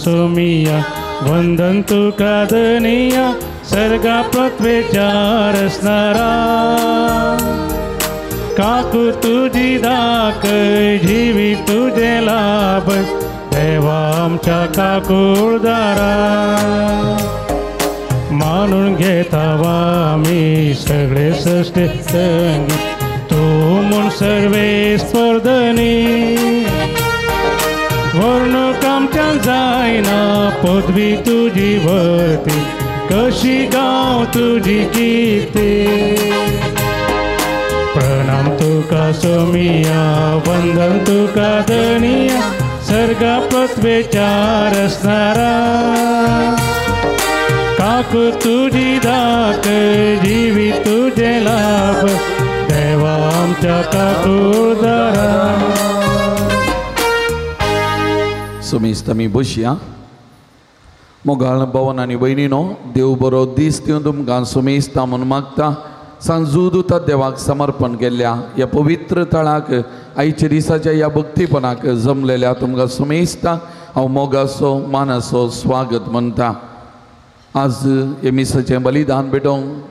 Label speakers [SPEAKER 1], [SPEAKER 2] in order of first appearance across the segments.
[SPEAKER 1] सोमिया वंदन तुका धनिया सर्गा पृथ्वीच्या रचणारा काकू तुझी दाक जीवी तुझे लाभ देवा आमच्या काकुळदारा मानून घेतावा आम्ही सगळे सृष्टी संगीत तू म्हूण सर्वे स्पर्धनी वर्णूक आमच्या जायना पदवी तुझी भरती कशी गाव तुझी कीर्ती प्रणाम तुका सोमिया वंदन तुका धनिया सर्गा पृथ्वीच्या रचणारा काकू तुझी दाक जीवी तुझे लाभ देवा आमच्या काकुळदारा
[SPEAKER 2] सुमिस्तमी बसया मोगाळ भवन आनी भयणीनो देव बरो दीस दिवन तुमकां सुमेस्ता म्हूण मागता सांजूदुता देवाक समर्पण केल्ल्या ह्या पवित्र तळाक आयच्या दिसाच्या ह्या भक्तीपणाक जमलेल्या तुमकां सुमेस्ता हांव मोगाचो मानाचो स्वागत म्हणटा आज हे मिसाचें बलिदान भेटोवंक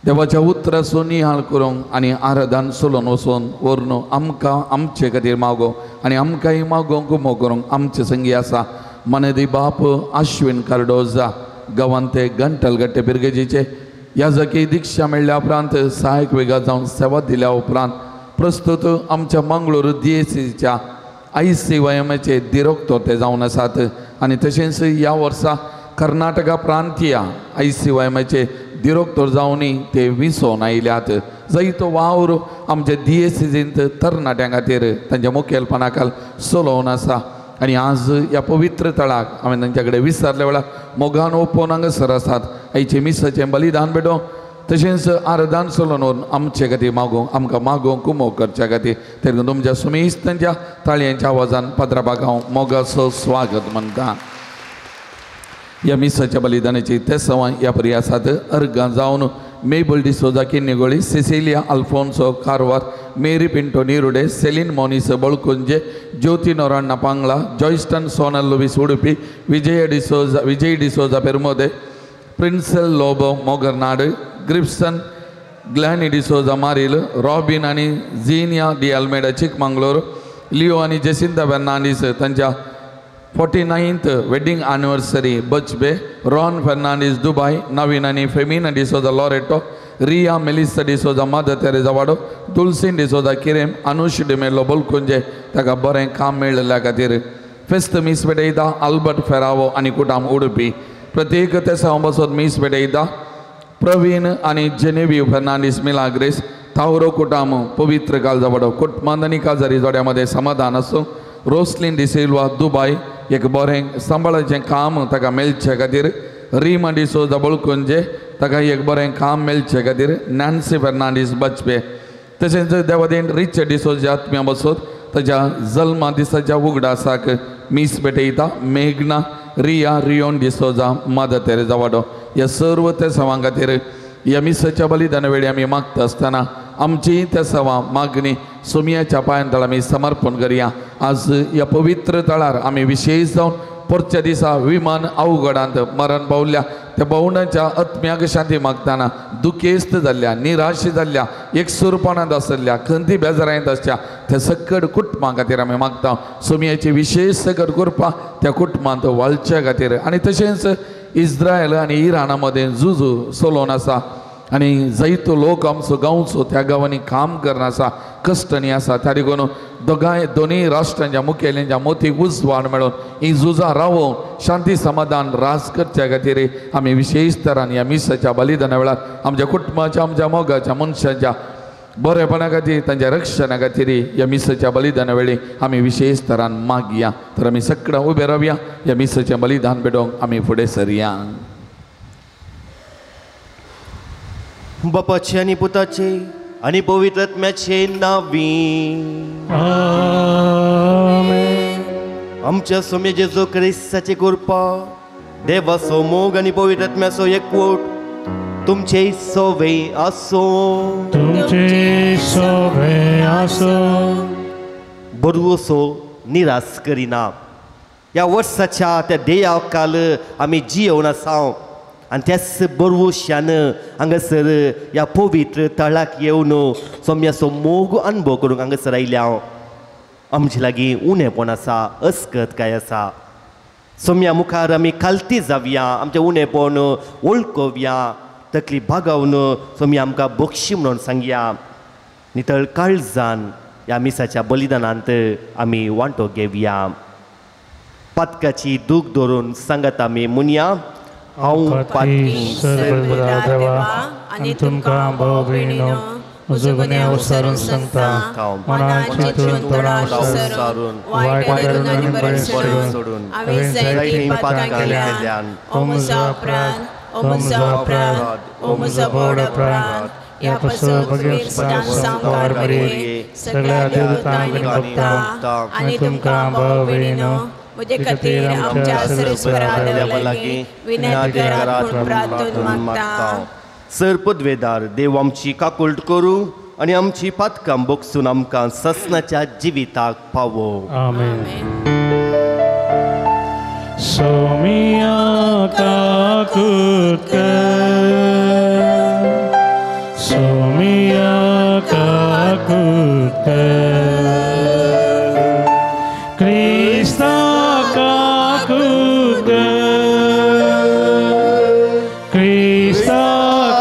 [SPEAKER 2] देवाच्या उतराचो नियाळ करूंक आनी आराधन चलोवन वचून व्हरून आमकां आमचे खातीर मागो आनी आमकांय मागोवंक उमो करूंक आमचे संगी आसा मनदी बाप आश्विन कार्डोजा गांवांत ते घंटलगट्टे बिरगेजीचे ह्या जागी दिक्षा मेळ्ळ्या उपरांत सहायक वेगा जावन सेवा दिल्या उपरांत प्रस्तुत आमच्या मंगळूर DSCच्या ICYMचे दिरोक्तो ते जावन आसात आनी तशेंच ह्या वर्सा कर्नाटका प्रांतीय ICYMचे दिरोक्तोर जावनी ते विसोन आयल्यात जायतो वावर आमचे DSCंत तरणाट्यां खातीर तांच्या मुखेलपणा खाल चलोवन आसा आनी आज ह्या पवित्र तळाक हांवें तांचे कडेन विचारल्या वेळार मोगान ओपोवन हांगासर आसात आयचे मिसाचें बलिदान भेटो तशेंच आराधन चलोवन व्हरून आमचे खातीर मागोवंक आमकां मागोवंक उमो करच्या खातीर तेन्ना तुमच्या सुमेस्तांच्या ताळयांच्या आवाजान पत्राबाक हांव मोगाचो स्वागत म्हणटा ह्या मिसाच्या बलिदानाची ते सवाय ह्या परी आसात अर्गां जावन Mabel D'Souza Kinnigoli Cecilia Alphonso Karwar Mary Pinto Nirude Celine Monis Balkunje Jyoti Noronha Pangala Joyston Sonal Lewis Udupi Vijay D'Souza Permude Princel Lobo Mogarnad Gripson Glany D'Souza Marel Robin आनी Zinia D'Almeida Chikmagalur Leo आनी जेसिंता फर्नांडीस तांच्या 49th वेडिंग एनिवर्सरी बचबे रॉन फर्नांडीस दुबई नवीन आनी Femina D'Souza Loretto Riya Melissa D'Souza Mother Teresa वाडो तुलसीन D'Souza Kirem Anush D'Mello Bolkunje ताका बरें काम मेळ्ळ्या खातीर फेस्त मीस भेटयता आल्बर्ट फेरावो आनी कुटाम उडुपी प्रत्येक तेसा बसोन मीस भेटयता प्रवीण आनी जेनेविव फर्नांडीस मिलाग्रेस तावरो कुटाम पवित्र काळजा वाडो कुटुंबांनी काजारी जोड्यामध्ये समाधान आसूं रोस्लिन डिसिल्वा दुबई एक बरें सांबाळाचें काम ताका मेळचे खातीर रीमा डिसोजा बळकुंजे ताका एक बरें काम मेळचे खातीर नॅन्सी फर्नांडीस बचपे तशेंच देवादेन रिच डिसोजा आत्म्या बसोत ताच्या जल्मा दिसाच्या उगडासाक मीस भेटयता मेघना Riya Riyon D'Souza Mother Teresa वाडो ह्या सर्व त्या सवां खातीर ह्या मिसाच्या बलिदाना वेळी आमी मागता आसतना आमची त्या सवा मागणी सोमियाच्या पांयांतळ आमी समर्पण करया आज ह्या पवित्र तळार आमी विशेश जावन परच्या दिसा विमान अवघडांत मरण पावल्या त्या भोवंडाच्या आत्म्याक शांती मागतना दुखेस्त जाल्ल्या निराश जाल्ल्या एकसुरपणांत आसल्या खंती बेजारांत आसच्या त्या सकट कुटुंबां खातीर आमी मागता सोमियाची विशेश सकट कृपा त्या कुटुंबांत वाळच्या खातीर आनी तशेंच इस्रायल आनी इराणा मदें झुजू चलोवन आसा आनी जायतो लोक आमचो गांवचो त्या गांवांनी काम करना आसा कश्टनी आसा त्या देखून दोनूय राष्ट्रांच्या मुखेल्यांच्या मोतीक उजवाड मेळोवन ही झुजां रावोवन शांती समाधान राज करच्या खातीर आमी विशेश तरान ह्या मिसाच्या बलिदाना वेळार आमच्या कुटुंबाच्या आमच्या मोगाच्या मनशांच्या बरेपणा खातीर तांच्या रक्षणा खातीर ह्या मिसाच्या बलिदाना वेळी आमी विशेष तरान मागया तर आमी सगळ्यां उबे रावया ह्या मिसाचें बलिदान भेटोवंक आमी फुडें सरया
[SPEAKER 3] बापाचे आनी पुताचे आनी पवित्र आत्म्याचे नांवी आमच्या सोम्य जेजू क्रिस्ताची कृपा देवाचो मोग आनी पवित्र आत्म्याचो एकवट तुमचे सोवे आसो बरुसो निराश करिना ह्या वर्साच्या त्या देयाकाल आमी जियोवन आसाव आनी त्याच बरवशान हांगासर ह्या पवित्र तळाक येवन सोम्याचो मोग अनुभव करूंक हांगासर आयल्या हांव. आमचे लागीं उणेपण आसा, अस्कत काय आसा. सोम्या मुखार आमी खालती जावया, आमचें उणेपण वळखुया, तकली भागावन सोम्या आमकां बक्षी म्हणून सांगया. नितळ काळजान ह्या मिसाच्या बलिदानांत आमी वांटो घेवया. पातकाची दूख धरून सांगात आमी म्हणया, हांव पातकी
[SPEAKER 1] सर्वदा देवा आनी तुमकां भाव भयणीनो म्हजो गुन्यांव विसरून सांगता. मनान चिंतून तोंडान विसरून वायट करून आनी बरें सोडून हांवें जायतीं पातकां केल्यान ओ म्हजो अपराध, ओ म्हजो अपराध, ओ म्हजो व्हड अपराध. ह्या पासो भगीर सांकार मरे सगळ्या देवतांक भोगता आनी तुमकां भाव भयणीनो म्हजे खातीर आमच्या सर्वेस्परा देवा लागीं विनयकारात प्रार्थना मागता.
[SPEAKER 3] सर पदवेदार देव आमची काकुळट करूं आनी आमची पातकां बोगसून आमकां ससनाच्या जिविताक पावो.
[SPEAKER 1] आमेन. सोमिया काकुळट कर, सोमिया काकुळट कर, क्रिस्ता काकुळट कर, क्रिस्ता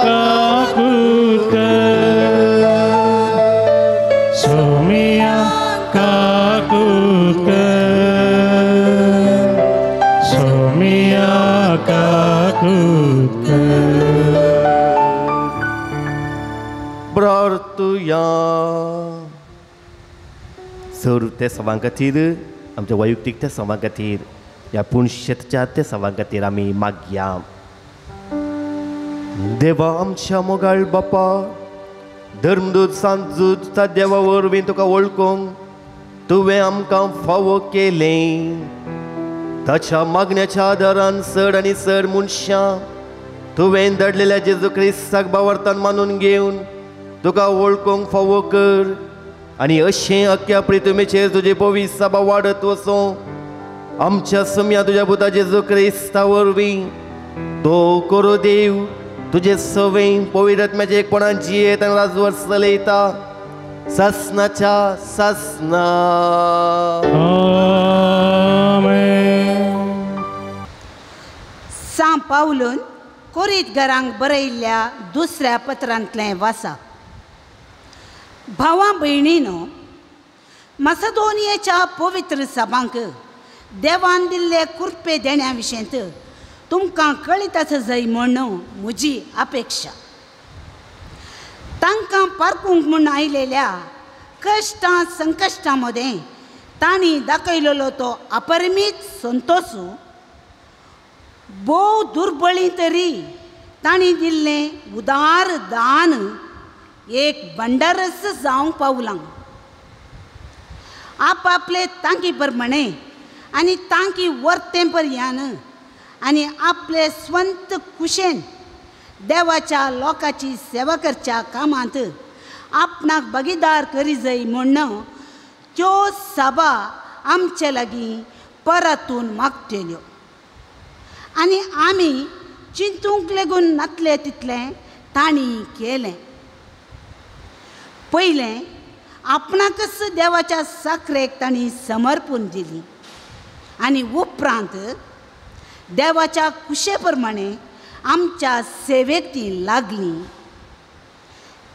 [SPEAKER 1] काकुळट कर, सोमिया काकुळट कर, सोमिया काकुळट कर.
[SPEAKER 3] प्रार्थुया. सर ते सवां खातीर, आमच्या वैयक्तीक त्या सवां खातीर, ह्या पुणशेच्या त्या सवां खातीर आमी मागया. देवा आमच्या मोगाळ बापा, धर्मदूत सांजूत त्या देवा वरवीं तुका वळखूंक तुवें आमकां फावो केलें. ताच्या मागण्याच्या आदारान चड आनी चड मनशां तुवें धाडलेल्या जेजू क्रिस्ताक भावार्थान मानून घेवन तुका वळखूंक फावो कर. आनी अशें अख्ख्या प्रितुमेचेर तुजे पवित्र सभा वाडत वचूं आमच्या सोम्या तुज्या पुता जेजू क्रिस्ता वरवीं तो करो देव तुजे सवें पवित्र आत्म्याचे एकपणान जियेत आनी राजवर चलयता ससनाच्या ससना.
[SPEAKER 4] सा पावलून कोरीत घरांक बरयल्ल्या दुसऱ्या पत्रांतलें वाचा. भावां भयणीनो, मसेदोनियेच्या पवित्र सभांक देवान दिल्ले कृपे देण्या विशयंत तुमकां कळीत आसा जाय म्हण म्हजी अपेक्षा. तांकां पारखूंक म्हूण आयलेल्या कश्टां संकश्टां मदें तांणी दाखयलेलो तो अपरिमीत संतोश भोव दुर्बळी तरी तांणी दिल्लें उदार दान एक भंडारस जावंक पावलां. आपले तांकी प्रमाणे आनी तांकी वर्ते पर्यान आनी आपले स्वंत कुशेन देवाच्या लोकांची सेवा करच्या कामांत आपणाक भागीदार करी जाय म्हण त्यो सभा आमचे लागीं परतून मागतल्यो. आनी आमी चिंतूंक लेगून नातले तितलें तांणी केलें. पयलें आपणाकच देवाच्या साखरेक तांणी समर्पून दिली आनी उपरांत देवाच्या कुशे प्रमाणे आमच्या सेवेक ती लागलीं.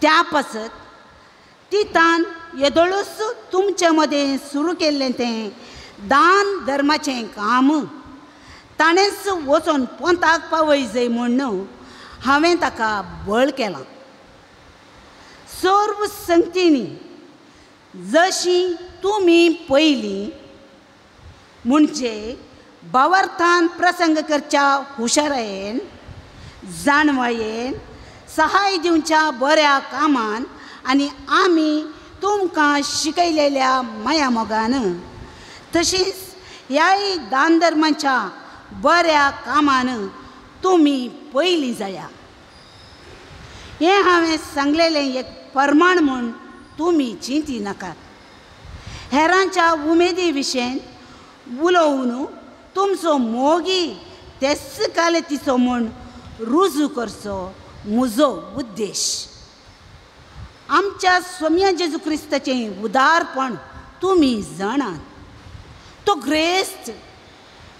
[SPEAKER 4] त्या पासत ती तान येदोळूच तुमचे मदें सुरू केल्लें तें दान धर्माचें काम ताणेंच वचून पोंताक पावय जाय म्हण हांवें ताका बळ केलां. सर्व संगतींनी जशीं तुमी पयलीं म्हणजे भावार्थान प्रसंग करच्या हुशारायेन, जाणवायेन, सहाय दिवच्या बऱ्या कामान आनी आमी तुमकां शिकयलेल्या माया मोगान तशींच ह्याय दान धर्माच्या बऱ्या कामान तुमी पयलीं जाया. हें हांवें सांगलेलें एक परमाण म्हूण तुमी चिंती नाकात. हेरांच्या उमेदी विशयें उलोवन तुमचो मोगी तेच कालेतीचो म्हूण रुजू करचो म्हजो उद्देश. आमच्या स्वामी जेजू क्रिस्ताचें उदारपण तुमी जाणात. तो ग्रेस्त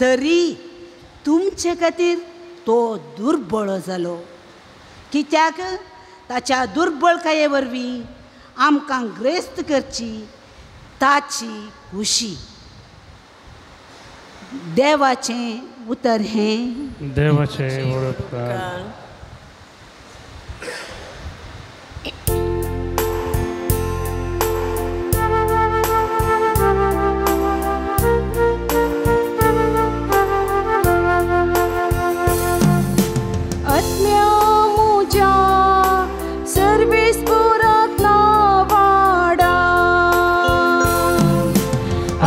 [SPEAKER 4] तरी तुमचे खातीर तो दुर्बळ जालो, कित्याक ताच्या दुर्बळकाये वरवीं आमकां ग्रेस्त करची ताची खुशी. देवाचें उतर हें.
[SPEAKER 1] देवाचे वळखकार.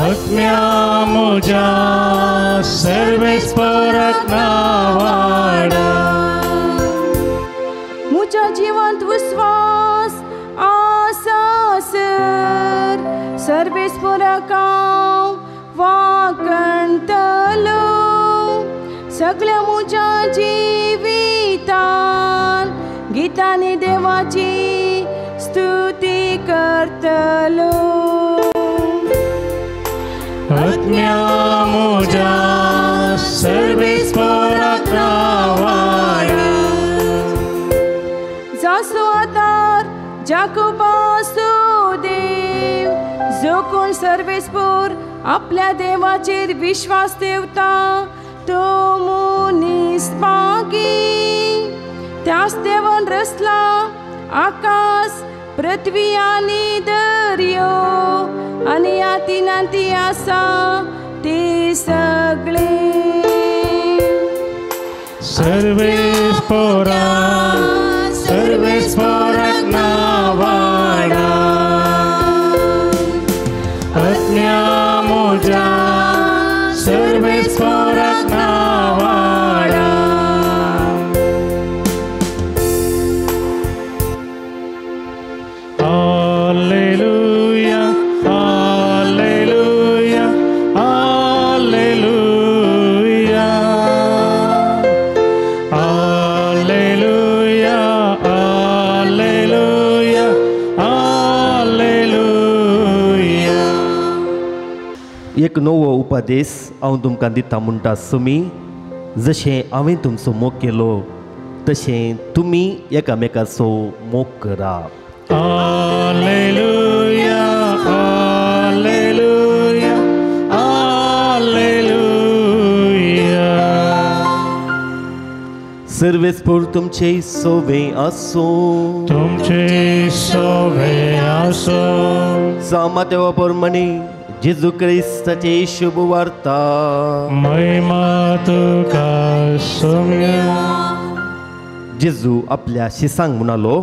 [SPEAKER 1] आत्म्या मोजा सर्वेस्पराक नावाडा.
[SPEAKER 5] मुझा जिवंत विश्वास आसा सर सर्वेस्पराक वाकणतलो. सगळ्या मुझा जिवितान गीतांनी देवाची स्तुती करतलो.
[SPEAKER 1] आत्म्या मोजा सर्वेस्पराक नावाडा.
[SPEAKER 5] जासो आदार जाकोबासो देव, जो कोण सर्वेस्पर आपल्या देवाचेर विश्वास ठेवता तो मनीस भागी. त्याच देवान रचला आकाश पृथ्वी आनी दर्यो आनी आती आसा ते सगळे.
[SPEAKER 1] सर्वेस्पराक नावाडा. आत्म्या मोजा सर्वेस्पराक नावाडा.
[SPEAKER 3] एक नवो उपदेश हांव तुमकां दिता म्हणटा सुमी. जशें हांवें तुमचो मोग केलो तशें तुमी एकामेकाचो मोग करा.
[SPEAKER 1] Alleluia, Alleluia, Alleluia.
[SPEAKER 3] सर्वेस्पर तुमचे सोवे आसो.
[SPEAKER 1] तुमचे सोवे आसो.
[SPEAKER 3] सामातेवा प्रमाणे जेजू क्रिस्ताची शुभ वार्ता.
[SPEAKER 1] महिमा तुका सोम्या.
[SPEAKER 3] जेजू आपल्या शिसांक म्हणालो,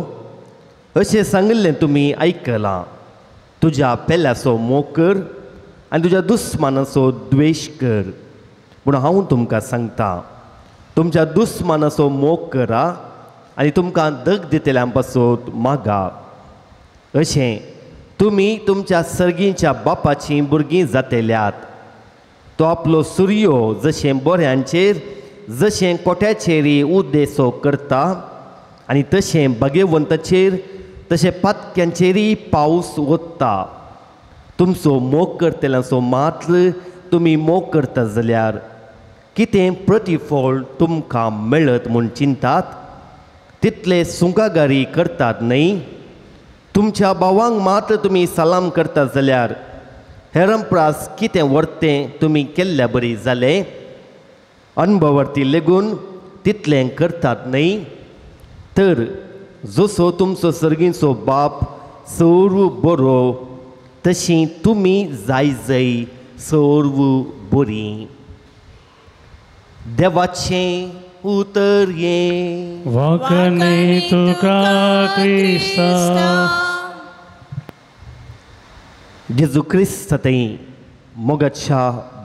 [SPEAKER 3] अशें सांगिल्लें तुमी आयकलां, तुज्या पेल्याचो मोग कर आनी तुज्या दुस्मानाचो द्वेश कर. पूण हांव तुमकां सांगता, तुमच्या दुस्मानाचो मोग करा आनी तुमकां दग दितल्यां पासून मागा. अशें तुमी तुमच्या सर्गीच्या बापाचीं भुरगीं जातल्यात. तो आपलो सूर्यो जशें बऱ्यांचेर जशें कोट्याचेरय उदेसो करता आनी तशें भाग्यवंताचेर तशें पातक्यांचेरय पावस ओतता. तुमचो मोग करतल्यांचो मात्र तुमी मोग करता जाल्यार कितें प्रतिफळ तुमकां मेळत म्हूण चिंतात? तितले सुंकागारी करतात न्हय? तुमच्या भावांक मात्र तुमी सलाम करता जाल्यार हेरांपरास कितें वर्तें तुमी केल्ल्या बरी जालें? अनुभवार्थी लेगून तितलें करतात न्हय? तर जसो तुमचो सर्गीचो बाप सर्व बरो तशीं तुमी जाय सर्व बरीं. देवाचें उतर हें.
[SPEAKER 1] वाकणे तुका क्रिस्ता.
[SPEAKER 3] जेजू क्रिस्तातय मोगाच्या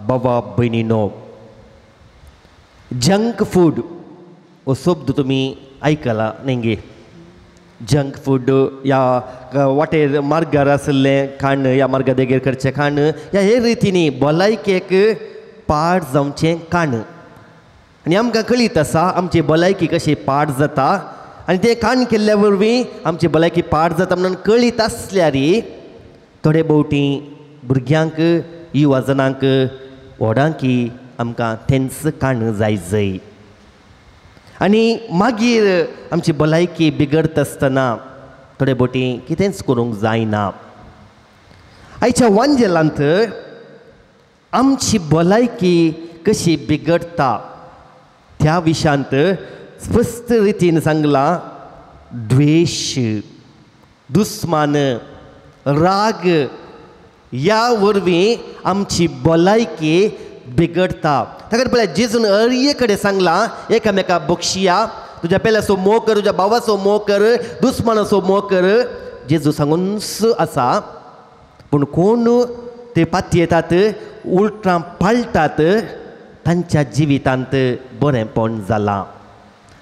[SPEAKER 3] बाबा भयणीनो, जंक फूड हो शब्द तुमी आयकला न्ही? जंक फूड या वाटेर मार्गार आसलें खाण, या मार्गा देगेर करचें खाण, ह्या हे रितींनी भलायकेक पाड जावचें काण आनी आमकां कळीत आसा आमची भलायकी कशी पाड जाता आनी तें काण केल्ल्या वरवीं आमची भलायकी पाड जाता म्हणून कळीत आसल्यार थोडे भोवटी भुरग्यांक युवाजनांक व्हडांकी आमकां तेंच काण जाय आनी मागीर आमची भलायकी बिगडत आसतना थोडे भोवटी कितेंच करूंक जायना. आयच्या वांजेलांत आमची भलायकी कशी बिगडटा त्या विशयांत स्पश्ट रितीन सांगलां द्वेश, दुस्मान, राग ह्या वरवीं आमची भलायकी बिगडटा. ताका पळय जेजून अर्ये कडेन सांगलां एकामेका बक्षिया, तुज्या पेल्याचो मोग कर, तुज्या भावाचो मोग कर, दुस्मानाचो मोग कर. जेजू सांगूनच आसा पूण कोण ते पातयेतात उलटां पाळटात तांच्या जिवितांत बरेंपण जालां.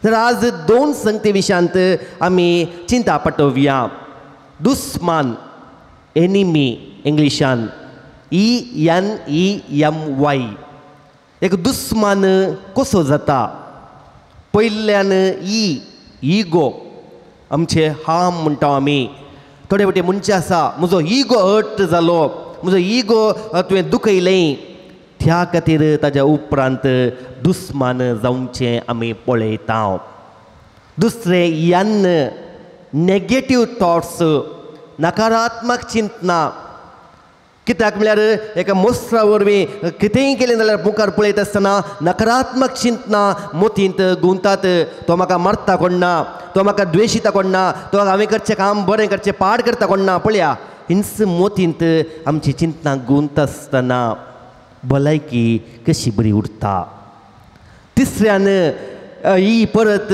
[SPEAKER 3] तर आज 2 संगती विशयांत आमी चिंता पटोवया. दुस्मान, एनिमी इंग्लिशान ENEMY. एक दुस्मान कसो जाता? पयल्यान इगो, आमचे हाम म्हणटा आमी. थोडे फावटी म्हणचे आसा म्हजो इगो हर्ट जालो, म्हजो इगो तुवें दुखयलें, त्या खातीर ताज्या उपरांत दुस्मान जावचें आमी पळयता. दुसरें नेगेटीव थॉट्स, नकारात्मक चिंतना. कित्याक म्हळ्यार एका मोस्त्रा वरवीं कितेंय केलें जाल्यार मुखार पळयत आसतना नकारात्मक चिंतना मोतींत गुंतात. तो म्हाका मारता कोण ना, तो म्हाका द्वेशिता कोण ना, तो हांवें करचें काम बरें करचें पाड करता कोण ना. पळया हिंच मोतींत आमची चिंतना गुंत आसतना भलायकी कशी बरी उरता. तिसऱ्यान परत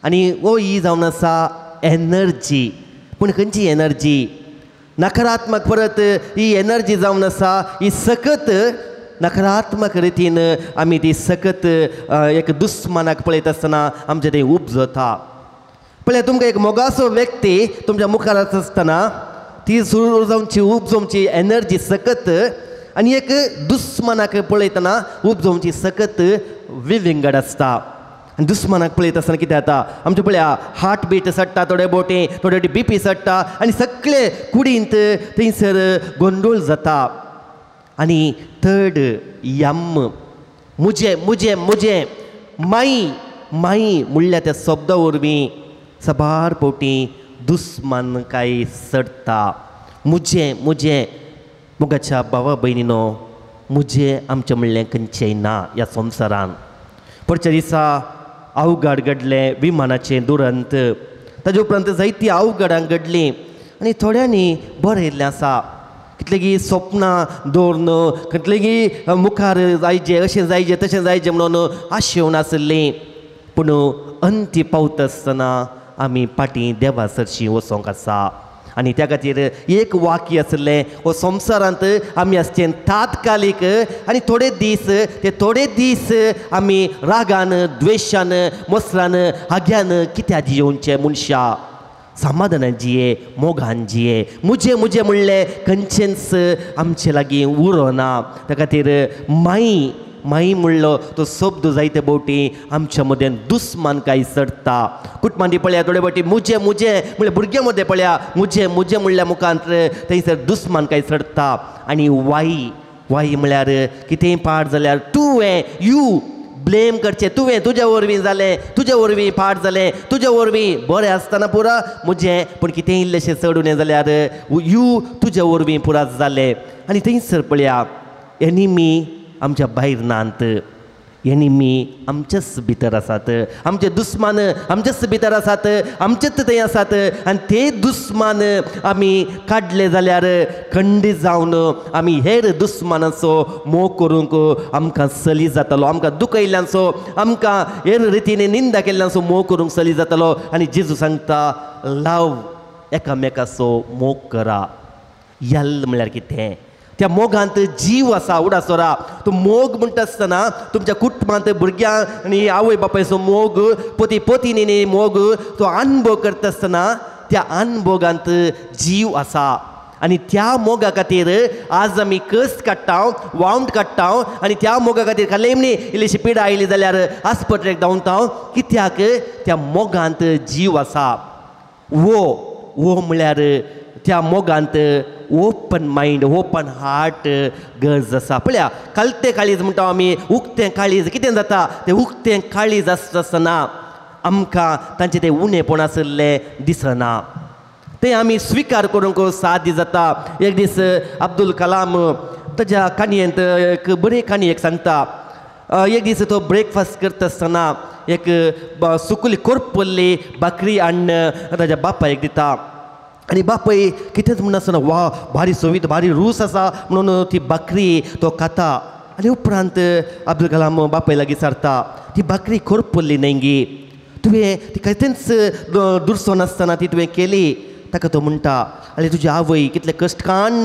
[SPEAKER 3] आनी हो जावन आसा एनर्जी. पूण खंयची एनर्जी? नकारात्मक परत ही एनर्जी जावन आसा ही सकत नकारात्मक रितीन आमी ती सकत एक दुस्मानाक पळयत आसतना आमचें तें उपजता. पळय तुमकां एक मोगाचो व्यक्ती तुमच्या मुखार आसतना ती सुरू जावची उपजोवची एनर्जी सकत आनी एक दुस्मानाक पळयतना उपजोवची सकत विविंगड आसता. आनी दुस्मानाक पळयत आसतना कितें जाता आमचें पळया हार्ट बीट सडटा, थोडे बोटी थोडे फावटी BP सडटा आनी सगळे कुडींत थंयसर गोंदोळ जाता. आनी थर्ड मुजे मुजे मुजे माई माई म्हणल्या त्या शब्दा वरवीं सबार फावटी दुस्मानकाय सडटा. मुजे मुजे मोगाच्या भावा भयणीनो, मुजे आमचें म्हणलें खंयचेंय ना ह्या संवसारान. परच्या दिसा अवघड घडलें विमानाचें दुरंत, ताजे उपरांत जायतीं अवघडां घडलीं आनी थोड्यांनी बरें येयल्लें आसा. कितलेंगी स्वप्नां दवरून, कितलेंगी मुखार जायचें अशें जायचें तशें जायचें म्हणून आशेवन आसलीं. पूण अंती पावता आसतना आमी फाटीं देवा सरशीं वचोंक आसा. आनी त्या खातीर एक वाक्य आसलें, हो संवसारांत आमी आसचें तात्कालीक आनी थोडे दीस आमी रागान, द्वेशान, मोसरान, हाग्यान कित्या जियोवचें मनशा. समाधानान जिये, मोगान जिये. मुजे मुजे म्हणलें खंयचेंच आमचे लागीं उरोना. त्या खातीर माई म्हणलो तो शब्द जायते भोवटी आमच्या मदें दुस्मानकाय सडटा. कुटुंबांनी पळया थोडे फावटी मुजे मुजे म्हणल्यार भुरग्यां मदें पळया मुजे मुजे म्हणल्या मुखांत थंयसर दुस्मानकाय सडटा. आनी वाई म्हळ्यार कितेंय पाड जाल्यार तुवें ब्लेम करचें. तुवें तुज्या वरवीं जालें, तुज्या वरवीं पाड जालें, तुज्या वरवीं बरें आसतना पुरा मुजें, पूण कितेंय इल्लेशें चडून हें जाल्यार तुज्या वरवीं पुरा जालें. आनी थंयसर पळया एनिमी आमच्या भायर नात, एनिमी आमचेच भितर आसात, आमचे दुस्मान आमचेच भितर आसात, आमचेच थंय आसात. आनी ते दुस्मान आमी काडले जाल्यार खंडीत जावन आमी हेर दुस्मानाचो मोग करूंक आमकां चली जातालो. आमकां दुखयल्ल्यांचो, आमकां हेर रितीन निंदा केल्ल्यांचो मोग करूंक चली जातालो. आनी जेजू सांगता लाव एकामेकाचो मोग करा. यल म्हळ्यार कितें? त्या मोगांत जीव आसा उडासोरा. तो मोग म्हणटा आसतना तुमच्या कुटुंबांत भुरग्यांक आनी आवय बापायचो मोग, पोती पोतीनी मोग तो अनुभव करता आसतना त्या अनुभवांत जीव आसा. आनी त्या मोगा खातीर आज आमी कस्ट काडटा वाउंड काडटा आनी त्या मोगा खातीर खालेमनी इल्लीशी पिडा आयली जाल्यार आस्पत्रेक धांवता कित्याक त्या मोगांत जीव आसा वो म्हळ्यार त्या मोगांत ओपन मायंड ओपन हार्ट गरज आसा पळया कलतें काळीज म्हणटा आमी उक्तें काळीज कितें जाता तें उक्तें काळीज आसतना आमकां तांचें तें उणेपण आसलें दिसना तें आमी स्विकार करूंक साध्य जाता एक दीस अब्दुल कलाम ताच्या काणयेंत एक बरी काणी एक सांगता एक दीस तो ब्रेकफास्ट करता आसतना एक सुकली करपल्ली भाकरी हाडून ताच्या बापायक दिता आनी बापाय कितेंच म्हणनासतना वा भारी सोवीत भारी रूस आसा म्हणून ती भाकरी तो खाता आनी उपरांत अब्दुल कलाम बापाय लागीं सरता ती भाकरी करपल्ली न्हय गे तुवें ती खंयचेंच दुरसो नासतना ती तुवें केली ताका तो म्हणटा आनी तुजी आवय कितले कश्टकान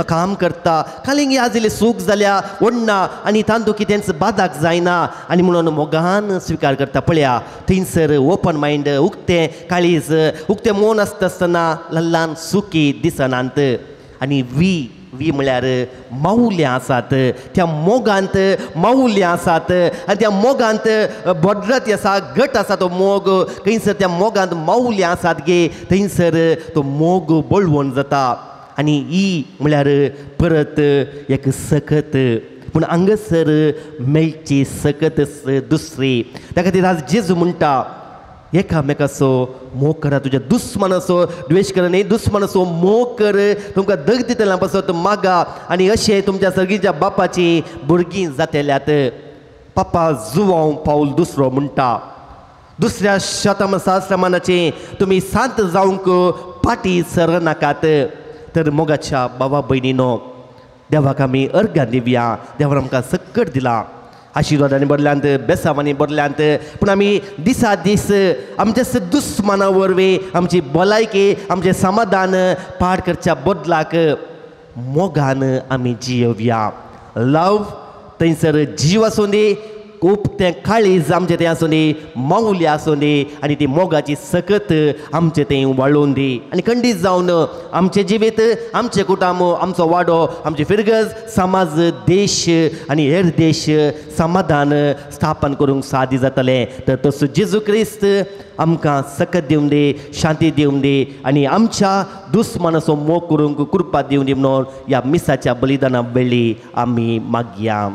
[SPEAKER 3] काम करता खाली आज इल्लें सूख जाल्या ओडना आनी तांतूं कितेंच बादाक जायना आनी म्हणून मोगान स्विकार करता पळया थंयसर ओपन मायंड उक्तें काळीज उक्तें मौन आसता आसतना ल्हान सुखी दिसनांत आनी वी म्हळ्यार मौल्यां आसात त्या मोगांत मौल्यां आसात आनी त्या मोगांत भद्रत आसा घट आसा तो मोग खंयसर त्या मोगांत मौल्यां आसात गे थंयसर तो मोग बळवून जाता आनी ही म्हळ्यार परत एक सकत पूण हांगासर मेळची सकत दुसरी त्या खातीर आज जेजू म्हणटा एकामेकाचो मोग करा तुज्या दुस्मनाचो द्वेश कर न्ही दुस्मनाचो मोग कर तुमकां दग दितल्या पासत मागा आनी अशें तुमच्या सगळींच्या बापाची भुरगीं जातेल्यात पापा जुवांव पावल दुसरो म्हणटा दुसऱ्या शतमसहस्रमानाचे तुमी सांत जावंक फाटी सरनाकात तर मोगाच्या बाबा भयणीनो देवाक आमी अर्घां दिवया देवान आमकां सकट दिलां आशिर्वादांनी बदल्यांत बेसावांनी बदल्यांत पूण आमी दिसा दीस आमच्या दुस्मना वरवीं आमची भलायकी आमचें समाधान पाड करच्या बदलाक मोगान आमी जियोवया लव थंयसर जीव आसूं दी खूब तें काळीज आमचें तें आसूं दी मौल्य आसूं दी आनी ती मोगाची सकत आमचें तें वाळोवन दी आनी खंडीत जावन आमचें जिवीत आमचें कुटुंब आमचो वाडो आमची फिरगज समाज देश आनी हेर देश समाधान स्थापन करूंक सादी जातलें तर तसो जेजू क्रिस्त आमकां सकत दिवं दी शांती दिवं दी आनी आमच्या दुस्मनाचो मोग करूंक कृपा दिवं दी म्हणून ह्या मिसाच्या बलिदाना वेळी आमी मागया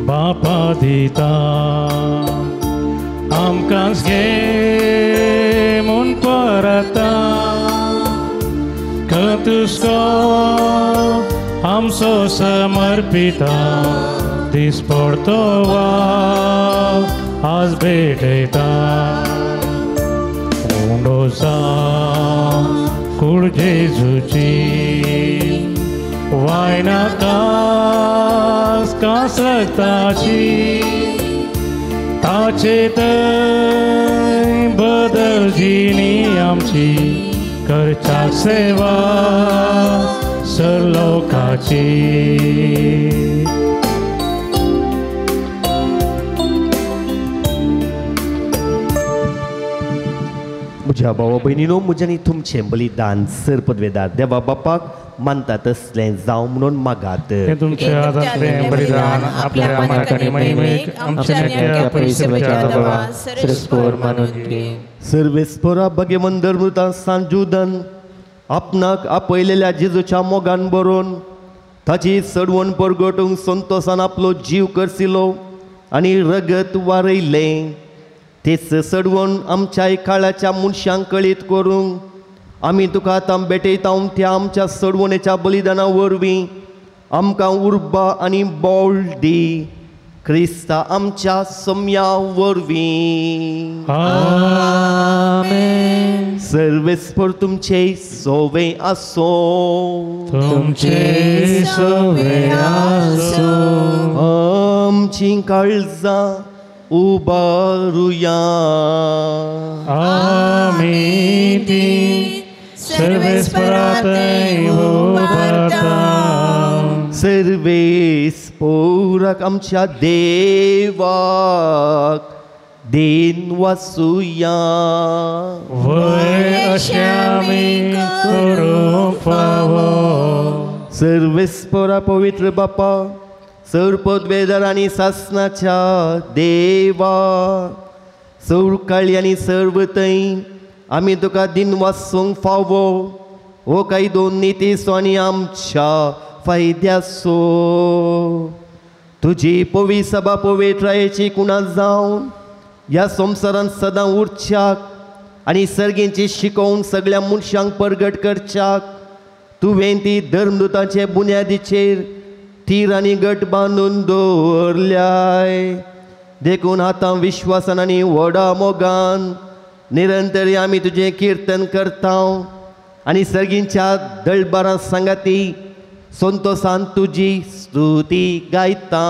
[SPEAKER 1] बापा दिता आमकांच घे म्हूण परता तुस्को आमचो समर्पिता दिसपडतो वा आज भेटयता उंडो जावं कूड जेजूची वायना कास रक्ताची ताचे थंय बदल जिणी आमची करच्या सेवा सरलोकाची
[SPEAKER 3] म्हज्या भावा भयणीनो म्हज्यानी तुमचें बलिदान सर पदवेदार देवा बापाक मानता तसलें जावं म्हणून मागात
[SPEAKER 1] तुमचे आदांतलें बलिदान आपल्या रामाक आनी महिमेक आमच्या नेत्या परिसेवेच्या देवा सर्वेस्पर मानून घे
[SPEAKER 3] सर्वेस्परा भगवंत धर्मृता सांजुदन आपणाक आपयलेल्या जेजूच्या मोगान बरोवन ताची चडवण परगटूंक संतोशान आपलो जीव करसिलो आनी रगत वारयलें तेच चडवण आमच्या काळाच्या मनशांक कळीत करूंक आमी तुका आतां भेटयता त्या आमच्या चडवणेच्या बलिदाना वरवीं आमकां उर्बा आनी बोल दी क्रिस्ता आमच्या सम्या वरवीं
[SPEAKER 1] आमेन
[SPEAKER 3] सर्वेस्पर तुमचे सोवे आसो
[SPEAKER 1] तुमचे सोवे आसो
[SPEAKER 3] आमची काळजां उबारुया
[SPEAKER 1] आमी ती सर्वेस्परांत उबारता
[SPEAKER 3] सर्वेस्पर पुराक आमच्या देवाक देन वाचुया.
[SPEAKER 1] वय अशें आमी करूंक फावो.
[SPEAKER 3] सर्वेस्परा पवित्र बापा, सर्वपदवेदार आनी सासनाच्या देवा, सवकाळी आनी सर्वतय आमी तुका दिन वाचूंक फावो. हो काही दोन नितीसो आनी आमच्या फायद्याचो. तुजी पवी सभा पवित्रायेची कुणा जावन ह्या संवसारांत सदां उरच्याक आनी सर्गेंची शिकोवन सगळ्या मनशांक परगट करच्याक तुवें ती धर्मदुतांचे बुन्यादीचेर तीर आनी गट बांदून दवरल्याय. देखून आतां विश्वासान आनी व्हडा मोगान निरंतरी आमी तुजें किर्तन करता आनी सर्गींच्या दळबारां सांगाती संतोशान तुजी स्तुती गायता.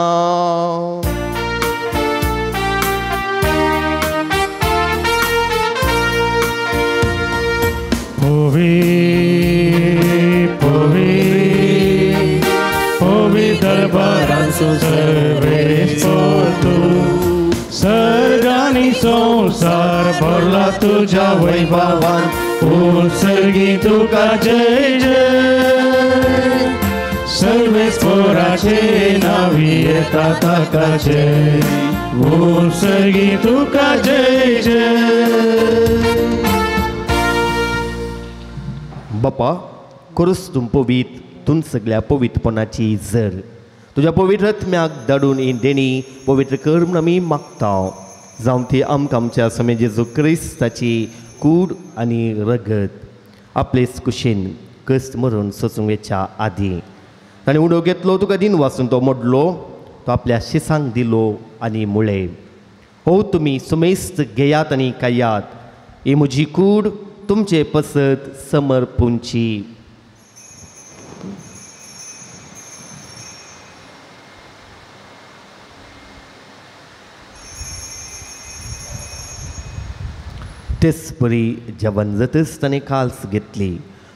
[SPEAKER 1] दरबारांचो सर्वेस्पर तूं. सर्ग आनी संवसार भरला तुज्या वैभवान. उत्सर्गी तुका जय जय. सर्वेस्पराचे नावी येता ताका जय. उत्सर्गी तुका जय जय.
[SPEAKER 3] बापा, करूस तूं पवित, तूं सगळ्या पवित्रपणाची जर तुज्या पवित्र आत्म्याक धाडून ही देणी पवित्र कर म्हूण आमी मागता. जावं ती आमकां आमच्या समय जेजू क्रिस्ताची कूड आनी रगत आपलेच कुशीन कस्ट मरून सोसूंक वेच्या आदीं ताणें उडो घेतलो, तुका दिन वाचून तो मोडलो, तो आपल्या शिसांक दिलो आनी मुळे. हो तुमी सुमेस्त घेयात आनी खायात. ही म्हजी कूड तुमचे पसत समर्पूंची. तेच परी जेवण जातच ताणें काल्स घेतली,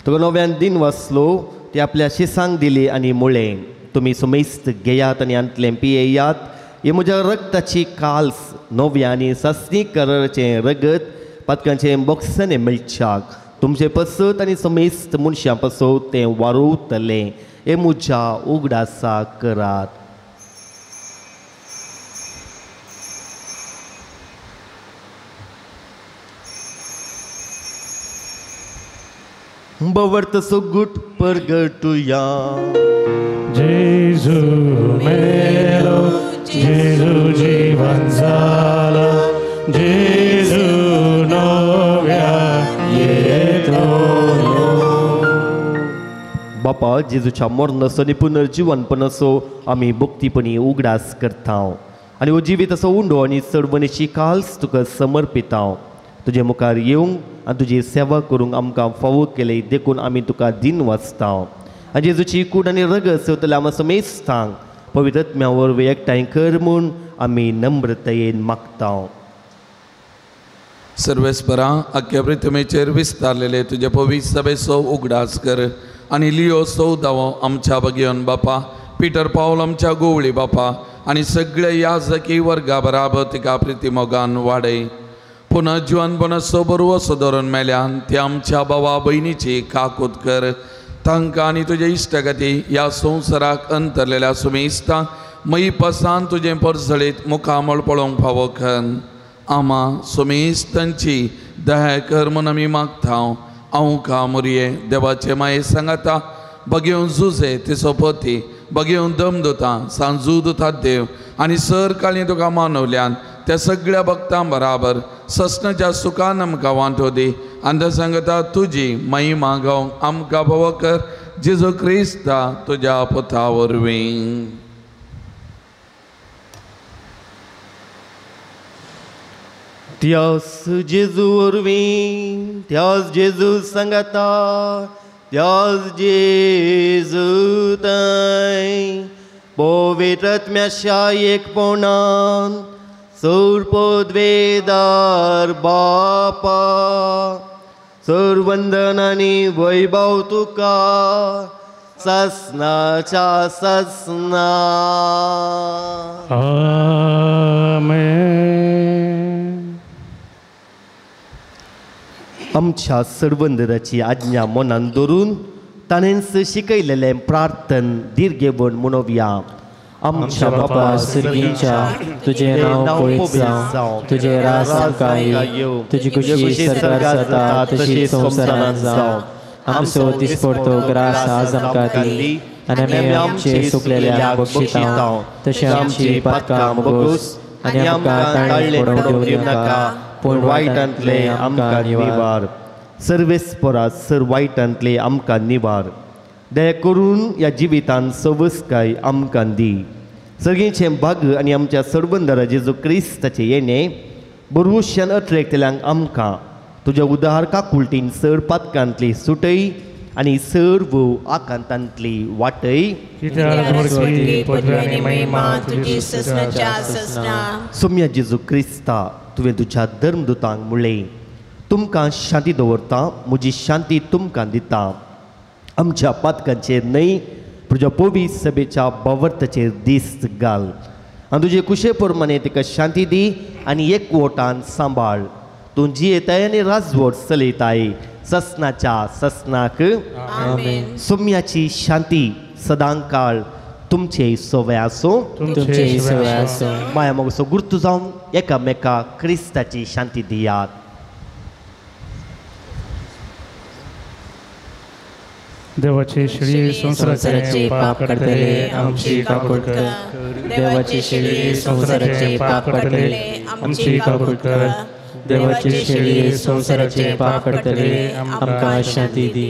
[SPEAKER 3] तुका नव्यान दिन वाचलो, ती आपल्या शिसांक दिली आनी मुळे. तुमी सुमेस्त घेयात आनी अंतलें पियेयात. ही म्हज्या रगताची काल्स, नव्या आनी सस्ती कराराचें रगत पातकांचें बोक्सांनी मेळच्याक तुमचें पसत आनी सुमेस्त मनशां पसत तें वारोवतलें. हे म्हज्या उगडासा करात. बवर्त सुगुट परगटुया.
[SPEAKER 1] जेजू मेलो, जेजू जीवन जाला, जेजू नव्या येतो.
[SPEAKER 3] बापा, जेजूच्या मरणाचो आनी पुनर्जीवनपणाचो आमी भक्तीपणी उगडास करता आनी हो जिवीत असो उंडो आनी चडवणेची काल्स तुका समर्पिता. तुजे मुखार येवंक आनी तुजी सेवा करूंक आमकां फावो केले, देखून आमी तुका दिन वाचता. आनी जेजूची कूड आनी रगत सेवतले आमकां समेस्तांक पवित्र आत्म्या वरवीं एकठांय कर म्हूण आमी नम्रतायेन मागता.
[SPEAKER 2] सर्वेस्परा, अख्ख्या पृथ्वीचेर विस्तारलेले तुजे पवित्र सभेचो उगडास कर आनी लियो सौदावो आमच्या भगियन बापा, पिटर पावल आमच्या गोवळी बापा आनी सगळे याजकी वर्गा बराबर तिका प्रिती मोगान वाडय. पुनः जीवनपणाचो बरो असो धरून मेल्यान ते आमच्या भावा भयणीची काकूत कर. तांकां आनी तुजे इश्टगती ह्या संवसाराक अंतरलेल्या सुमेस्तांक मई पसान तुजें परसळीत मुखामळ पळोवंक फावो कर. आमा सुमेस्तांची दया कर म्हूण आमी मागता. हांव का मुरये देवाचे माये सांगाता, बगेवन जुजे तिचो पती, बगेवन दमदुता सांजूदुता देव आनी सर काळी तुका मानवल्यान त्या सगळ्या भक्तां बराबर ससनाच्या सुखान आमकां वांटो दी. आनी सांगता तुजी महिमा गावंक आमकां फावो कर. जेजू क्रिस्ता तुज्या पुता वरवीं.
[SPEAKER 3] त्यास जेजू वरवीं, त्यास जेजू सांगता, त्यास जेजू थंय पवित्र आत्म्याच्या एकपणान सर्वपदवेदार बापा, सर्वंदन आनी वैभव तुका ससनाच्या ससना.
[SPEAKER 1] आमेन.
[SPEAKER 3] आमच्या सर्वंदराची आज्ञा मनान दवरून ताणेंच शिकयलेले प्रार्थन दीर्घेवण म्हणोवया. आमच्या
[SPEAKER 6] बापा सुर्गीच्या तुझे नाव पवित्र जावं, तुझे राज आमकां येवं, तुझी खुशी स्वर्गार जाता तशी संवसारांत जावं. आमचो दिसपडतो ग्रास आज आमकां दी, आनी आमी आमचे सुकलेल्यांक बक्षितांव, तशें आमची पातकां मोगोस आनी आमकां ताळये पडोवंक दिवं नाका, पूण वायटांतले आमकां निवार.
[SPEAKER 3] सर्वेस्परा सर वायटांतले आमकां निवार. दया करून ह्या जिवितांत सवस्काय आमकां दी. सर्गीचें भाग आनी आमच्या सर्वंदरा जेजू क्रिस्ताचें येणें बरोवश्यान अट्रेक्तल्यांक आमकां तुज्या उदार काकुळटीन सर पातकांतली सुटय आनी सर्व आकांतांतली वाटय. सोम्या जेजू क्रिस्ता तुवें तुज्या धर्मदुतांक म्हणलें, तुमकां शांती दवरता, म्हजी शांती तुमकां दिता. आमच्या पातकांचेर न्हय, तुज्या पवित्र सभेच्या बावर्ताचेर दिस्त घाल आनी तुजे कुशे प्रमाणे तिका शांती दी आनी एकवटान सांबाळ. तूं जियेताय आनी राजवट चलयताय ससनाच्या ससनाक. सोम्याची शांती सदांकाळ तुमचे सोवे आसूं. माया मोगसो गुर्तू जावन एकामेकाक क्रिस्ताची शांती दियात.
[SPEAKER 1] देवाची शिडी संसाराचे पाप काढतले आमची काकूळ कर.
[SPEAKER 6] देवाची शेळी संसाराचे पाप काढतले आमची काकूळ कर. देवाची शेळी संसाराचे पाप काढतले आमकां शांती दी.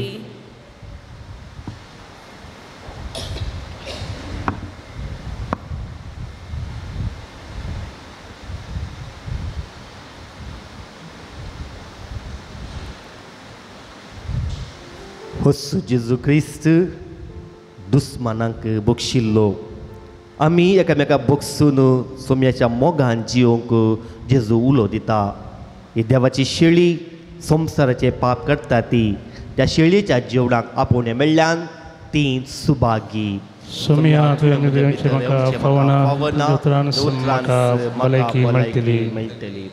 [SPEAKER 3] होसू जेजू क्रिस्त दुस्मानांक बक्षिल्लो. आमी एकामेकाक बक्षून सोम्याच्या मोगान जियोंक जेजू उलो दिता. ही देवाची शेळी संवसाराचे पाप करता ती, त्या शेळयेच्या जेवणाक आपोवणें मेळ्ळ्यान ती सुभागी.
[SPEAKER 1] सोम्या तुवें म्हाका फावना दोतोरान म्हाका भलायकी मेळटली.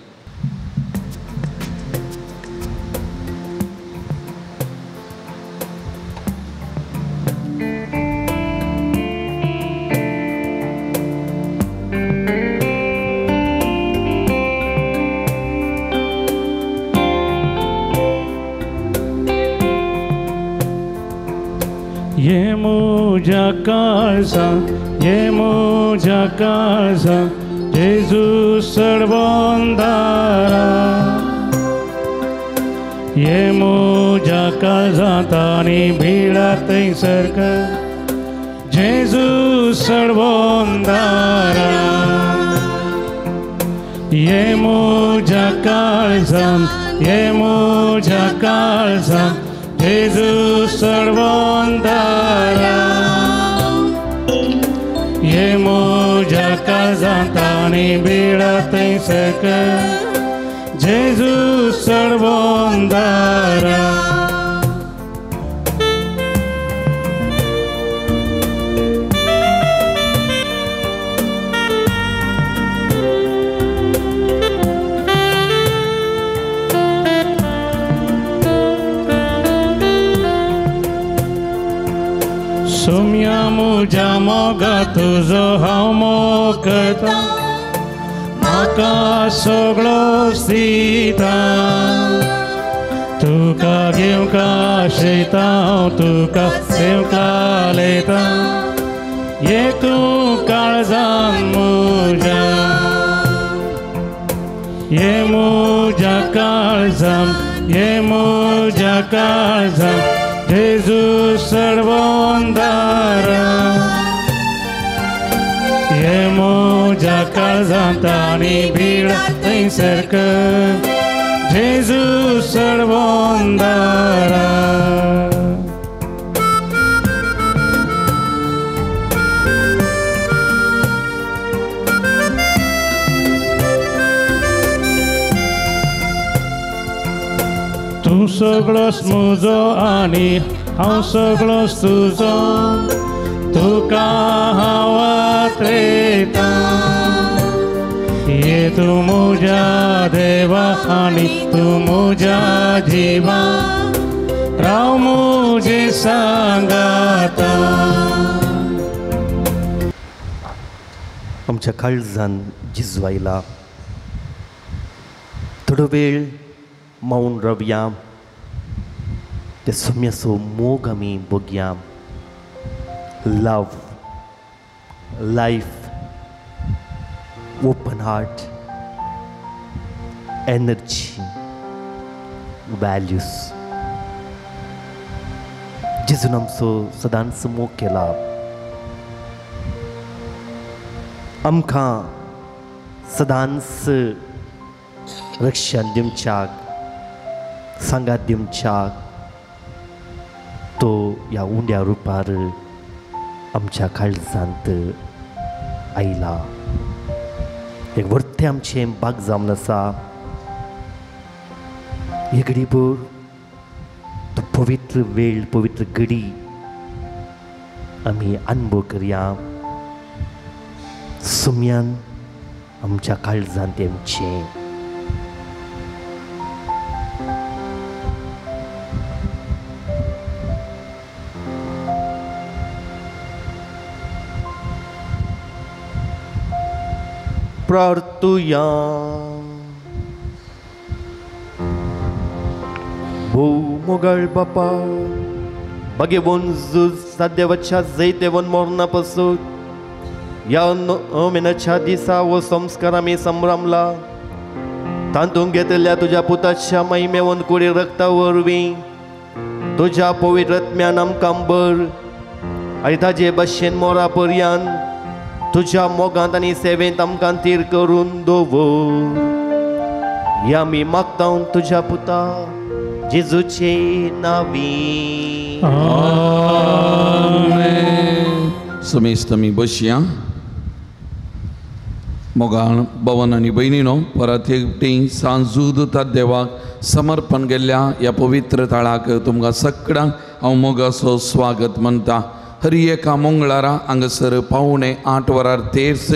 [SPEAKER 1] ये म्हज्या काळजां, ये म्हज्या काळजां, जेजू सर्वोंदारा. ये म्हज्या काळजां तांणी भिडा थंयसर जेजू सर्वोंदारा. ये म्हज्या काळजां, ये म्हज्या काळजां, जेजू सर्वोंदारा. ये म्हज्या काळजां तांणी भिडा थंयसर जेजू सर्वोंदारा. सोम्या म्हज्या मोगा तुजो हांव मोग करता, म्हाका सगळो दिता. तुका घेवंका आशयता हांव, तुका सेवका लेता. ये तूं काळजान म्हज्या, ये म्हज्या काळजां, ये म्हज्या काळजां, जेजू सर्वोंदारा. ये म्हज्या काळजां तांणी भिडा थंयसर जेजू सर्वोंदारा. तूं सगळोच म्हजो आनी हांव सगळोच तुजो तुका आवडटा ये तू म्हज्या देवा आनी तू म्हज्या जिवा राव म्हजे सांगाता.
[SPEAKER 3] आमच्या काळजान जिजू आयला. थोडो वेळ मौन रावया. ते सोम्याचो मोग आमी बघया. Love, life, open heart, energy, values. जेजून आमचो सदांच मोग केला. आमकां सदांच रक्षण दिवच्याक, सांगात दिवच्याक तो ह्या उंड्या रुपार आमच्या काळजांत आयला. एक वर्तें आमचें बाग जावन आसा. एक घडीभर तो पवित्र वेळ, पवित्र घडी आमी अनुभव करया. सुम्यान आमच्या काळजांत येवचें. प्रार्थुया. भोव मोगाळ बापा, बागेवन झूज देवाच्या जैतेवन मोरना पासून ह्या नोमेनाच्या दिसा हो संस्कार आमी संभ्रमला. तातूंत घेतल्या तुज्या पुताच्या महिमेवन कुडी रक्ता वरवीं तुज्या पवित्र आत्म्यान आमकां भर आनी ताजे भाशेन मोरा पर्यंत तुज्या मोगांत आनी सेवेंत आमकां तीर करून दवर. ह्या आमी मागता तुज्या पुता जेजूचे नांवी.
[SPEAKER 2] समेस्त आमी बसया. मोगाळ भवन आनी भयणीनो, परत एकटी सांजूद देवाक समर्पण केल्ल्या ह्या पवित्र ताळाक तुमकां सगळ्यांक हांव मोगाचो स्वागत म्हणटा. हरी एका मंगळारा हांगासर पावणे 8 वरार तेर्स,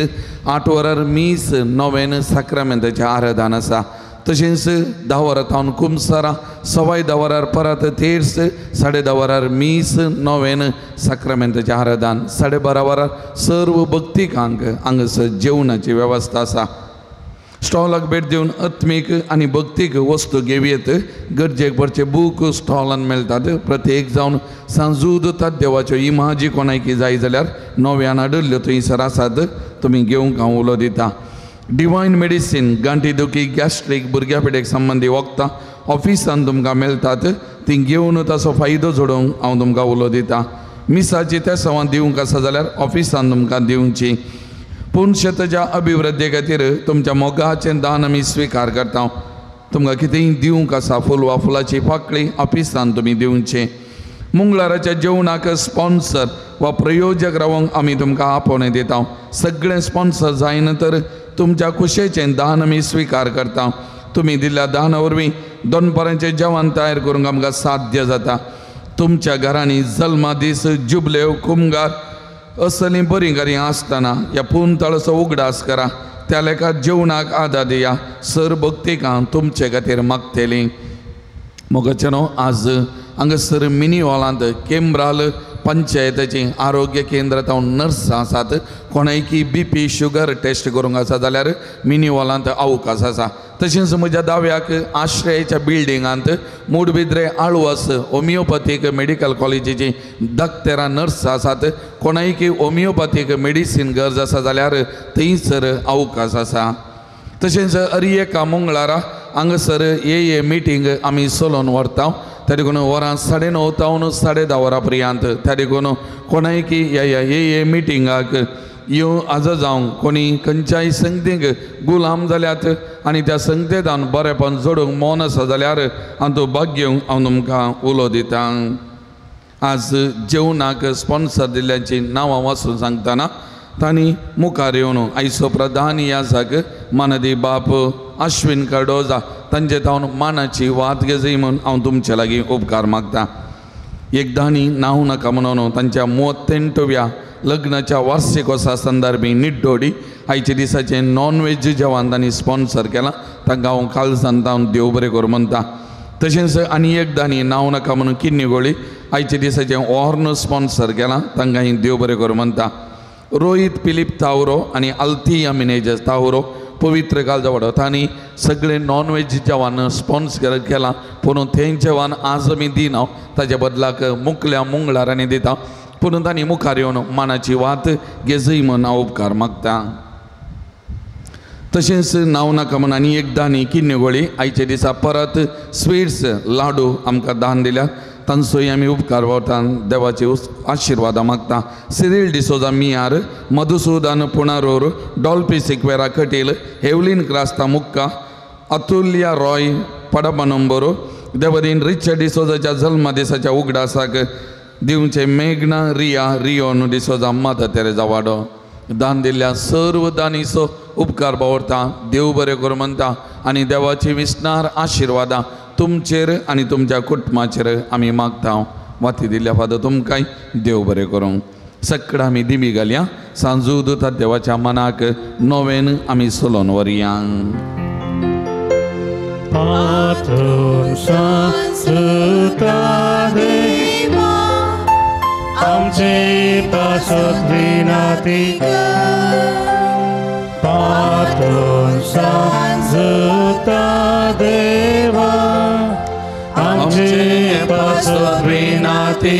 [SPEAKER 2] 8 वरार मीस, 9 साक्रामेंताचें आराधन आसा. तशेंच 10 वरां तावन कुमसारा, 10:15 वरार परत तेर्स, 10:30 वरार मीस, 9 साक्रामेंताचें आराधन, 12:30 वरार सर्व भक्तिकांक हांगासर जेवणाची वेवस्था आसा. स्टॉलाक भेट दिवन आत्मीक आनी भक्तीक वस्तू घेवयेत. गरजेक भरचे बूक स्टॉलान मेळटात. प्रत्येक जावन सांजूद देवाच्यो इमाजी कोणायकी जाय जाल्यार नव्यान आडल्ल्यो थंयसर आसात, तुमी घेवंक हांव उलो दिता. डिवायन मेडिसीन, गांठी दुखी, गॅस्ट्रीक, भुरग्या पिडेक संबंदी वखदां ऑफिसान तुमकां मेळटात. ती घेवन ताचो फायदो जोडोवंक हांव तुमकां उलो दिता. मिसाची तेसावां दिवंक आसा जाल्यार ऑफिसान तुमकां दिवची. पुणशेताच्या अभिवृद्धी खातीर तुमच्या मोगाचें दान आमी स्विकार करता. तुमकां कितेंय दिवंक आसा, फुलवा फुलाची पाकळी ऑफिसान तुमी दिवचें. मंगळाराच्या जेवणाक स्पॉन्सर वा प्रयोजक रावंक आमी तुमकां आपोवणें दिता. सगळें स्पॉन्सर जायना तर तुमच्या कुशेचें दान आमी स्विकार करता. तुमी दिल्ल्या दाना वरवीं दनपाराचें जेवण तयार करूंक आमकां साध्य जाता. तुमच्या घरांनी जल्मा दीस, जुबल्यो, कुमगार असलीं बरीं घरी आसतना ह्या पुंतळाचो उगडास करा. त्या लेखा जेवणाक आदार दिया. सर भक्तिकां तुमचे खातीर मागतलीं. मोगाचेनो आज हांगासर मिनी हॉलांत केम्ब्राल पंचायतीची आरोग्य केंद्र जावन नर्स आसात. कोणायकी BP शुगर टेस्ट करूंक आसा जाल्यार मिनी हॉलांत अवकाश आसा. तशेंच म्हज्या दाव्याक आश्रयाच्या बिल्डिंगांत मूडबिद्रे आळवस होमिओपॅथीक मेडिकल कॉलेजीची 13 नर्स आसात. कोणायकी होमिओपॅथीक मेडिसीन गरज आसा जाल्यार थंयसर अवकाश आसा. तशेंच एका मंगळारा हांगासर ये मिटींग आमी चलोवन व्हरता. त्या देखून वरां 9:30 तावन 10:30 वरां पर्यंत. त्या देखून कोणायकी ये मिटिंगाक येवं आज जावंक कोणी खंयच्याय संगतीक गुलाम जाल्यात आनी त्या संगतेंतान बरेपण जोडूंक मोन आसा जाल्यार हातूं भाग घेवंक हांव तुमकां उलो दितां. आज जेवणाक स्पॉन्सर दिल्ल्यांची नांवां वाचून सांगतना तांणी मुखार येवन आयचो प्रधान याजक मानदी बाप अश्विन कार्डोजा तांचे तावन मानाची वात घेजय म्हूण हांव तुमचे लागीं उपकार मागतां. एकदांनी नाव नाका म्हणून तांच्या 38व्या लग्नाच्या वार्षिक वर्सा संदर्भी निड्डोडी आयचे दिसाचे नॉन वेज जेवण तांणी स्पॉन्सर केलां तांकां हांव काल सांगता देव बरें करूं म्हणटा. तशेंच आनी एकदांनी नाव नाका म्हणून किन्निगोळी आयचे दिसाचे ऑर्न स्पॉन्सर केलां तांकां देव बरें करूं म्हणटा. रोहित फिलीप तावरो आनी अल्थिया मिनेज तावरो पवित्र काळजा वाडोवता आनी सगळे नॉन वेज जेवण स्पॉन्सर केलां पूण तें जेवण आज आमी दिना ताच्या बदलाक मुखल्या मंगळारांनी दिता पूण तांणी मुखार येवन मानाची वात घेजय म्हूण हांव उपकार मागता. तशेंच नांव नाका म्हूण आनी एकदांनी किन्निगोळी आयचे दिसा परत स्वीट्स लाडू आमकां दान दिल्यात तांचोय आमी उपकार वावरता देवाचे आशिर्वाद मागता. सिरील डिसोजा मियार, मधुसूदन पुणारोर, डॉल्फी सिक्वेरा कटेल, हेवलिन क्रास्ता मुक्का, अतुल्या रॉय पडपनंबरो देवरीन रिचर्ड डिसोजाच्या जल्मदिसाच्या उगडासाक दिवचे मेघना रिया रियोन डिसोजा माता तेरेजा वाडो दान दिल्ल्या सर्व दानीचो उपकार बावरता देव बरें करूं म्हणटा आनी देवाची विस्नार आशिर्वादां तुमचेर आनी तुमच्या कुटुंबाचेर आमी मागता. वाती दिल्ल्या फादर तुमकांय देव बरें करूं. सक्कड आमी दिमी घालया सांजू दुता देवाच्या मनाक नवेन आमी सोलोन व्हरया.
[SPEAKER 1] पातून सांजूता देवा आमचे पासत विनाती पातून सांजूता देवा आमचे पासत विनाती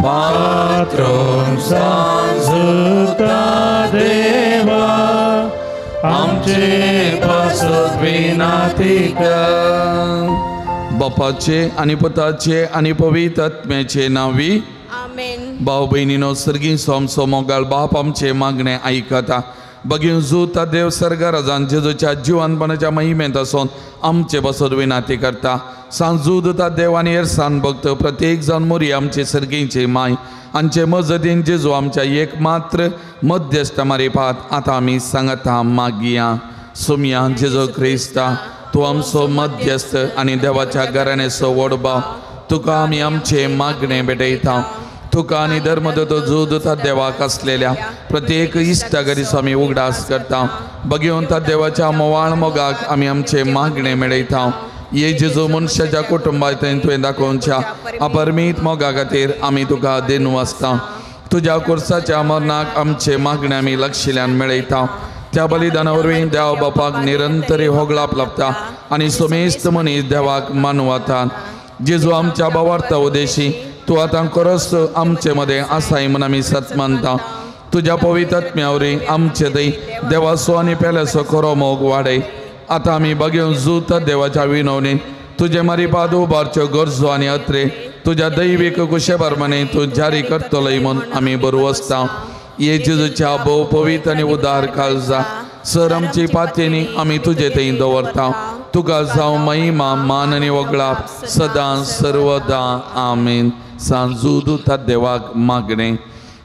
[SPEAKER 1] पातून सांजूता देवा आमचे पासत विनाती
[SPEAKER 2] बापाचे आनी पुताचे आनी पवित्र आत्म्याचे नावी
[SPEAKER 5] आमेन.
[SPEAKER 2] भाव भयणीनो सर्गीचो आमचो मोगाळ बाप आमचे मागणे आयकता बगीन जुता देव सर्ग राजान जेजूच्या जिवनपणाच्या महिमेंत आसून आमचे बसत विनाती करता. सांजूदता देव आनी एरसान भक्त प्रत्येक जाण मोरी आमचे सर्गीचे माय आमचे मजतीन जेजू आमच्या एकमात्र मध्यस्थ मारिपात आतां आमी सांगता मागया. सुमया जेजू क्रिस्ता तूं आमचो मध्यस्थ आनी देवाच्या घराण्याचो व्हडभाव तुका आमी आमचे मागणे भेटयता. तुका आनी धर्मदूत जोदता देवाक आसलेल्या प्रत्येक इश्टागरीचो आमी उगडास करता. बगेवंता देवाच्या मोवाळ मोगाक आमी आमचे मागणे मेळयता. ये जेजू मनशाच्या कुटुंबात तुवें दाखोवच्या अपरमीत मोगा खातीर आमी तुका देनू आसता. तुज्या कुर्साच्या मरणाक आमचे मागणे आमी लक्षिल्ल्यान मेळयता. त्या बलिदाना वरवीं देव बापाक निरंतरी होगळाप लाभता आनी सोमेस्त मनीस देवाक मानवता. जेजू आमच्या भावार्थ उदेशी तूं आतां खरोच आमचे मदें आसाय म्हूण आमी सत मानता. तुज्या पवित्र आत्म्या आमचे थंय देवाचो आनी पेल्याचो खरो मोग वाडय. आतां आमी बगेवन जुत देवाच्या विनवणेन तुजे मारिपाद उबारच्यो गरजो आनी अत्रे तुज्या दैवीक कुशे प्रमाणे तूं जारी करतलोय म्हूण आमी बरोव आसता. ये जेजूच्या भोव पवित्र आनी उदार काळजा सर आमची पातयेनी आमी तुजे थंय दवरता. तुका जावं महिमा मान आनी वगळाप सदां सर्वदा आमेन. सांजू दुता देवाक मागणे.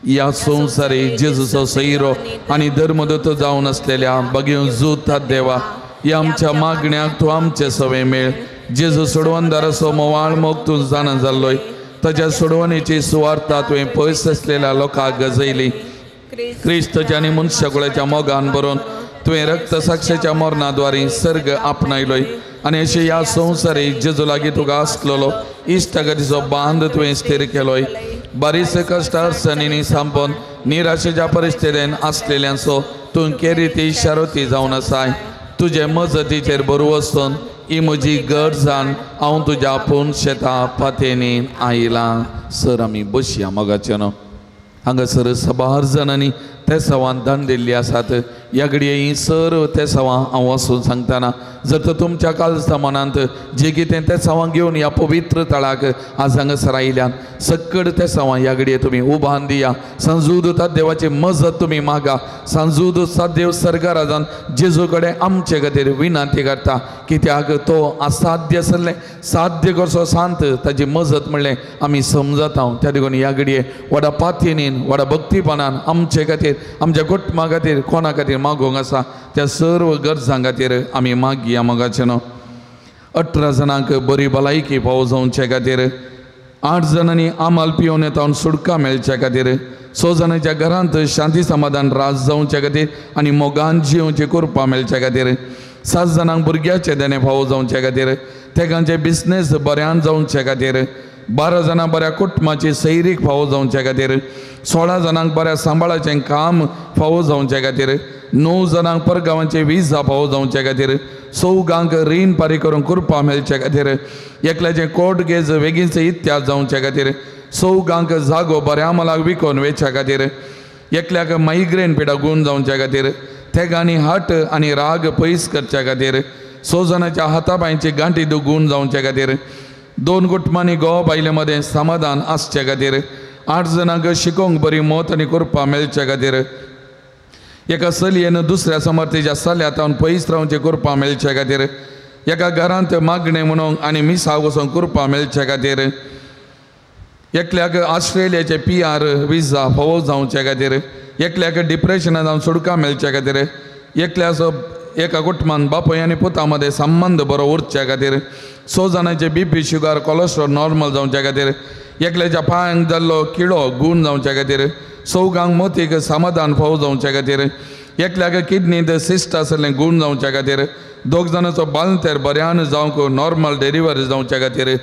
[SPEAKER 2] या संवसारी जेजूचो सैरो आनी धर्मदूत जावन आसलेल्या बगेव जुता देवा या आमच्या मागण्याक तूं आमचे सवे मेळ. जेजू सोडवंदाराचो मोवाळ मोग तूं जाणा जाल्लोय ताच्या सोडवणेची सुवार्ता तुवें पयस आसलेल्या लोकांक गजयली. क्रिस्ताच्या आनी मनशाकुळाच्या मोगान बरोवन तुवें रक्त साक्षेच्या मरणाद्वारे सर्ग आपणायलोय आनी अशें ह्या संवसारी जेजू लागीं तुका आसलेलो इश्टागतीचो बांद तुवें स्थिर केलोय. बारीच कश्ट अडचणींनी सांपोवन निराशेच्या परिस्थितीन आसलेल्यांचो तूं केरी शारोती जावन आसाय. तुजे मजतीचेर बरोव वचून ही म्हजी गरजान हांव तुज्या पूर्ण शेता पातयेनी आयलां. सर आमी बसया मोगाचे न्हू. हांगासर सबार जाणांनी ते सवान दान दिल्ली आसात. ह्या घडये ही सर्व ते सवां हांव वचून सांगतना जर तर तुमच्या काळजा मनांत जे कितें ते सवां घेवन ह्या पवित्र तळाक आज हांगासर आयल्यान सक्कड ते सवां ह्या घडये तुमी उबान दिया. सांजूदता देवाची मजत तुमी मागा. सांजूदता देव सर्गाराजान जेजू कडेन आमचे खातीर विनंती करता कित्याक तो असाध्य आसलें साध्य करचो सांत ताची मजत म्हणलें आमी समजता. त्या देखून ह्या घडये व्हडा पातयेनीन व्हडा भक्तीपणान आमचे खातीर आमच्या कुटुंबा खातीर कोणा खातीर मागोंक आसा त्या सर्व गरजां खातीर आमी मागया मोगाचे न्हू. 18 जाणांक बरी भलायकी फावो जावचे खातीर 8 जाणांनी आमाल पिवन येता सुटका मेळच्या खातीर 6 जाणांच्या घरांत शांती समाधान राज जावचे खातीर आनी मोगान जिवचे कृपा मेळच्या खातीर 7 जाणांक भुरग्याचे देणे फावो जावचे खातीर तेगांचे बिझनेस बऱ्यान जावचे खातीर 12 जाणां बऱ्या कुटुंबाची सैरीक फावो जावचे खातीर 16 जाणांक बऱ्या सांबाळाचें काम फावो जावचे खातीर 9 जाणांक परगांवांचे विजा फावो जावचे खातीर 4 रीण फारीक करून कृपा मेळचे खातीर एकल्याचें कोर्ट केस बेगीनचे इत्याद जावचे खातीर 4 जागो बऱ्या मोलाक विकून वेच्या खातीर एकल्याक मायग्रेन पिडा गूण जावचे खातीर तेगांनी हट आनी राग पयस करचे खातीर 6 जाणांच्या हातापांयची गांठी गूण जावचे खातीर 2 कुटुंबांनी घोव बायले मदें समाधान आसचे खातीर 8 जाणांक शिकोवंक बरी मोत आनी कृपा मेळचे खातीर एका चलयेन दुसऱ्या समर्थीच्या साल्यात पयस रावचे कृपा मेळचे खातीर एका घरांत मागणें म्हणून आनी मिसाव वचोंक कृपा मेळचे खातीर एकल्याक ऑस्ट्रेलियाचे PR विजा फावो जावचे खातीर एकल्याक डिप्रेशनांत जावन सुटका मेळचे खातीर एका कुटुंबान बापूय आनी पुता मदें संबंध बरो उरचे खातीर 6 जाणांचे BP शुगर कोलेस्ट्रॉल नॉर्मल जावचे खातीर एकल्याच्या पांयांक जाल्लो किडो गूण जावचे खातीर 4 मोतीक समाधान फावो जावचे खातीर एकल्याक किडनींत सिस्ट आसलें गूण जावचे खातीर 2 जाणांचो बालंतेर बऱ्यान जावंक नॉर्मल डिलिव्हरी जावचे खातीर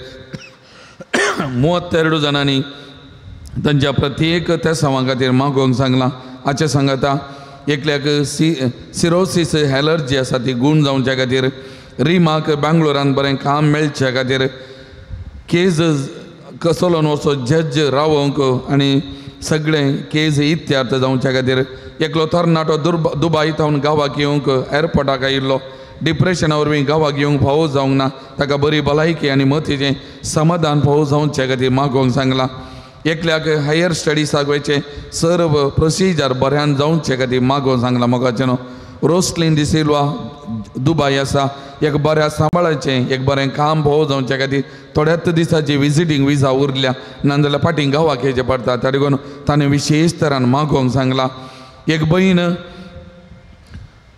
[SPEAKER 2] 32 जाणांनी तांच्या प्रत्येक तेसावां खातीर मागोवंक सांगलां हाचे सांगता एकल्याक सिरोसीस एलर्जी आसा ती गूण जावचे खातीर रिमाक बेंगलोरान बरें काम मेळचे खातीर केस कसोलोन वचो जज रावोंक आनी सगळें केस इत्यार्थ जावचे खातीर एकलो तरणाटो दुबय थावन गांवाक येवंक एअरपोर्टाक आयिल्लो डिप्रेशना वरवीं गांवाक येवंक फावो जावंक ना ताका बरी भलायकी आनी मतीचें समाधान फावो जावचे खातीर मागोवंक सांगलां एकल्याक हायर स्टडीजाक वयचे सर्व प्रोसिजर बऱ्यान जावचे खातीर मागोवंक सांगलां मोगाचें रोस्लिन डिसिल्वा दुबय आसा एक बऱ्या सांबाळाचें एक बरें काम फावो जावचे खातीर थोड्याच दिसाची विजिटींग विजा उरल्या नाजाल्यार फाटीं गांवाक येवचें पडटा त्या देखून ताणें विशेश तरान मागोवंक सांगलां एक भयण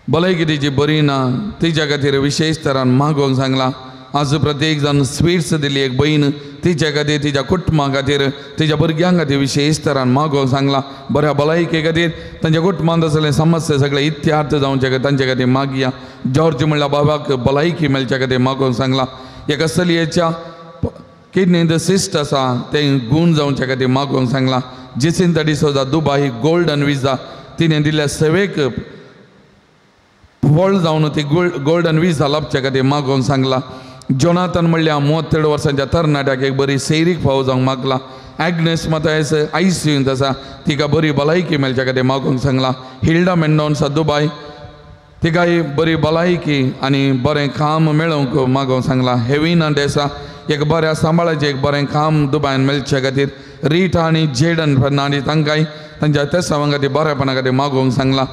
[SPEAKER 2] भलायकी तिची बरी ना तिच्या खातीर विशेश तरान मागोवंक सांगलां आज प्रत्येक जाण स्वीट्स दिली एक भयण तिच्या खातीर तिच्या कुटुंबा खातीर तिच्या भुरग्यां खातीर विशेश तरान मागोवंक सांगलां बऱ्या भलायके खातीर तांच्या कुटुंबांत आसले समस्या सगळे इत्यार्थ जावचे खातीर तांचे खातीर मागया जॉर्ज म्हणल्यार बाबाक भलायकी मेळचे खातीर मागोवंक सांगलां एका चलयेच्या किडनींत सिस्ट आसा तें गूण जावचे खातीर मागोवंक सांगलां जिसिंता डिसोजा दुबय गोल्डन विजा तिणें दिल्ल्या सेवेक व्हड जावन ती गोल्डन विजा लाभचे खातीर मागोवंक सांगलां जोनाथन म्हणल्यार 32 वर्सांच्या तरणाट्याक एक बरी सैरीक फावो जावंक मागला ॲग्नेस मतायस ICUंत आसा तिका बरी भलायकी मेळचे खातीर मागोवंक सांगलां हिल्डा मेंडोन्स दुबय तिकाय बरी भलायकी आनी बरें काम मेळोवंक मागोवंक सांगलां हेविना डेसा एक बऱ्या सांबाळाचें एक बरें काम दुबयान मेळचे खातीर रीटा आनी जेडन फर्नांडीस तांकांय तांच्या तेसावां खातीर बरेपणा खातीर मागोवंक सांगलां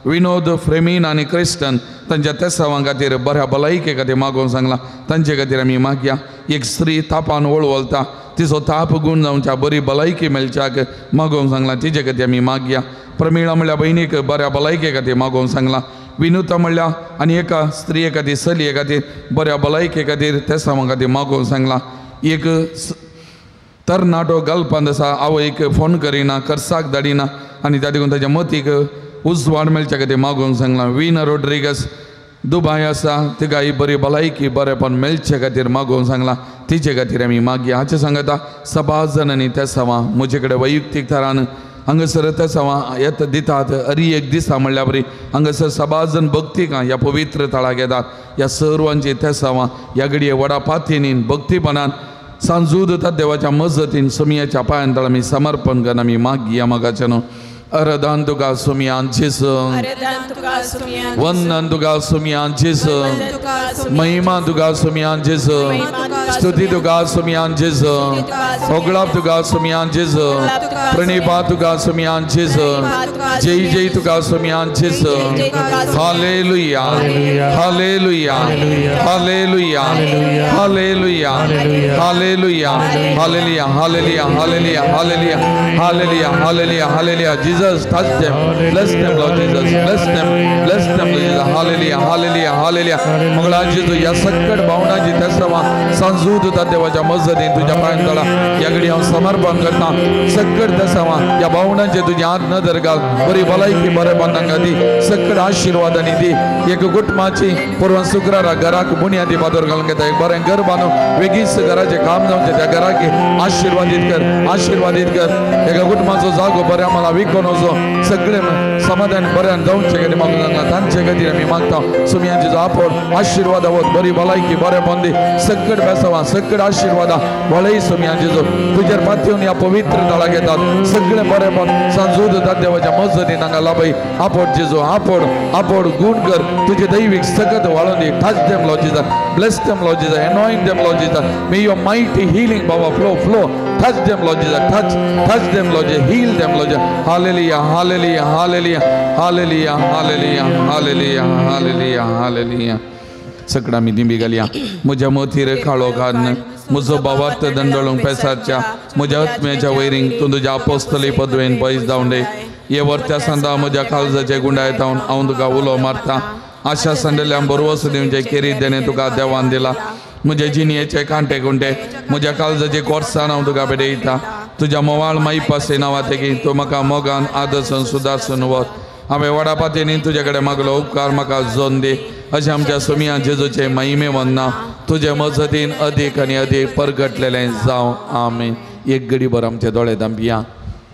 [SPEAKER 2] विनोद फ्रेमीन आनी क्रिस्टन तांच्या तेसावां खातीर बऱ्या भलायके खातीर मागोवंक सांगलां तांचे खातीर आमी मागया एक स्त्री तापान वळवळता तिचो ताप गूण जावच्या बरी भलायकी मेळच्याक मागोवंक सांगलां तिचे खातीर आमी मागया प्रमिळा म्हणल्यार भयणीक बऱ्या भलायके खातीर मागोवंक सांगलां विनुता म्हणल्यार आनी एका स्त्रिये खातीर चलये खातीर बऱ्या भलायके खातीर तेसावां खातीर मागोवंक सांगलां एक तरणाटो गल्पांत आसा आवयक फोन करिना कर्साक धाडिना आनी त्या देखून ताच्या मतीक उजवाड मेळचे खातीर मागोवंक सांगलां विना रोड्रिगस दुबय आसा तिकाय बरी भलायकी बरेपण मेळचे खातीर मागोवंक सांगलां तिचे खातीर आमी मागया हाचे सांगता सभा जाणांनी तेसावां म्हजे कडेन वैयक्तीक तरान हांगासर तेसावां येता दितात अरी एक दिसा म्हणल्यार बरी हांगासर सभा जण भक्तीक ह्या पवित्र तळाक येतात ह्या सर्वांची तेसावां ह्या घडये व्हडा पातयेनीन भक्तीपणान सांजूद देवाच्या मजतीन सुमयाच्या पांयांतळ आमी समर्पण करून आमी मागया मोगाचें न्हू अरदान तुका सुमयान जेसू वंदन तुका सुमयान जेसू महिमा तुका सुमयान जेसू स्तुती तुका सुमियान जेजू ओगळाप तुका सुमियान जेजू प्रणिपा तुका सुमियान जेजू जय जय तुका सुमियान जेजू hallelujah hallelujah hallelujah hallelujah hallelujah hallelujah hallelujah hallelujah hallelujah hallelujah hallelujah hallelujah Jesus touch them bless them Lord Jesus bless them Lord Jesus hallelujah hallelujah hallelujah मंगळा जेजू या सकट भावनाची त्यासवा संजूदता देवाच्या मजदीन तुझ्या पायांतळा या घडी हांव समर्पण करता सकट त्यासवा या भावनाचे तुझ्या हात न दरगाल बरी भलायकी बरेपण तांकां दी सकट आशीर्वादांनी दी एक कुटुंबाची पूर्व शुक्रारा घराक बुनियादी बादोर घालून घेता एक बरें घर बांदून वेगीच घराचे काम जावचे त्या घराक आशीर्वादीत कर एका कुटुंबाचो जागो बरें आम्हाला विकून वचो सगळे समाधान बरें जावचे खातीर म्हाका तांचे खातीर आमी मागता सुमयांची आपोड आशीर्वाद आवत बरी भलायकी बरें बंदी सकट बेसावा सकट आशीर्वादा वळय सुमयांची जो तुजेर पातयेवन या पवित्र तळा घेतात सगळे बरेपण सांजूद देवाच्या मजदीन तांकां लाभय आपोड जेजू आपोड गुण कर तुझे दैविक सकत वाळून दी touch them Lord Jesus bless them Lord Jesus anoint them Lord Jesus may your mighty healing power flow touch them Lord Jesus touch them Lord Jesus heal them Lord Jesus hallelujah hallelujah hallelujah hallelujah hallelujah hallelujah hallelujah hallelujah सकड़ा मी दिंबी गलिया मुझ्या मोतीर काळो काढन मुजो बावात दंडळूंक पेसारच्या मुझ्या आत्म्याच्या वैरींग तूं तुज्या अपोस्तली पदवेन पयस जावंडे ये वर्त्या संदा म्हज्या काळजाचे गुंडायतावन हांव तुका उलो मारता आशा संडल्या बरोवस दिवचे केरी देणे तुका देवान दिला म्हजे जिणयेचे कांटे कुंटे म्हज्या काळजाचे कोर्सान हांव तुका भेटयता तुज्या मोवाळ माई पासे नांवा तेगी तूं म्हाका मोगान आदर्शन सुदारसून वच हांवें वडापातींनी तुजे कडेन मागलो उपकार म्हाका जोन दी अशें आमच्या सुमिया जेजूचे महिमे वंदना तुजे मजतीन अदीक आनी अदीक परगटलेलें जावं आमीन एक घडी भर आमचे दोळे धांपिया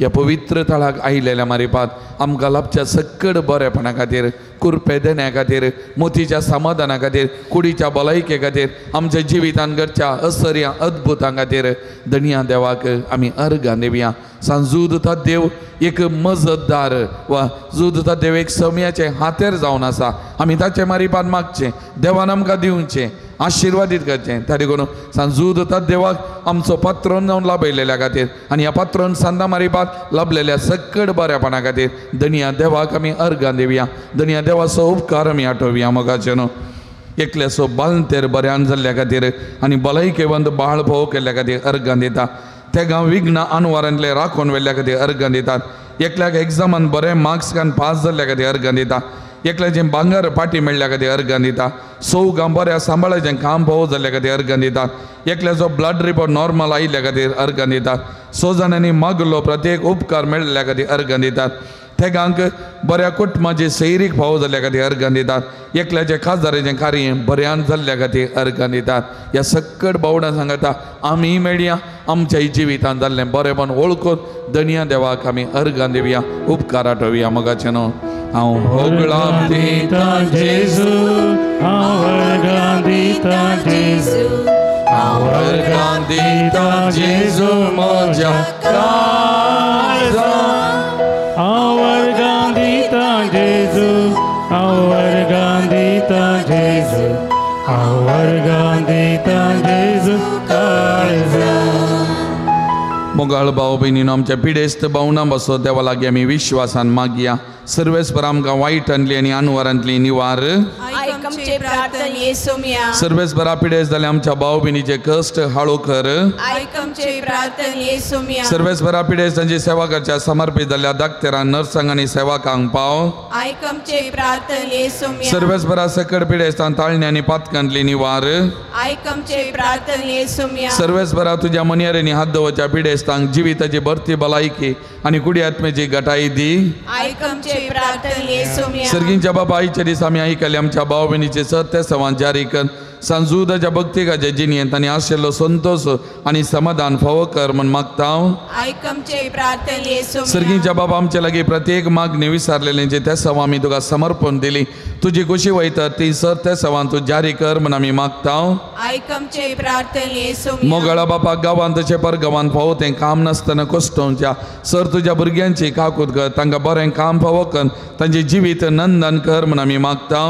[SPEAKER 2] या पवित्र तळाक आयिल्ल्या मारिपात आमकां लाभच्या सकट बरेपणा खातीर कुरपे देण्या खातीर मोतीच्या समाधाना खातीर कुडीच्या भलायके खातीर आमच्या जिवितान घडच्या असर्या अद्भुतां खातीर धनिया देवाक आमी अर्घां दिवया सांजूदता देव एक मजतदार वा जुदता देव एक समयाचे हातेर जावन आसा आमी ताचे मारिपात मागचे देवान आमकां दिवचे आशीर्वादीत करचें त्या देखून सांजूदता देवाक आमचो पात्रोन जावन लाभयलेल्या खातीर आनी ह्या पात्रोन सांदा मारिपात लाभलेल्या सकट बऱ्यापणा खातीर धनिया देवाक आमी अर्घां दिवया धनिया देवाचो उपकार आमी आठोवया मोगाचे न्हू एकल्याचो बालतेर बऱ्यान जाल्ल्या खातीर आनी भलायकेवंत बाळ भोव केल्ल्या खातीर अर्घां दिता ते गांव विघ्न आनवारांतले राखून व्हेल्ल्या खातीर अर्घां दितात एकल्याक एग्जामान बरें मार्क्स घालून पास जाल्ल्या खातीर अर्घां दिता एकल्याचें भांगर पाटी मेळ्ळ्या खातीर अर्घां दिता सौ गांव बऱ्या सांबाळाचें काम भोव जाल्ल्या खातीर अर्घां दितात एकल्याचो ब्लड रिपोर्ट नॉर्मल आयिल्ल्या खातीर अर्घां दितात 100 जाणांनी मागलो प्रत्येक उपकार मेळ्ळ्या खातीर अर्घां दितात ते गांवक बऱ्या कुटुंबाचे सैरीक भाव जाल्ल्या खातीर अर्घां दितात एकल्याचे खासदाराचें कार्य बऱ्यान जाल्ल्या खातीर अर्घां दितात ह्या सकट भावडां सांगता आमी मेळया आमच्या जिवितांत जाल्लें बरेपण वळखून धनिया देवाक आमी अर्घां दिवया उपकार आठोवया मोगाचें न्हू हांव होगळां दिता जेजू
[SPEAKER 1] हांव अर्घां दिता जेजू
[SPEAKER 2] हांव अर्घां दिता जेजू म्हज्या काळजांत
[SPEAKER 1] हांव अर्घां दिता जेजू हांव अर्घां दिता जेजू हांव अर्घां दिता जेजू काळजांत
[SPEAKER 2] मोगाळ भाव भयणीनो आमच्या पिडेस्त भावना बसो देवा लागीं आमी विश्वासान मागया सर्वेस्पर आमकां वायट आणली आनी अनवरांतली निवार सर्वेस्परा पिडेस्त जाल्यार आमच्या भाव भयणीचे कश्ट हाळू कर सर्वेस्परा पिडेस्त तांची सेवा करच्या समर्पीत जाल्ल्या दाक्तेरां नर्सांक आनी सेवकांक पाव सर्वेस्परा सकट पिडेस्तां ताळणी आनी पातकांतली निवार सर्वेस्परा तुज्या मनेर हात दवरच्या पिडेस्तांक जिविताची भरती भलायकी आनी कुडी आत्म्याची घटाय दी सर्गींच्या बाबा आयच्या दिसा आमी आयकले आमच्या भाव भयणीचे सत्य संवाद जारी कर सांजूदाच्या भक्तिकाच्या जिणयेंत आनी आशिल्लो संतोष आनी समाधान फावो कर म्हण मागता सर्गींच्या बाबा आमचे लागीं प्रत्येक मागणी विसारलेल्यांचे त्या सवा आमी तुका समर्पण दिली तुजी कशी वयता ती सत्य संवाद तूं जारी कर म्हण आमी मागता मोगळा बापा गांवांत तशें परगांवांत फावो तें काम नासतना कश्टोवच्या सर तुज्या भुरग्यांची काकूट कर तांकां बरें काम फावो कर तांचे जिवीत नंदन कर म्हण आमी मागता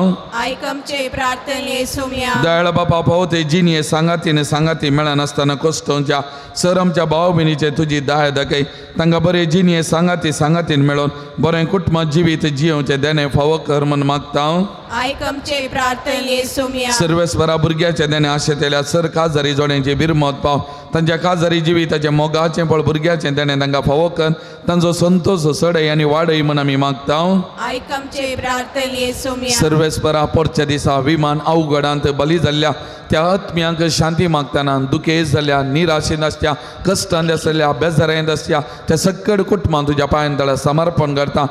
[SPEAKER 2] दयाळ बापा पावते जिनी सांगाती मेळनासतना कश्टांच्या सर आमच्या भाव भयणीचे तुजी दाय दाखय तांकां बरे जिनी सांगातीन मेळोन बरें कुटुंब जिवीत जियोवचे देणे फावो कर म्हण मागता हांव.
[SPEAKER 7] आयक आमचे प्रार्थना येसुम्या.
[SPEAKER 2] सर्वेस्परा भुरग्याचे देणे आशेतेल्या सर काजारी जोड्यांचे बिरमत पाव तांच्या काजारी जिविताचे मोगाचे पळ भुरग्याचे देणे तांकां फावो कर तांचो संतोष सडय आनी वाडय म्हण आमी मागता हांव.
[SPEAKER 7] आयक आमचे प्रार्थना येसुम्या.
[SPEAKER 2] सर्वेस्परा पोरच्या दिसा विमान अवघडांत बली जाल्ल्या त्या आत्म्यांक शांती मागतना दुखेज जाल्ल्या निराशेंत आसच्या कश्टांत आसल्या बेजारेंत आसच्या त्या सकड कुटुंबां तुज्या पांयां तळा समर्पण करता.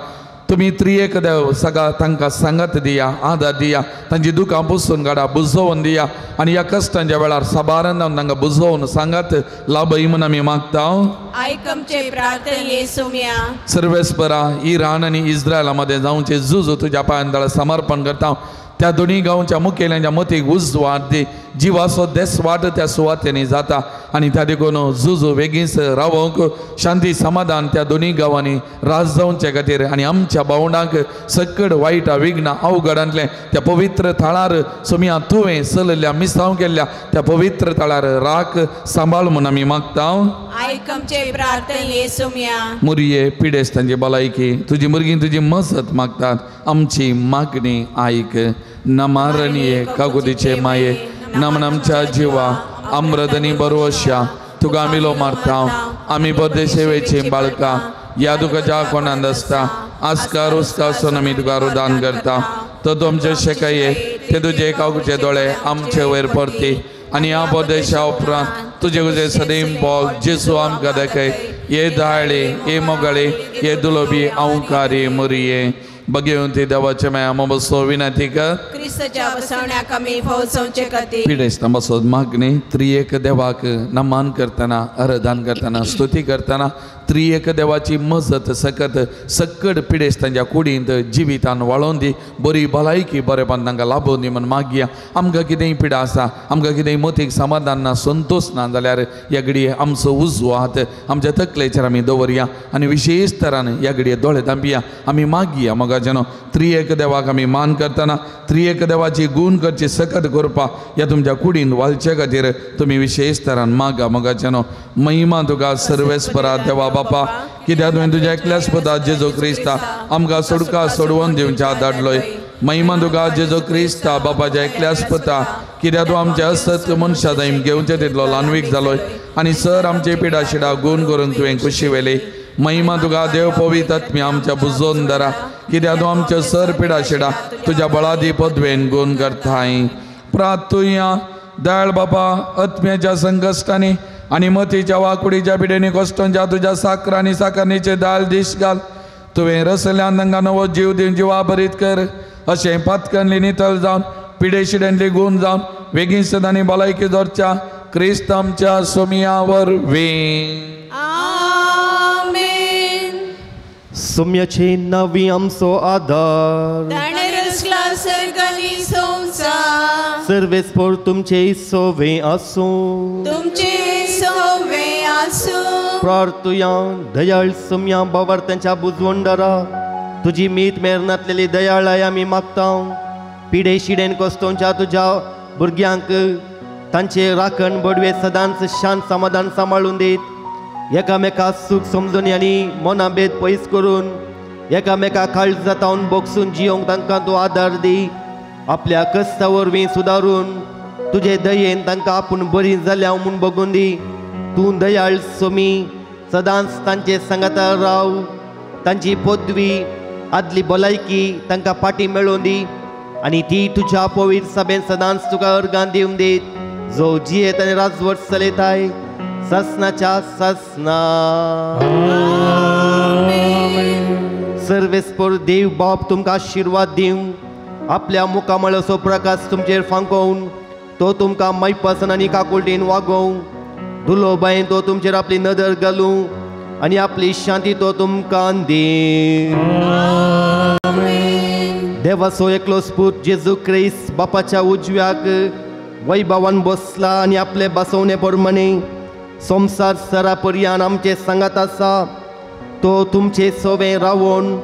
[SPEAKER 2] तुम्ही त्रिएक देव सगळा तांकां सांगत दिया आदार दिया तांची दुखां पुसून काडा बुजोवन दिया आनी ह्या कश्टांच्या वेळार साबारान तांकां बुजोवन सांगात लाभय म्हण आमी मागता हांव.
[SPEAKER 7] आयक आमचे प्रार्थना येसुम्या.
[SPEAKER 2] सर्वेस्परा इराण आनी इस्रायला मध्ये जावचे झूज तुज्या पांयां तळा समर्पण करता. त्या दोन्ही गांवच्या मुखेल्यांच्या मतीक उजवाड दी जिवाचो देसवाट त्या सुवातेनी जाता आनी त्या देखून झुजू बेगीस रावोंक शांती समाधान त्या दोन्ही गांवांनी राज जावचे खातीर आनी आमच्या भावंडांक सकड वायटा विघ्ना अवघडांतले त्या पवित्र थळार सोम्या तुवें चलल्या मिसांव केल्ल्या त्या पवित्र थळार राख सांबाळ म्हूण आमी मागता हांव.
[SPEAKER 7] आयक आमचे प्रार्थना येसुम्या.
[SPEAKER 2] मुरये पिडेस्तांची भलायकी तुजी भुरगीं तुजी मजत मागतात आमची मागणी आयक. नमारणीये काकुतीचे माये नमन आमच्या जिवा अमृतनी बरोवश्या तुका आमिलो मारता आमी बदे सेवेची बाळका या दुखाच्या कोणांत आसता आस्कार उस्कासून आमी तुका रुदान करता. तो तुमचे शेकाये ते तुजे काकुचे दोळे आमचे वयर परती आनी ह्या बदेशा उपरांत तुजे सदैव बोग जेसू आमकां दाखय. ये दाळे ये मोगाळे ये दुलोबी अवकारी मुरये बघेवन ती देवाचे माया बसो विनंती कर.
[SPEAKER 7] क्रिस्ताच्या बसवण्याक आमी पोहोचोवचे खातीर
[SPEAKER 2] पिडेस्तां बसोत मागणी त्रिएक देवाक नमान करतना आराधन करतना स्तुती करतना त्रिएक देवाची मजत सकत सकड पिडेस्तांच्या कुडींत जिवितान वाळोवन दी बरी भलायकी बरेपण तांकां लाभोवन दी म्हण मागया. आमकां कितेंय पिडा आसा आमकां कितेंय मतीक समाधान ना संतोष ना जाल्यार ह्या घडये आमचो उजवो हात आमच्या तकलेचेर आमी दवरया आनी विशेष तरान ह्या घडये दोळे धांपया आमी मागया. मोगाचेनो त्रिएक देवाक आमी मान करतना त्रिएक देवाची गुण करची सकत करपा ह्या तुमच्या कुडीन वालचे खातीर तुमी विशेष तरान मागा. मोगाचेनो महिमा तुका सर्वेस्परा देवा बापा कित्याक तुवें तुज्या एकल्याच पुता जेजू क्रिस्ता आमकां सोडका सोडवून दिवच्या धाडलोय. महिमा तुका जेजू क्रिस्ता बापाच्या एकल्याच पुता कित्याक तूं आमच्या असत मनशा जाईम घेवचे तितलो ल्हानवीक जालोय आनी सर आमचे पिडा शिडा गुण करून तुवें खुशी वेली. महिमा तुका देव पवित्र आत्मे आमच्या बुजोवन धरा कित्याक तूं आमच्या सर पिडा शिडा तुज्या बळादी पदवेन गुण करताय. प्रार्थुया दयाळ बापा आत्म्याच्या संकश्टांनी आनी मतीच्या वाकुडीच्या पिडेनी कश्टांच्या तुज्या साकरांनी साकरणीचे दाल दिश घाल. तुवें रसल्यान तांकां नवो जीव दिवन जिवा बरीत कर अशें पातकनली नितळ जावन पिडे शिड्यांतली गुण जावन वेगीन सदांनी भलायकी दवरच्या क्रिस्त आमच्या सोमिया वरवीं.
[SPEAKER 3] सोम्याचे नावी आमचो आदार
[SPEAKER 7] ताणे रचला सर्ग आनी संवसार
[SPEAKER 3] सर्वेस्पर तुमचे सोवे आसूं
[SPEAKER 7] तुमचे सोवे आसूं.
[SPEAKER 3] प्रार्थुया दयाळ सोम्या बावार्थांच्या बुजवंडारा तुजी मीत मेरनातलेली दयाळाय आमी मागता. पिडे शिडेन कश्टांच्या तुज्या भुरग्यांक तांचे राखण बडवे सदांच शांत समाधान सांबाळून दीत. एकामेका सूख समजून आनी मनाभेद पयस करून एकामेका काळज जातावन बोगसून जियोंक तांकां तूं आदार दी. आपल्या कश्टा वरवीं सुदारून तुजे दयेन तांकां आपूण बरी जाल्या म्हूण बगून दी. तूं दयाळ सोमी सदांच तांचे सांगाता राव. तांची पदवी आदली भलायकी तांकां फाटीं मेळोवन दी आनी ती तुज्या पवित्र सभेन सदांच तुका अर्गां दिवंक दीत जो जियेत आनी राजवट चलयताय ससनाच्या ससना. सर्वेस्पर देव बाप तुमकां आशिर्वाद दिवं आपल्या मुखामळ असो प्रकाश तुमचेर फांकोवन तो तुमकां मैपासन आनी काकुळटीन वागोवं. धुलो बायेन तो तुमचेर आपली नदर घालूं आनी आपली शांती तो तुमकां दी. देवाचो एकलो स्पूत जेजू क्रिस्त बापाच्या उजव्याक वैभवान बसला आनी आपले बसवणे प्रमाणे संसार सरापर्यान आमचे सांगात आसा. तो तुमचे सोवे रावून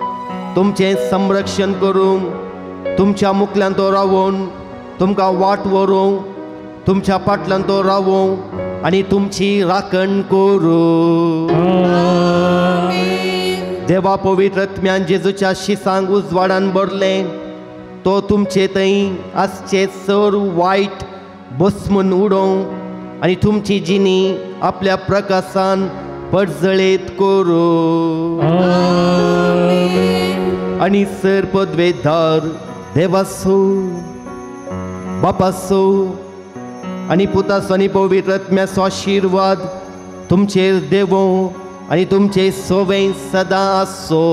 [SPEAKER 3] तुमचे संरक्षण करूं तुमच्या मुखल्यान तो रावून तुमकां वाट व्हरूंक तुमच्या फाटल्यान तो रावूं आनी तुमची राखण करूं. देवा पवित्र आत्म्यान जेजूच्या शिसांक उजवाडान भरलें. तो तुमचे थंय आसचे सर वायट बसमून उडोवं आनी तुमची जिणी आपल्या प्रकाशान पडजळीत करूं. आनी सर पदवेदार देवासो बापासो आनी पुतासो आनी पवित्र आत्म्याचो आशिर्वाद तुमचेर देवो आनी तुमचे सोबें सदां आसो.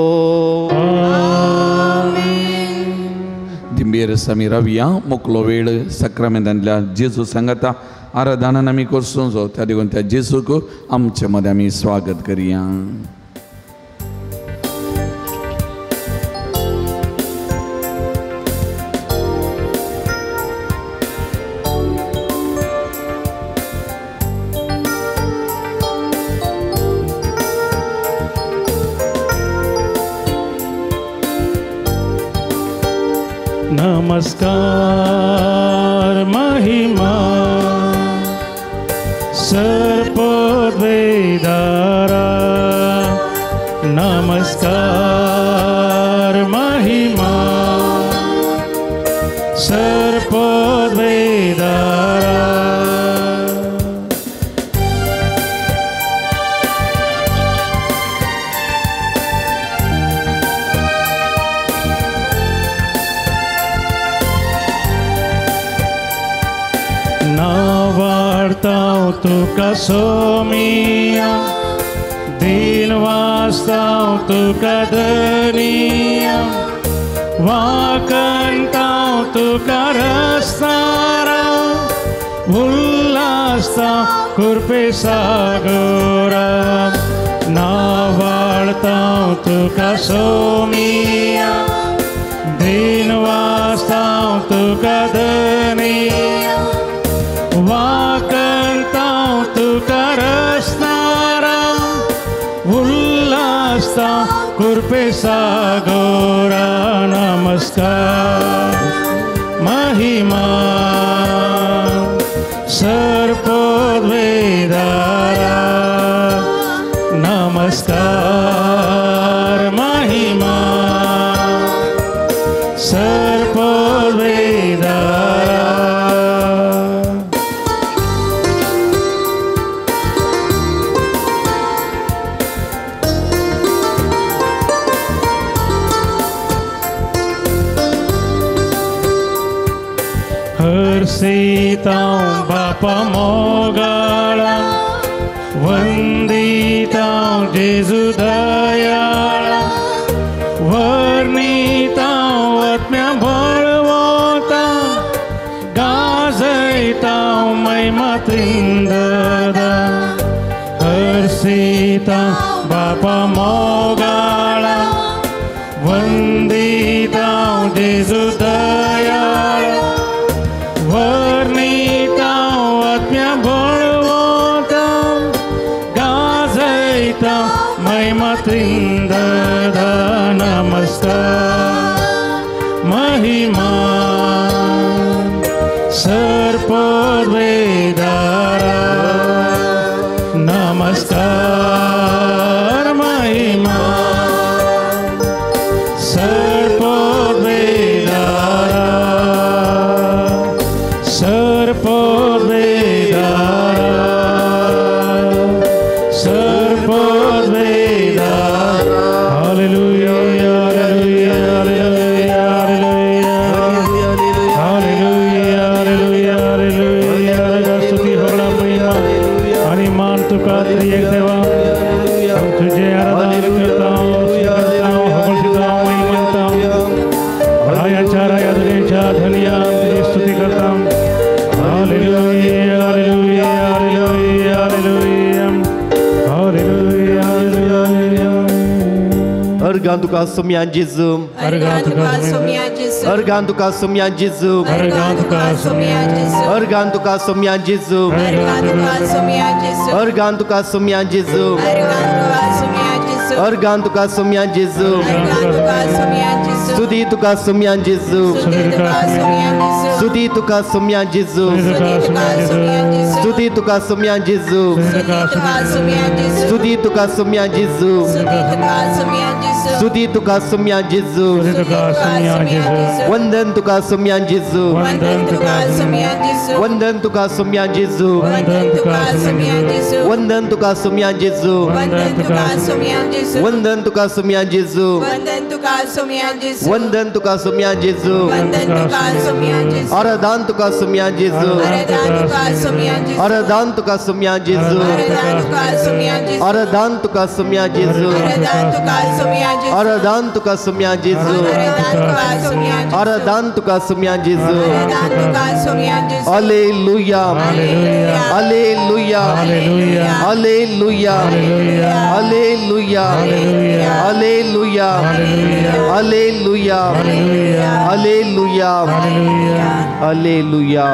[SPEAKER 2] दिंबेर आमी रावया. मोकलो वेळ सक्रामेंतांतल्या जेजू सांगाता आराधनान आमी करसूं त्या देखून त्या जेजूक आमचे मदें आमी स्वागत करया.
[SPEAKER 1] नमस्कार महिमा सर्पद्वेदारा. नमस्कार महिमा सर्पद्वेदारा. वार्ताव तुका सोमिया दिन वास्ताव तुका धनिया वाकंताव तुका रस्तारा उल्लासता कुर्पे सागोरा. नावाळताव तुका सोमिया दिन वास्ताव तुका धनिया वाकंताव तुका रस्तारा उल्लासता कुर्पे सागोरा. नमस्कार महिमा सर्पद्वेदारा. नमस्कार महिमा सर्पद्वेदारा. हर्षितां बापा मोगाळा वंदितां जेजू दयाळा वर्णितां आत्म्या बळवता गाजयतां महिमा त्रिंददा. हर्षितां बापा मोगाळा वंदितां जेजू दयाळा वर्णितां आत्म्या बळवतां गाजयतां महिमा त्रिंददा. नमस्कार महिमा सर्पद्वेदारा. नमस्कार महिमा सर्पद्वेदारा. सर्पद्वेदारा सर्पद्वेदारा. Hallelujah hallelujah hallelujah hallelujah hallelujah hallelujah. स्तुती होला महिमा आणि मान तुका एक देवा. हम तुझे आराधना करता हूँ महिमा रायाच्या राया धन्याच्या धन्या तुझी स्तुती करता हूँ. Hallelujah hallelujah hallelujah hallelujah hallelujah hallelujah.
[SPEAKER 3] अर्गां तुका सोम्या जेजू.
[SPEAKER 7] अर्गां तुका सोम्या जेजू.
[SPEAKER 3] अर्गां तुका सोम्या जेजू.
[SPEAKER 7] अर्गां तुका सोम्या जेजू.
[SPEAKER 3] अर्गां तुका सोम्या जेजू.
[SPEAKER 7] अर्गां तुका सोम्या जेजू.
[SPEAKER 3] अर्गां तुका सोम्या जेजू.
[SPEAKER 7] अर्गां तुका सोम्या जेजू.
[SPEAKER 3] अर्गां तुका सोम्या जेजू.
[SPEAKER 7] अर्गां तुका सोम्या जेजू.
[SPEAKER 3] स्तुती तुका सुम्यान जेजू स्तुती तुका सुम्यान जेजू स्तुती तुका सुम्यान जेजू स्तुती तुका सुम्यान जेजू स्तुती तुका सुम्यान जेजू वंदन तुका सुम्यान जेजू वंदन तुका सुम्यान जेजू वंदन तुका सुम्यान जेजू वंदन तुका सुम्यान जेजू वंदन तुका सुम्यान जेजू आराधन तुका सुम्यान जेजू आराधन तुका सुम्यान जेजू आराधन तुका सुम्यान जेजू आराधन तुका सुम्यान जेजू आराधन तुका सुम्यान जेजू hallelujah hallelujah hallelujah hallelujah hallelujah hallelujah hallelujah hallelujah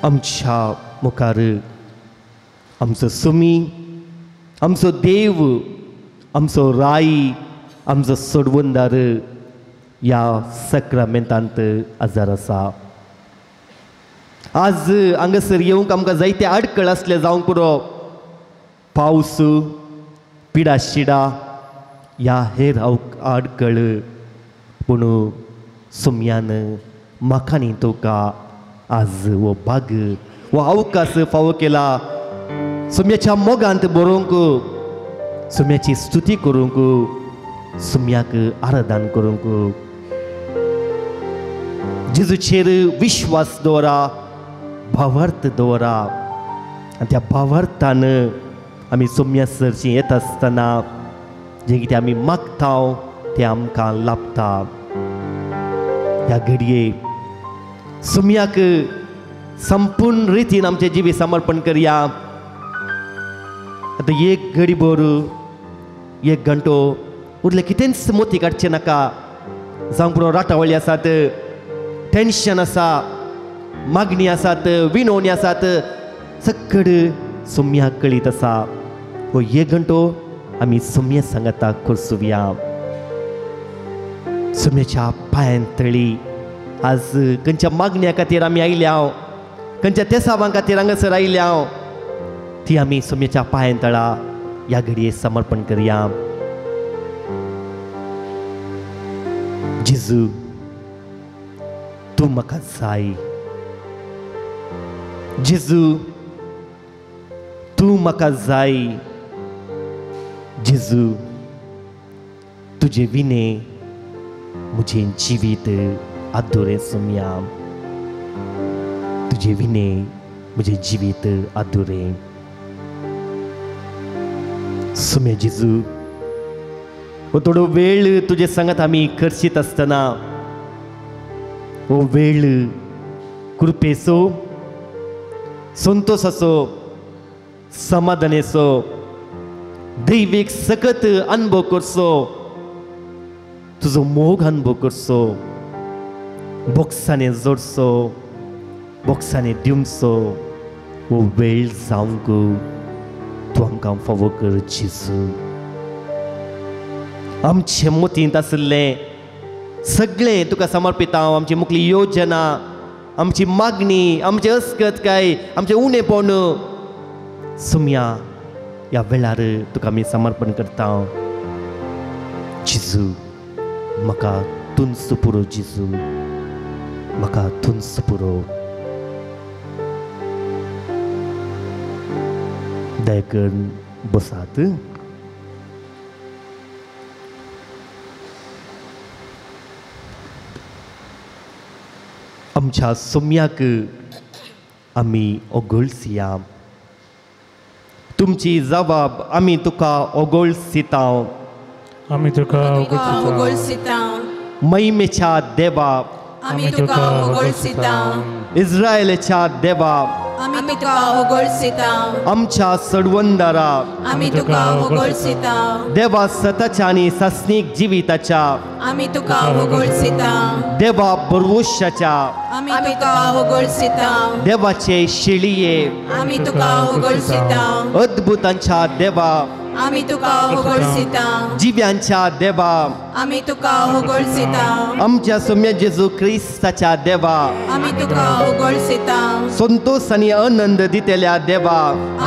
[SPEAKER 3] आमच्या मुखार आमचो सुमी आमचो देव आमचो राई आमचो सोडवंदार ह्या सक्रामेंतांत आजार आसा आज हांगासर येवंक आमकां जायते आडखळ आसले जावंक पुरो पावस पिडा शिडा ह्या हेर आडखळ पूण सुमयान म्हाका न्ही तुका आज वो भाग वो अवकाश फावो केला सुम्याच्या मोगांत बरोवंक सुम्याची स्तुती करूंक सुम्याक आराधन करूंक जेजूचेर विश्वास दवरा भावार्थ दवरा आनी त्या भावार्थान आमी सुम्या सरची येत आसतना जें कितें आमी मागता तें आमकां लाभता ह्या घडये सुम्याक संपूर्ण रितीन आमचे जिवी समर्पण करया आतां एक घडीभर एक घंटो उरले कितेंच मोती काडचे नाका जावंक पुरो राटावळी आसात टेन्शन आसा मागणी आसात विनवणी आसात सगळ सुम्याक कळीत आसा हो एक घंटो आमी सुम्या सांगाता करसुया सुम्याच्या पांयांतळी आज खंयच्या मागण्या खातीर आमी आयल्या खंयच्या तेसावां खातीर हांगासर आयल्या ती आमी सुम्याच्या पांयांतळा ह्या घडये समर्पण करया जेजू तूं म्हाका जाय जेजू तूं म्हाका जाय जेजू तुजे विने म्हजें जिवीत आदुरें सुम्या तुजे विने म्हजें जिवीत आदुरें सुम्या जेजू हो थोडो वेळ तुजे सांगात आमी करशीत आसतना हो वेळ कृपेचो संतोषाचो समाधानेचो दैवीक सकत अनुभव करचो तुजो मोग अनुभव करचो बोक्साने जोडचो बोक्साने दिवचो हो वेळ जावंक तूं आमकां फावो कर जेजू आमचे मोतींत आसलें सगळें तुका समर्पित हांव आमची मुखली योजना आमची मागणी आमचे अस्कत काय आमचें उणेपण सुम्या ह्या वेळार तुका आमी समर्पण करता जेजू म्हाका तुंच पुरो जेजू म्हाका तुंच पुरो दया करून बसात आमच्या सुम्याक आमी ओगळसिया तुमची जबाब आमी तुका ओगळसिता
[SPEAKER 1] आमी तुका ओगळसिता
[SPEAKER 3] महिमेच्या देवा
[SPEAKER 7] आमी तुका ओगळसिता
[SPEAKER 3] इस्रायेलच्या देवा
[SPEAKER 7] आमी तुका ओगळसिता
[SPEAKER 3] आमच्या सडवंदारा
[SPEAKER 7] आमी तुका ओगळसिता
[SPEAKER 3] देवा सताच्या आणि सस्नीक जिविताच्या
[SPEAKER 7] आमी तुका ओगळसिता
[SPEAKER 3] देवा भरवशाच्या
[SPEAKER 7] आमी तुका ओगळसिता
[SPEAKER 3] देवाचे शिळिये
[SPEAKER 7] आमी तुका ओगळसिता
[SPEAKER 3] अद्भुतांच्या देवा
[SPEAKER 7] आमी तुका होगोळसिता
[SPEAKER 3] जिव्यांच्या देवा
[SPEAKER 7] आमी तुका होगोळसिता
[SPEAKER 3] आमच्या सौम्य जेजू ख्रिस्ताच्या देवा
[SPEAKER 7] आमी तुका होगोळसिता
[SPEAKER 3] संतोष आणि आनंद दितेल्या देवा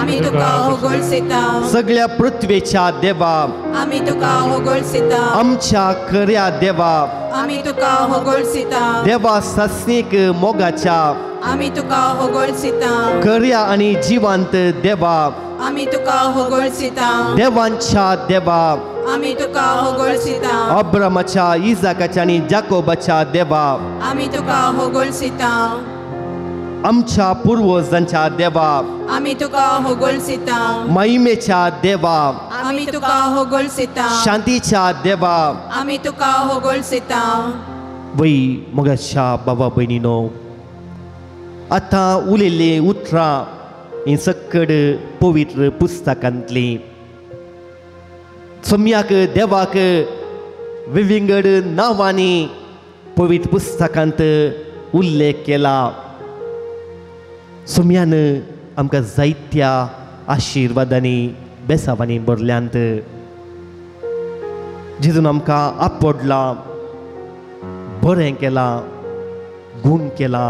[SPEAKER 7] आमी तुका होगोळसिता
[SPEAKER 3] सगळ्या पृथ्वीच्या देवा
[SPEAKER 7] आमी तुका होगोळसिता
[SPEAKER 3] आमच्या खऱ्या देवा
[SPEAKER 7] आमी तुका होगोळसिता
[SPEAKER 3] देवा सस्निक मोगाच्या
[SPEAKER 7] आमी तुका होगोळसिता
[SPEAKER 3] खऱ्या आणि जिवंत देवा
[SPEAKER 7] आमी तुका होगोळसिता
[SPEAKER 3] देवांच्या देवा
[SPEAKER 7] आमी तुका होगोळसिता
[SPEAKER 3] अब्रामाच्या इजाकाच्या आणि जाकोबाच्या देवा
[SPEAKER 7] आमी तुका होगोळसिता
[SPEAKER 3] आमच्या पूर्वजांच्या देवा
[SPEAKER 7] आमी तुका होगोळसिता
[SPEAKER 3] महिमेच्या देवा
[SPEAKER 7] आमी तुका होगोळसिता
[SPEAKER 3] शांतीच्या देवा
[SPEAKER 7] आमी तुका होगोळसिता
[SPEAKER 3] वै मोगाच्या बाबा भयणीनो आता उलेले उतरां ही सकड पवित्र पुस्तकांतली सम्याक देवाक विविंगड नांवांनी पवित्र पुस्तकांत उल्लेख केला सम्यान आमकां जायत्या आशिर्वादांनी बेसावांनी भरल्यांत जितून आमकां आपडला बरें केला गूण केला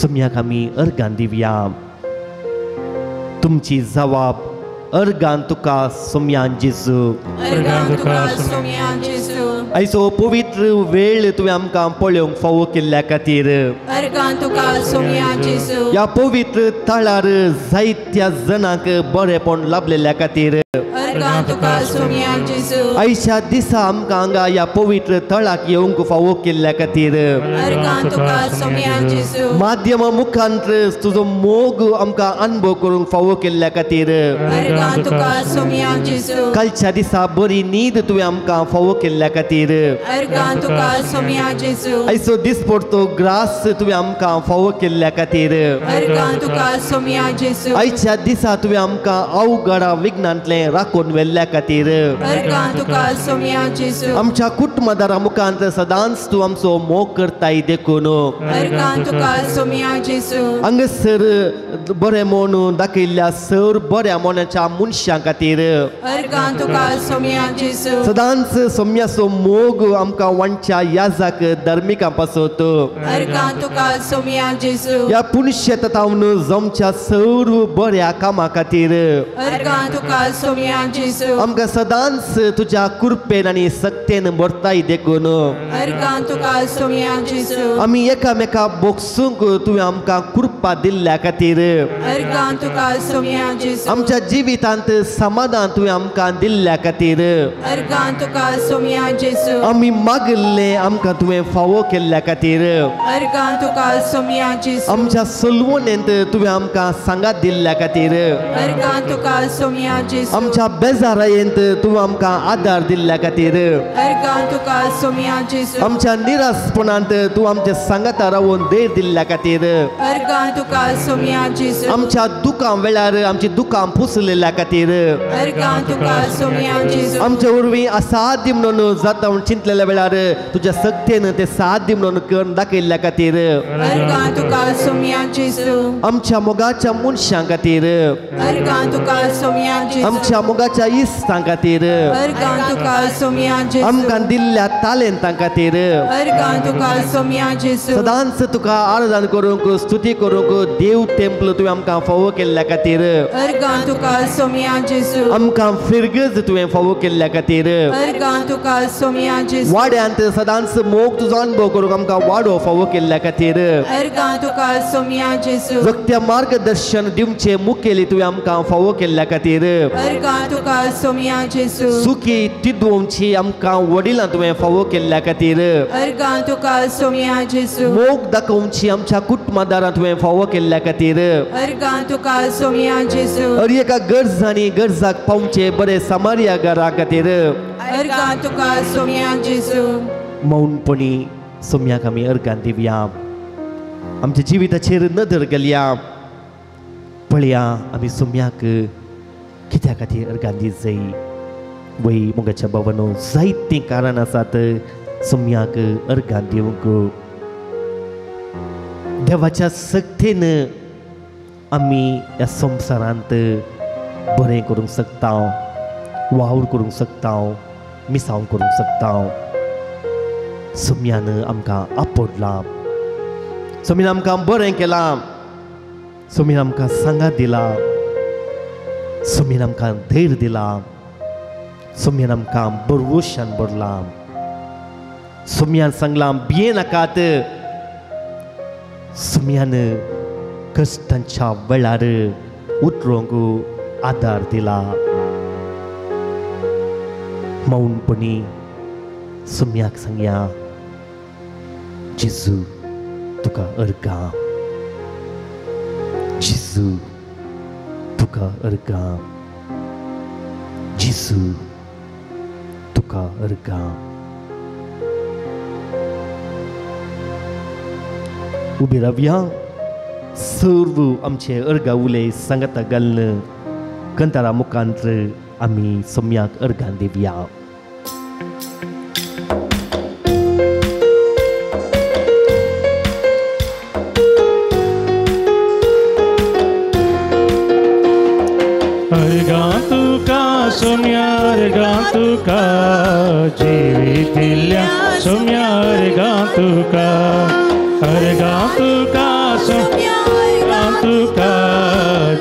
[SPEAKER 3] सम्याक आमी अर्गां दिवया तुमची जबाब अर्गां तुका सम्यान जेजू
[SPEAKER 7] अर्गां तुका सम्यान जेजू
[SPEAKER 3] आयचो पवित्र वेळ तुवें आमकां पळोवंक फावो केल्ल्या खातीर
[SPEAKER 7] अर्गां तुका सम्यान जेजू
[SPEAKER 3] ह्या पवित्र तळार जायत्या जणांक बरेपण लाभलेल्या खातीर
[SPEAKER 7] अर्गां तुका सम्यान जेजू
[SPEAKER 3] आयच्या दिसा आमकां हांगा ह्या पवित्र तळाक येवंक फावो केल्ल्या खातीर
[SPEAKER 7] अर्गां तुका सम्यान जेजू
[SPEAKER 3] माध्यमा मुखांतर तुजो मोग आमकां अनुभव करूंक फावो केल्ल्या खातीर
[SPEAKER 7] अर्गां तुका सम्यान जेजू
[SPEAKER 3] कालच्या दिसा बरी न्हीद तुवें आमकां फावो केल्ल्या खातीर
[SPEAKER 7] अर्गां तुका सम्यान जेजू
[SPEAKER 3] आयचो दिसपडतो ग्रास तुवें आमकां फावो केल्ल्या खातीर
[SPEAKER 7] अर्गां तुका सम्यान जेजू
[SPEAKER 3] आयच्या दिसा तुवें आमकां अवघडा विघ्नांतलें राखून व्हेल्ल्या खातीर
[SPEAKER 7] अर्गां तुका सम्यान जेजू
[SPEAKER 3] आमच्या कुटुंबदारा मुखांत सदांच तूं आमचो मोग करताय देखून
[SPEAKER 7] अर्गां तुका सम्यान जेजू
[SPEAKER 3] हांगसर बरें म्हणून दाखयल्ल्या सर बऱ्या मनाच्या मनशां खातीर
[SPEAKER 7] अर्गां तुका सम्यान जेजू
[SPEAKER 3] सदांच सम्याचो मोग आमकां वांच्या याजाक धर्मिकां पासत
[SPEAKER 7] अर्गां तुका सम्यान जेजू
[SPEAKER 3] ह्या पुण्यशेतावन जमच्या सर बऱ्या कामां खातीर
[SPEAKER 7] अर्गां तुका सम्यान जेजू
[SPEAKER 3] आमकां सदांच तुज्या कृपेन आनी सक्तेन भरताय देखून
[SPEAKER 7] अर्गां तुका सम्यान जेजू
[SPEAKER 3] आमी एकामेका बोगसूंक तुवें आमकां कृपा दिल्ल्या खातीर
[SPEAKER 7] अर्गां तुका सम्यान जेजू
[SPEAKER 3] आमच्या जिवितांत समाधान तुवें आमकां दिल्ल्या खातीर
[SPEAKER 7] अर्गां तुका सम्यान जेजू
[SPEAKER 3] आमी मागल्लें आमकां तुवें फावो केल्ल्या खातीर
[SPEAKER 7] अर्गां तुका सम्यान जेजू
[SPEAKER 3] आमच्या सलवणेंत तुवें आमकां सांगात दिल्ल्या खातीर
[SPEAKER 7] अर्गां तुका सम्यान जेजू
[SPEAKER 3] आमच्या बेजारायेंत तुवें आमकां आदार दिल्ल्या खातीर
[SPEAKER 7] अर्गां तुका सम्यान जेजू
[SPEAKER 3] आमच्या निरासपणांत तूं आमच्या सांगाता रावून देर दिल्ल्या खातीर
[SPEAKER 7] अर्गां तुका सम्यान जेजू
[SPEAKER 3] आमच्या दुखां वेळार आमची दुखां पुसलेल्या खातीर
[SPEAKER 7] अर्गां तुका सम्यान जेजू
[SPEAKER 3] आमच्या उर्वी असाध्य म्हणून जाता म्हूण चिंतलेल्या वेळार तुज्या सक्तेन ते साध्य म्हणून करून दाखयल्ल्या खातीर
[SPEAKER 7] अर्गां तुका सम्यान जेजू
[SPEAKER 3] आमच्या मोगाच्या मनशां खातीर
[SPEAKER 7] अर्गां तुका सम्यान जेजू
[SPEAKER 3] आमच्या मोगाच्या इश्टां खातीर
[SPEAKER 7] अर्गां तुका सम्यान जेजू
[SPEAKER 3] आमकां दिल्ल्या तालेंतां खातीर
[SPEAKER 7] अर्गां तुका सम्यान जेजू
[SPEAKER 3] सदांच तुका आराधना करूंक स्तुती करूंक देव टेंपल तुवें आमकां फावो केल्ल्या खातीर
[SPEAKER 7] अर्गां तुका सम्यान जेजू
[SPEAKER 3] आमकां फिरगज तुवें फावो केल्ल्या खातीर
[SPEAKER 7] अर्गां तुका सम्यान जेजू
[SPEAKER 3] वाड्यांत सदांच मोग तुजो अनुभव करूंक आमकां वाडो फावो केल्ल्या खातीर
[SPEAKER 7] अर्गां तुका सम्यान जेजू
[SPEAKER 3] जगत्या मार्गदर्शन दिवचे मुखेली तुवें आमकां फावो केल्ल्या खातीर
[SPEAKER 7] अर्गां तुका सम्यान जेजू
[SPEAKER 3] सुखी तिदोवची आमकां वडिलां तुवें फावो केल्ल्या खातीर
[SPEAKER 7] अर्गां तुका सम्यान जेजू
[SPEAKER 3] मोग दाखोवची आमच्या कुटुंबदारां तुवें फावो केल्ल्या खातीर
[SPEAKER 7] अर्गां तुका सम्यान जेजू
[SPEAKER 3] हर एका गरजांनी गरजाक पावचे बरे समारिया घरा खातीर
[SPEAKER 7] अर्गां तुका सम्यान जेजू
[SPEAKER 3] मौनपणी सम्याक आमी अर्गां दिवया आमच्या जिविताचेर नदर घालया पळया आमी सम्याक कित्या खातीर अर्गां दीत जाय वै मोगाच्या भावानो जायतीं कारण आसात सम्याक अर्गां दिवंक देवाच्या सक्तेन आमी ह्या संवसारांत बरें करूंक शकता, वावर करूंक शकता, मिसाव करूंक शकता. सोम्यान आमकां आपडलां, सोमीन आमकां बरें केलां, सोमीन आमकां सांगात दिला, सोमीन आमकां धैर्य दिला, सोम्यान आमकां बरवशान भरलां. सोम्यान सांगलां भिये नाकात. सोम्यान कश्टांच्या वेळार उठरूंक आदार दिला. मौनपणी सोम्याक सांगया, जेजू तुका अर्गां, जेजू तुका अर्गां, जेजू तुका अर्गां. उबे रावया, सर्व आमचे अर्गां उलय सांगाता घालून कंतारा मुखांतर आमी सोम्याक अर्गां दिवया.
[SPEAKER 1] अर्गां तुका सोम्या, अर्गां तुका जिवीत दिल्या सोम्या, अर्गां तुका, अर्गां तुका सोम्या, अर्गां तुका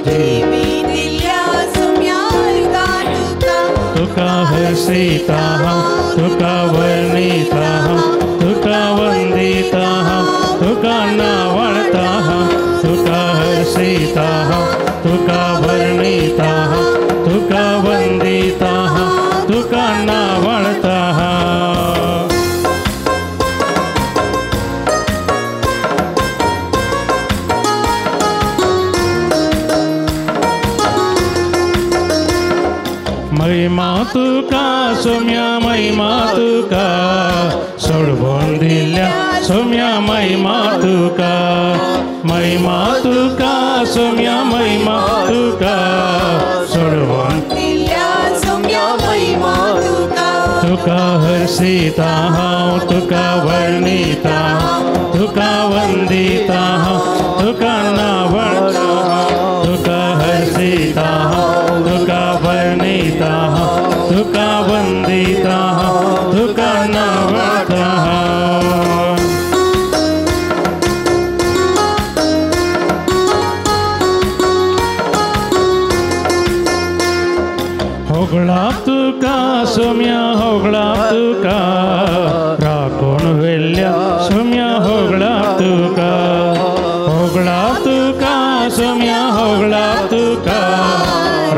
[SPEAKER 1] जिवीत दिल्या सोम्या, अर्गां तुका. तुका हर्षिता हांव, तुका वर्णिता हांव, तुका वंदिता हांव, तुका नावाळटा हांव. तुका हर्षिता हांव, तुका वर्णिता हांव, तुका वंदिता हांव, तुका नावाळटा हांव. महिमा तुका सोम्या, महिमा तुका सोडवून दिल्या सोम्या, महिमा तुका, महिमा तुका सोम्या, महिमा तुका सोडवून दिल्या सोम्या, महिमा तुका. तुका हर्षिता हांव, तुका वर्णिता हांव, तुका वंदिता हांव, तुका नावाळटा हांव. तुका हर्षिता हांव, तुका वर्णिता हांव, तुका वंदिता हांव, तुका नावाळटा हांव. होगळा तुका सोम्या, होगळा तुका राखून व्हेल्ल्या सोम्या, होगळा तुका, होगळा तुका सोम्या, होगळा तुका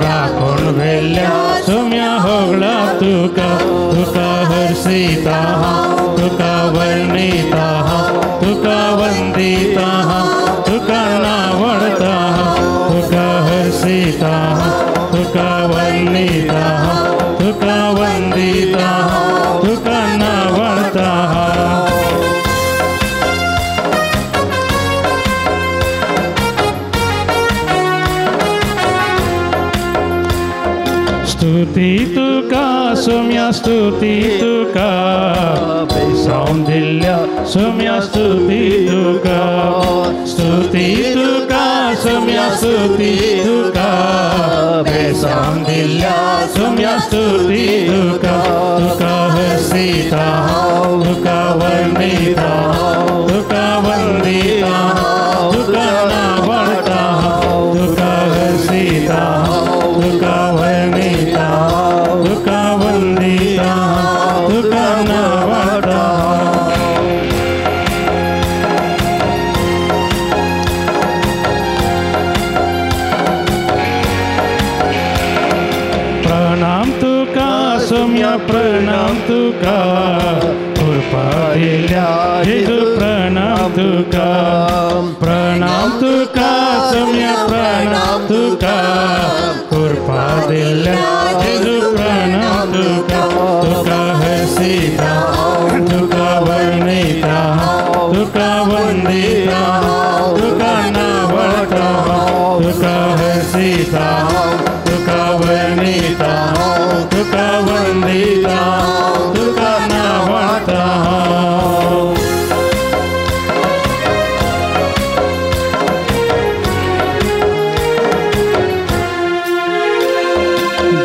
[SPEAKER 1] राखून व्हेल्ल्या सोम्या, होगळा तुका. तुका हर्षिता हांव, तुका वर्णिता हांव, तुका वंदिता हांव, तुका नावाळटा हांव. तुका हर्षिता हांव, तुका वर्णिता हांव, तुका वंदिता हांव, तुका नावाळटा हांव. स्तुती तुका सोम्या, स्तुती तुका बेसावून दिल्या सोम्या, स्तुती तुका, स्तुती तुका सोम्या, स्तुती तुका बेसावून दिल्या सोम्या, स्तुती तुका. तुका हर्षिता हांव, तुका वर्णिता हांव, तुका वंदिता हांव, तुका नावाळटा हांव. तुका हर्षिता हांव, तुका वर्णिता हांव, तुका वंदिता हांव, तुका नावाळटा हांव. प्रणाम तुका सोम्या, प्रणाम तुका कृपा दिल्या जेजू, प्रणाम तुका, प्रणाम तुका सोम्या, प्रणाम तुका कृपा दिल्या जेजू, प्रणाम तुका. तुका हर्षिता हांव, तुका वर्णिता हांव, तुका वंदिता हांव, तुका नावाळटा हांव. तुका हर्षिता हांव, तुका वर्णिता हांव, तुका वंदिता हांव, तुका नावाळटा हांव.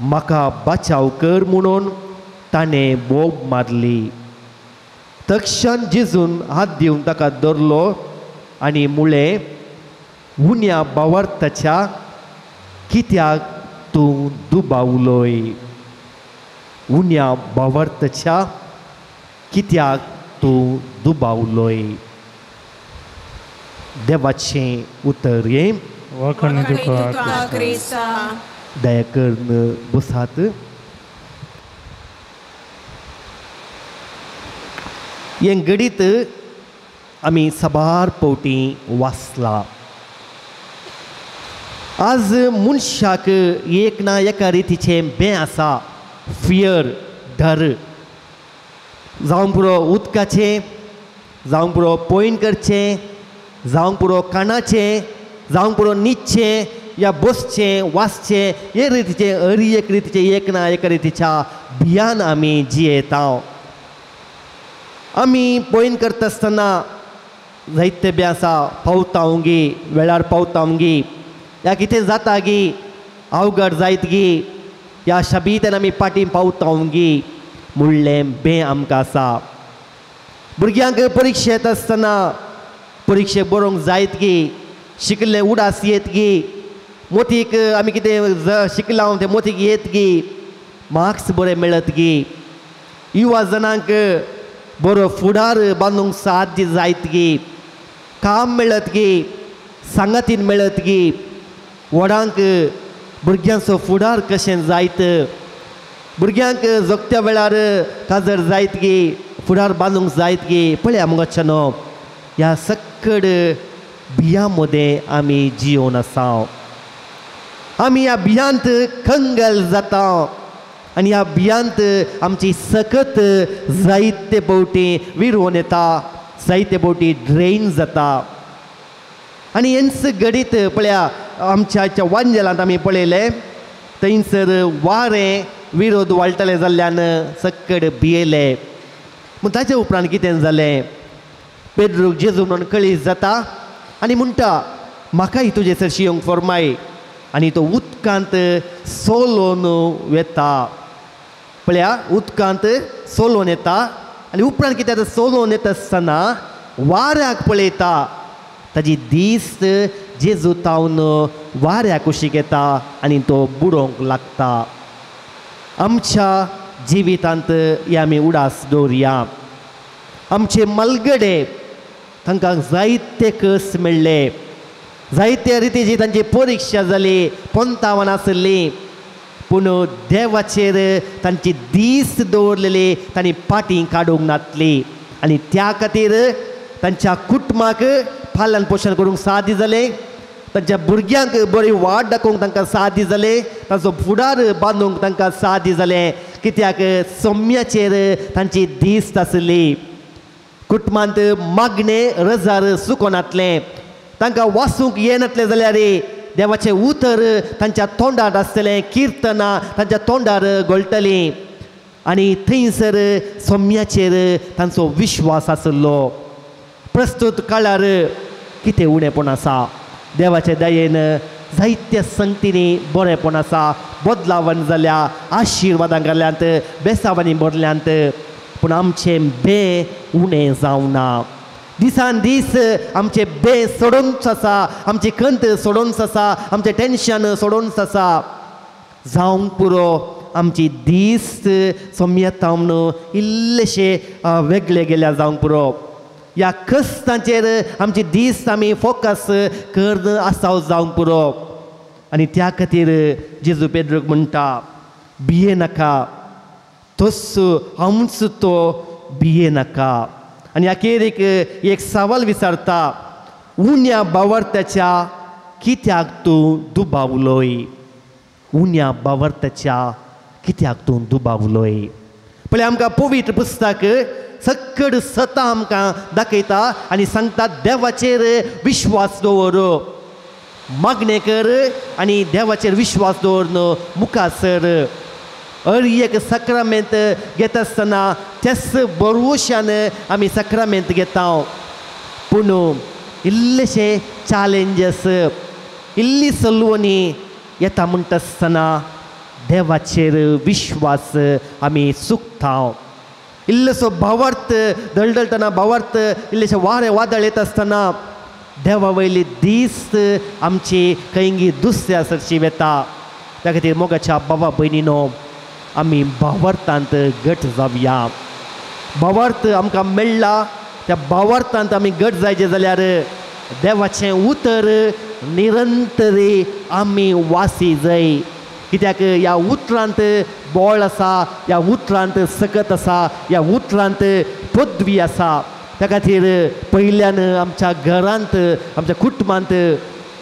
[SPEAKER 3] म्हाका बचाव कर म्हणून ताणें बोब मारली. तक्षण जेजून हात दिवन ताका धरलो आनी म्हळें, उण्या भावार्थाच्या कित्याक तूं दुबावलोय. उण्या भावार्थाच्या कित्याक तूं दुबावलोय. देवाचें उतर हे.
[SPEAKER 1] वखणी तुका
[SPEAKER 7] तुका क्रिस्ता.
[SPEAKER 3] दया करून बसात. हे गडीत आमी साबार फावटी वाचला. आज मनशाक एक ना एका रितीचें भें आसा. फियर, डर. जावं पुरो उदकाचें, जावं पुरो पॉयंट करचें, जावं पुरो कानाचें, जावं पुरो न्हिदचें या बसचें वाचचें, हे रितीचें हर एक रितीचें एक ना एका रितीच्या भियान आमी जियेता. आमी पॉयंट करता आसतना जायते बी आसा. पावता ओंगी, वेळार पावता ओंगी, या कितें जाता गी, अवघड जायत गी, या शबीतेन आमी पाटी पावता ओंगी म्हणलें बें आमकां आसा. भुरग्यांक परिक्षा येता आसतना परिक्षेक बरोवंक जायत गी, शिकलें उडास येत गी, मोतीक आमी कितें शिकलां तें मोतीक येत गी, मार्क्स बरे मेळत गी. युवा जनांक बरो फुडार बांदूंक साथ जायत गी, काम मेळत गी, सांगातीन मेळत गी. व्हडांक भुरग्यांचो फुडार कशें जायत, भुरग्यांक जगत्या वेळार काजर जायत गी, फुडार बांदूंक जायत गी. पळया मुगोच्चनो, ह्या सक्कड बियां मदें आमी जियोन आसा. आमी ह्या बियांत कंगल जाता आनी ह्या बियांत आमची सकत जायते फावटी विरवून येता, जायते फावटी ड्रेन जाता. आनी हेंच घडीत पळया आमच्या वांजेलांत आमी पळयलें, थंयसर वारें विरोध वाळटलें जाल्ल्यान सक्कड भियेलें. पूण ताचे उपरांत कितें जालें, पेद्रूक जेजू म्हणून कळीस जाता आनी म्हणटा, म्हाकाय तुजे सरशी येवंक फर्माय. आनी तो उदकांत सोलोन वेता. पळया उदकांत सोलोन येता आनी उपरांत कितें जाता, सोलोन येता आसतना वाऱ्याक पळयता. ताजी दिस्त जेजू तावन वाऱ्या कुशीक येता आनी तो बुडोवंक लागता. आमच्या जिवितांत हे आमी उडास दवरया. आमचे मलगडे तांकां जायते कस मेळ्ळे, जायते रितीची तांची परिक्षा जाली, पंतावन आसली, पूण देवाचेर तांची दीस दवरलेली तांणी पाटी काडूंक नातली. आनी त्या खातीर तांच्या कुटुंबाक पालन पोशण करूंक सादी जालें, तांच्या भुरग्यांक बरी वाड दाखोवंक तांकां सादी जालें, तांचो फुडार बांदूंक तांकां सादी जालें. कित्याक सोम्याचेर तांची दिस्त आसली. कुटुंबांत मागणें रजार सुकोनातलें, तांकां वाचूंक येनातलें जाल्यार देवाचें उतर तांच्या तोंडार आसतलें, किर्तनां तांच्या तोंडार गळटलीं. आनी थंयसर सोम्याचेर तांचो विश्वास आसलो. प्रस्तुत काळार कितें उणेंपण आसा, देवाचे दयेन जायत्या संगतींनी बरेंपण आसा, बदलावन जाल्या, आशिर्वादां गेल्यांत, बेसावांनी भरल्यांत. पूण आमचें बें उणें जावना. दिसान दीस आमचें बें सोडूनच आसा, आमची खंत सोडूनच आसा, आमचें टेन्शन सोडूनच आसा. जावंक पुरो आमची दिस्त सोम्यता म्हणून इल्लेशे वेगळे गेल्या जावंक पुरो. ह्या कश्टांचेर आमची दिस्त आमी फोकस करन आसाव जावंक पुरो. आनी त्या खातीर जेजू पेद्रूक म्हणटा, भिये नाका, तोच हांवूच तो, भिये नाका. आनी अखेरीक एक सवाल विचारता, उण्या भावार्थाच्या कित्याक तूं दुबावलोय. उण्या भावार्थाच्या कित्याक तूं दुबावलोय. पळय आमकां पवित्र पुस्तक सक्कड सता आमकां दाखयता आनी सांगता, देवाचेर विश्वास दवर, मागणें कर आनी देवाचेर विश्वास दवरून मुखार सर. हर एक सक्रामेंत घेता आसतना त्याच भरवशान आमी सक्रामेंत घेता. पूण इल्लेशे चॅलेंजस, इल्ली सलवणी येता म्हणटा आसतना देवाचेर विश्वास आमी चुकता. इल्लोसो भावार्थ दळदळटना भावार्थ इल्लेशे वारे वादळ येत आसतना देवा वयली दीस आमची खंयी दुसऱ्या सरशी वेता. त्या खातीर मोगाच्या बाबा भयणीनो आमी भावार्थांत घट जावया. भावार्थ आमकां मेळ्ळा त्या भावार्थांत आमी घट जायचे जाल्यार देवाचें उतर निरंतरी आमी वासी जाय. कित्याक ह्या उतरांत बोळ आसा, ह्या उतरांत सकत आसा, ह्या उतरांत पदवी आसा. त्या खातीर पयल्यान आमच्या घरांत आमच्या कुटुंबांत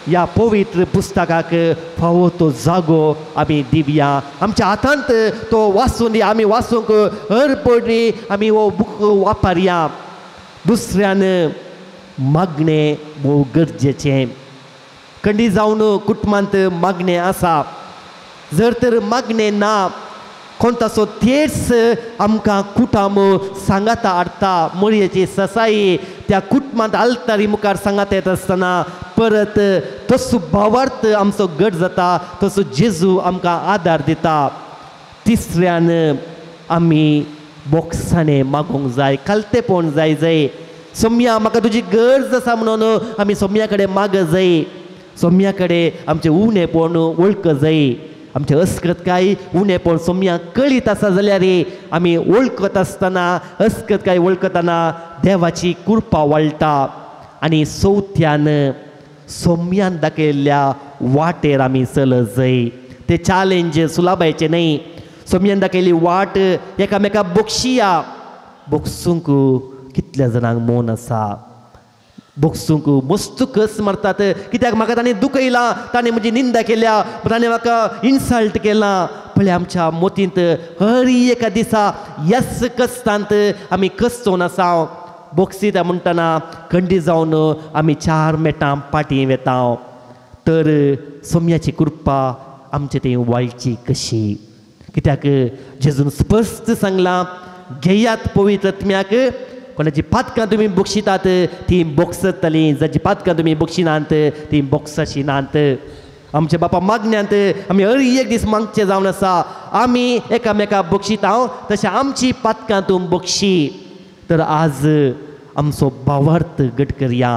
[SPEAKER 3] ह्या पवित्र पुस्तकाक फावो तो जागो आमी दिवया. आमच्या हातांत तो वाचून आमी वाचूंक हर पडरी आमी हो बूक वापरया. दुसऱ्यान मागणें वो गरजेचें. खंडी जावन कुटुंबांत मागणें आसा, जर तर मागणें ना कोणताचो तेच आमकां कुटाम सांगाता हाडटा. मळयेची ससाई त्या कुटुंबांत आलतारी मुखार सांगात येता आसतना परत तसो भावार्थ आमचो घट जाता, तसो जेजू आमकां आदार दिता. तिसऱ्यान आमी बोक्साने मागूंक जाय, कालतेपण जाय. सोम्या म्हाका तुजी गरज आसा म्हणून आमी सोम्या कडेन माग जाय. सोम्या कडेन आमचें उणेपण वळख जाय. आमचें अस्कतकाय उणेपण सोम्या कळीत आसा जाल्यार आमी वळखत आसतना अस्कतकाय वळखतना देवाची कृपा वाळटा. आनी चवथ्यान सोम्यान दाखयल्ल्या वाटेर आमी चलत जाय. ते चॅलेंज सुलाबायचें न्हय. सोम्यान दाखयली वाट एकामेकाक बोगशिया. बोगसूंक कितल्या जाणांक मौन आसा. बोगसूंक मस्त कस मारतात. कित्याक म्हाका ताणें दुखयलां, ताणें म्हजी निंदा केल्या, ताणें म्हाका इन्सल्ट केलां. पळय आमच्या मोतींत हर एका दिसा ह्याच कस्तांत आमी कसून आसा. बोगसीता म्हणटना खंडी जावन आमी 4 मेटां पाटी वेता. तर सोम्याची कृपा आमचे थंय वाळची कशी. कित्याक जेजून स्पश्ट सांगलां घेयात पवित्र आत्म्याक. कोणाची पातकां तुमी बोगशितात ती बोगसतलीं, जाची पातकां तुमी बोगशिनात ती बोगसशिनात. आमच्या बापा मागण्यांत आमी हर एक दीस मागचें जावन आसा. आमी एकामेकाक बोगशिता तशें आमची पातकां तूं बोगशी. तर आज आमचो भावार्थ घट करया.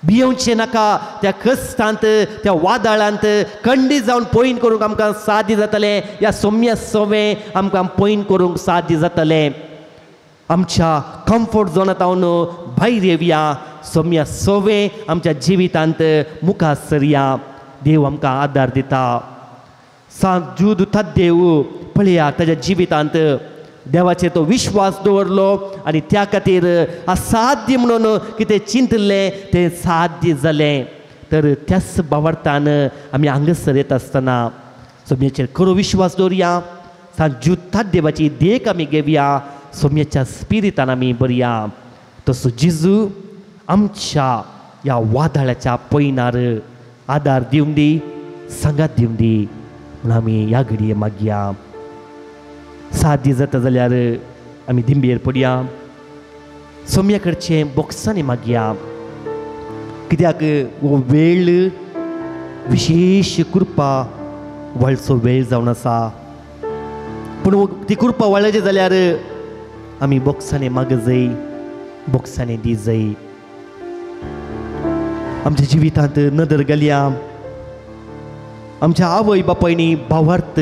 [SPEAKER 3] भियेवचें नाका. त्या कश्टांत त्या वादळांत खंडी जावन पयन करूंक आमकां सादी जातलें. ह्या सोम्या सोवें आमकां पयन करूंक सादी जातलें. आमच्या कम्फर्ट झोनांतावन भायर येवया. सोम्या सोवें आमच्या जिवितांत मुखार सरया. देव आमकां आदार दिता. सांजूद देव पळया ताच्या जिवितांत देवाचेर तो विश्वास दवरलो आनी त्या खातीर असाध्य म्हणून कितें चिंतलें तें साध्य जालें. तर त्याच भावार्थान आमी हांगासर येता आसतना सोम्याचेर खरो विश्वास दवरया. सांजूद देवाची देख आमी घेवया. सोम्याच्या स्पिरितान आमी बरया. तसो जेजू आमच्या ह्या वादळाच्या पयनार आदार दिवंक दी, सांगात दिवंक दी म्हणून आमी ह्या घडये मागया. साध्य जाता जाल्यार आमी दिंबेर पडया. सोम्या कडचें बोक्सांनी मागया. कित्याक हो वेळ विशेश कृपा वळचो वेळ जावन आसा. पूण ती कृपा वळची जाल्यार आमी बोक्सांनी माग जाय, बोक्सांनी दी जाय. आमच्या जिवितांत नदर घालया. आमच्या आवय बापायनी भावार्थ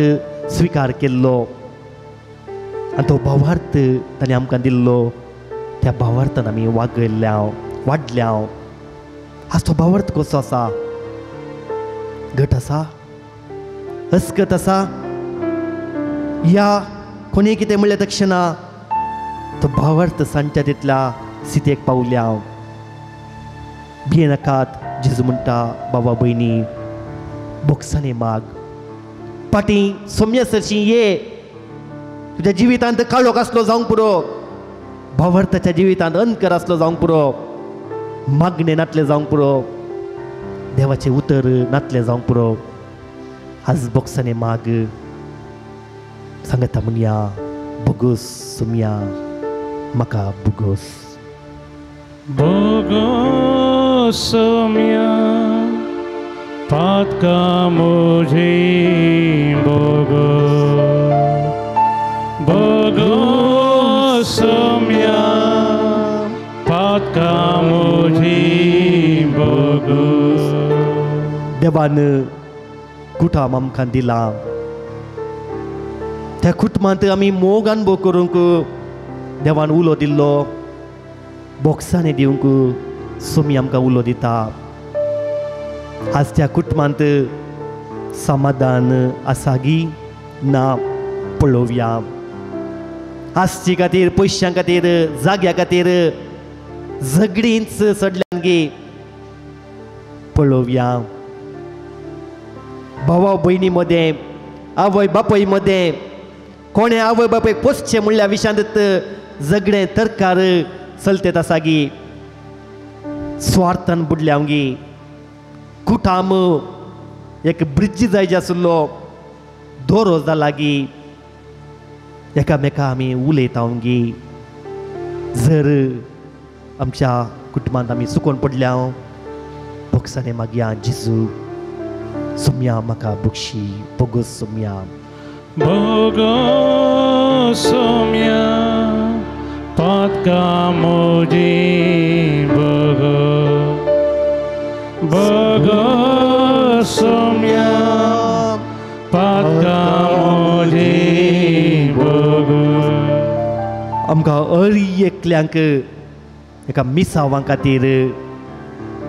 [SPEAKER 3] स्विकार केल्लो आनी तो भावार्थ ताणें आमकां दिल्लो. त्या भावार्थान आमी वागयल्या, वाडल्या. आज तो भावार्थ कसो आसा? घट आसा, अस्कत आसा, या कोणी कितें म्हणलें तक्षणा तो भावार्थ सांच्या तितल्या स्थितीक पावल्या. भियेनाकात. जेजू म्हणटा बाबा भयणी बोक्सांनी माग. पाटी सोम्या सरशी ये. तुज्या जिवितांत काळोख आसलो जावंक पुरो, भावार्थाच्या जिवितांत अंधकार आसलो जावंक पुरो, मागणें नातलें जावंक पुरो, देवाचें उतर नातलें जावंक पुरो. आज बोक्सांनी माग. सांगता म्हणया बोगोस सोम्या म्हाका बोगोस.
[SPEAKER 1] बोगोस सोम्या पातका मुझे बोगो बोगो सोम्या पातका मुझे बोगो.
[SPEAKER 3] देवानं कुटाम आमकां दिला. त्या कुटुंबांत आमी मोग अनुभव करूंक देवान उलो दिल्लो. बॉक्सांनी दिवंक सोमी आमकां उलो दिता. आज त्या कुटुंबांत समाधान आसा गी ना पळोवया. आस्ती खातीर पयशां खातीर जाग्या खातीर झगडींच सडल्यान गे पळोवया. भावा भयणी मदें आवय बापाय मदें कोणे आवय बापायक पोसचें म्हणल्या विशांत झगडें तरकार चलतेत आसा गी. स्वार्थान बुडल्या गी. कुटाम एक ब्रिज जायचे आसलो दोरो जाला गी. एकामेका आमी उलयता गी. जर आमच्या कुटुंबांत आमी सुकोन पडल्या बॉक्सांनी मागया जेजू सोम्या म्हाका बक्षी बोगो सोम्या
[SPEAKER 1] बोगो सोम्या पातका मुझे बोगो बोगो सोम्या पातका मुझे बोगो.
[SPEAKER 3] आमकां अळी एकल्यांक एका मिसावां खातीर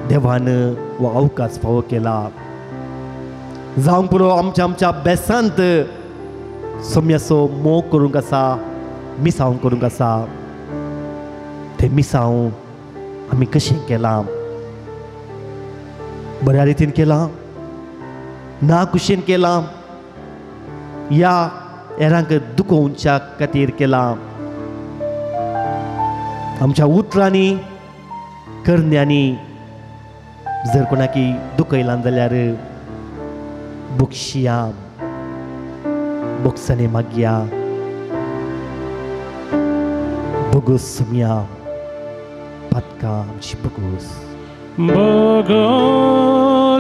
[SPEAKER 3] देवान हो अवकाश फावो केला. जावंक पुरो आमच्या बेसांत सोम्याचो मोग करूंक आसा मिसांव करूंक आसा. ते मिसांव आमी कशें केलां? बऱ्या रितीन केलां ना कुशीन केलां या हेरांक दुखोवच्या खातीर केलां? आमच्या उतरांनी करण्यांनी जर कोणाकी दुखयलां जाल्यार बक्षिया बॉक्सांनी मागया बोगोस सोम्या पातका आमची बोगोस.
[SPEAKER 1] बोगो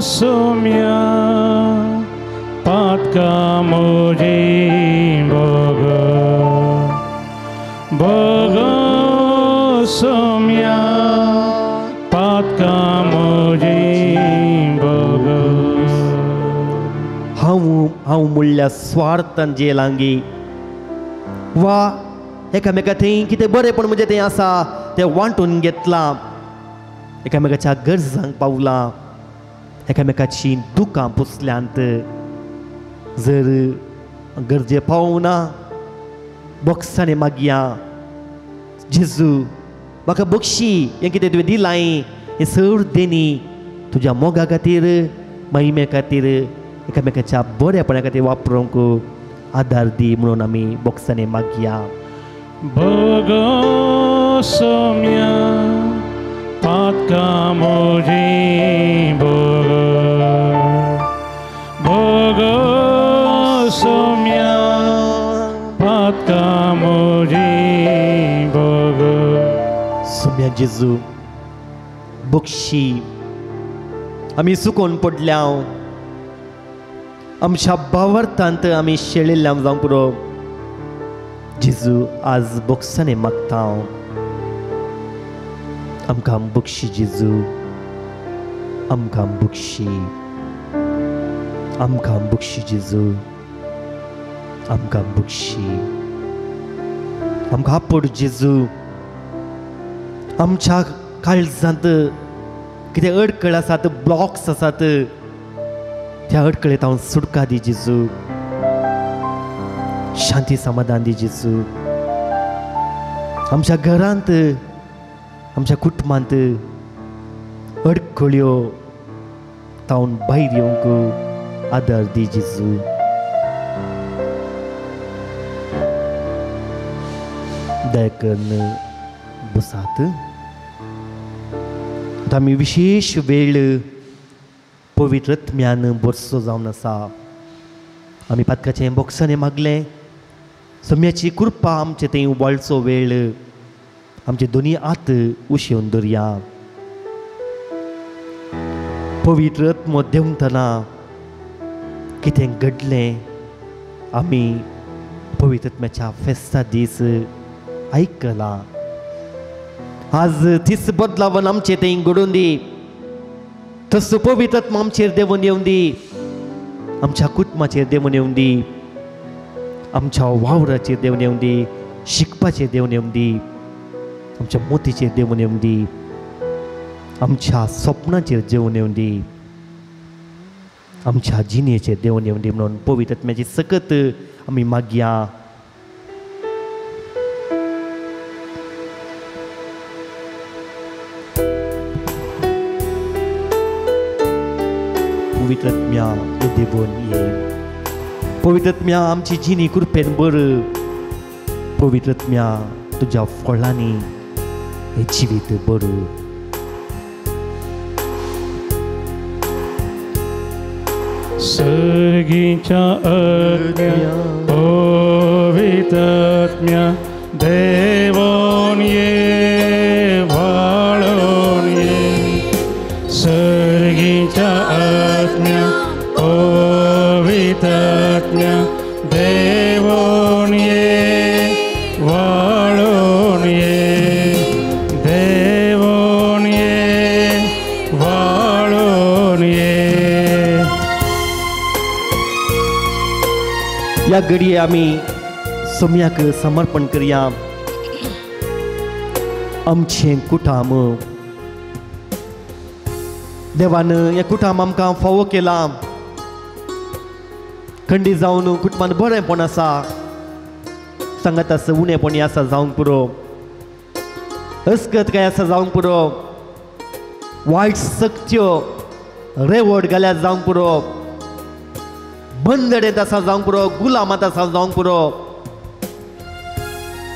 [SPEAKER 1] सोम्या पातका मुझे बोगो बोगो सोम्या पातका मुझे बोगो.
[SPEAKER 3] हांव म्हणल्या स्वार्थान जेलांगी वा एकामेका थंय कितें बरेंपण म्हणजे थंय आसा तें वांटून घेतलां. एकामेकाच्या गरजांक पावलां. एकामेकाची दुखां पुसल्यांत. जर गरजे पावना बॉक्सांनी मागया जेजू म्हाका बक्षी हें कितें तुवें दिलां हें सगळें देणी तुज्या मोगा खातीर महिमे खातीर एकामेकाच्या बऱ्यापणा खातीर वापरूंक आदार दी म्हणून आमी बॉक्सांनी मागया.
[SPEAKER 1] बोगो सोम्या पातका मुझे बोगो बोगो सोम्या पातका मुझे बोगो.
[SPEAKER 3] सोम्या जेजू बक्षी आमी सुकोन पडल्या. आमच्या भावार्थांत आमी शेळिल्ल्या जावंक पुरो जेजू आज बॉक्सांनी मागता आमकां बक्षी जेजू आमकां बक्षी आमकां बक्षी जेजू आमकां बक्षी आमकां आपड जेजू. आमच्या काळजांत कितें अडखळ आसात ब्लॉक्स आसात त्या अडखळेंत हांव सुटका दी जेजू. शांती समाधान दी जेजू. आमच्या घरांत आमच्या कुटुंबांत अडखळ्यो तावन भायर येवंक आदार दी जेजू. दया करून बसात. आमी विशेष वेळ पवित्र आत्म्यान बरसो जावन आसा. आमी पातकाचें बॉक्सांनी मागलें सोम्याची कृपा आमचे थंय वळचो वेळ आमचे दोनी हात उशेवन दवरया. पवित्र आत्मो देवतना कितें घडलें आमी पवित्र आत्म्याच्या फेस्ता दीस आयकलां. आज तीच बदलावन आमचे थंय घडोवन दी. तसो पवित्र आत्मा आमचेर देवून येवन दी. आमच्या कुटुंबाचेर देवून येवन दी. आमच्या वावराचेर देवून येवन दी. शिकपाचेर देवून येवन दी. आमच्या मोतीचेर देवून येवन दी. आमच्या स्वप्नाचेर देवून येवन दी. आमच्या जिणेचेर देवून येवन दी म्हणून पवित्र आत्म्याची सकत आमी मागया. पवित्र आत्म्या देवून ये. पवित्र आत्म्या आमची जिणी कृपेन बर. पवित्र आत्म्या तुज्या फळांनी हे जिवीत बर.
[SPEAKER 1] सर्गीच्या आज्ञा पवित्र आत्म्या देवून ये वाळून ये. सर्गीच्या आज्ञा पवित्र आत्म्या देवून ये वाळून ये. देवून ये वाळून ये.
[SPEAKER 3] या घडये आमी सोम्याक समर्पण करया. आमचें कुटाम देवान हें कुटाम आमकां फावो केला. खंडी जावन कुटुंबान बरेंपण आसा. सांगात आसा उणेपणी आसा जावंक पुरो. अस्कत काय आसा जावंक पुरो. वायट सक्त्यो रेवड घाल्यार जावंक पुरो. बंदडेंत आसा जावंक पुरो. गुलामात आसा जावंक पुरो.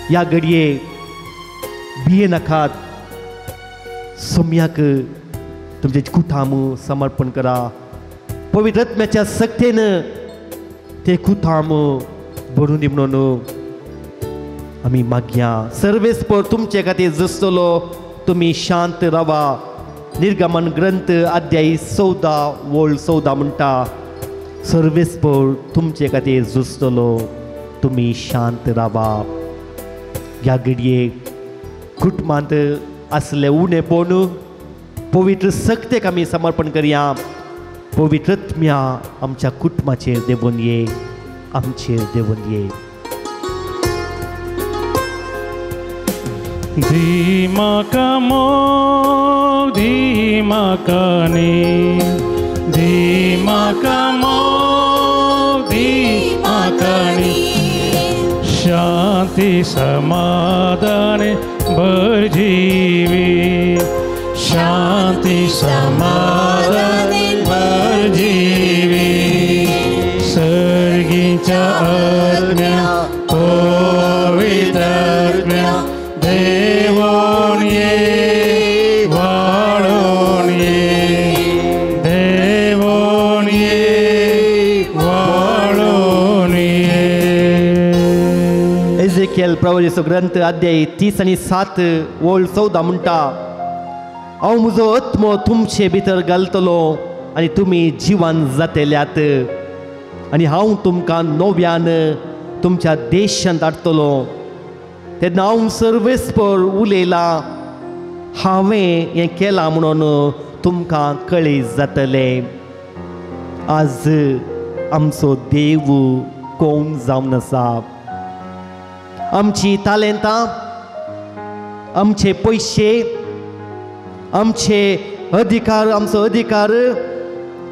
[SPEAKER 3] ह्या घडये भिये नाकात. सोम्याक तुमचे कुटाम समर्पण करा. पवित्र आत्म्याच्या सक्तेन ते कुटाम भरून दी म्हणून आमी मागया. सर्वेस्पर तुमचे खातीर झुजतलो. तुमी शांत रावा. निर्गमन ग्रंथ अध्याय 14 वोळ 14 म्हणटा सर्वेस्पर तुमचे खातीर झुजतलो. तुमी शांत रावा. ह्या घडये कुटुंबांत असले उणेपण पवित्र सक्तेक आमी समर्पण करया. पवित्र आत्म्या आमच्या कुटुंबाचेर देवून ये. आमचेर देवून ये.
[SPEAKER 1] दी म्हाका मोग दी म्हाका नी. दी म्हाका मोग दी म्हाका नी. शांती समाधान भर जीवी. शांती समाधान भर जीवी. सर्गीच्या आज्ञा पवित्र आत्म्या देवून ये वाळून ये. देवून ये वाळून ये.
[SPEAKER 3] एझेकिएल प्रवचनाचो ग्रंथ अध्याय 30 आणि 7 वोळ 14 म्हणटा हांव म्हजो आत्मो तुमचे भितर घालतलो आनी तुमी जिवान जातेल्यात. आनी हांव तुमकां नव्यान तुमच्या देशांत हाडटलो. तेन्ना हांव सर्वेस्पर उलयलां. हांवें हें केलां म्हणून तुमकां कळीत जातलें. आज आमचो देव कोण जावन आसा. आमची तालेंतां आमचे पयशे आमचे अधिकार आमचो अधिकार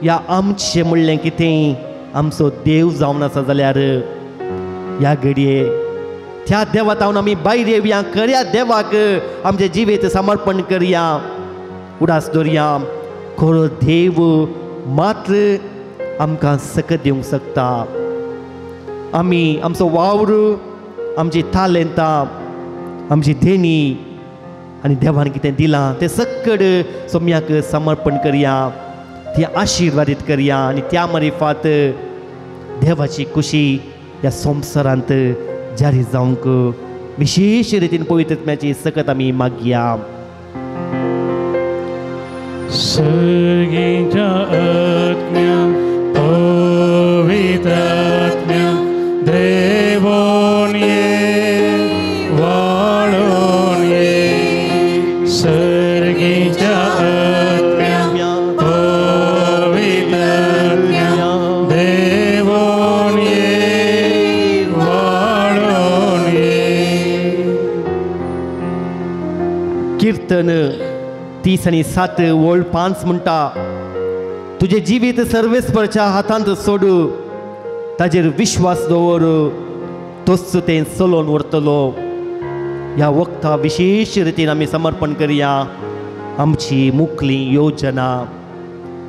[SPEAKER 3] या आमचे म्हणलें कितें आमचो देव जावन आसा जाल्यार ह्या घडये त्या देवात हांव आमी भायर येवया. खऱ्या देवाक आमचे जिवीत समर्पण करया. उडास दवरया. खरो देव मात्र आमकां सकत दिवंक शकता. आमी आमचो वावर आमची तालेंतां आमची देणी आनी देवान कितें दिलां तें सकड सोम्याक समर्पण करया. ती आशिर्वादीत करया आनी त्या मार्फत देवाची खुशी ह्या संवसारांत जारी जावंक विशेष रितीन पवित्र आत्म्याची सकत आमी मागया.
[SPEAKER 1] सर्गीच्या आत्म्या पवित्र आत्म्या देवोन ये वाळून ये सर्गीच्या आत्म्या पवित्र आत्म्या देवोन ये वाळून ये.
[SPEAKER 3] कीर्तन 30 आणि 7 ओळ 5 म्हणटा, तुझे जिवीत सर्वेस्परच्या हातांत सोडू, ताजेर विश्वास दवर, तोच तें चलोवन व्हरतलो. ह्या वखदा विशेष रितीन आमी समर्पण करया आमची मुखली योजना.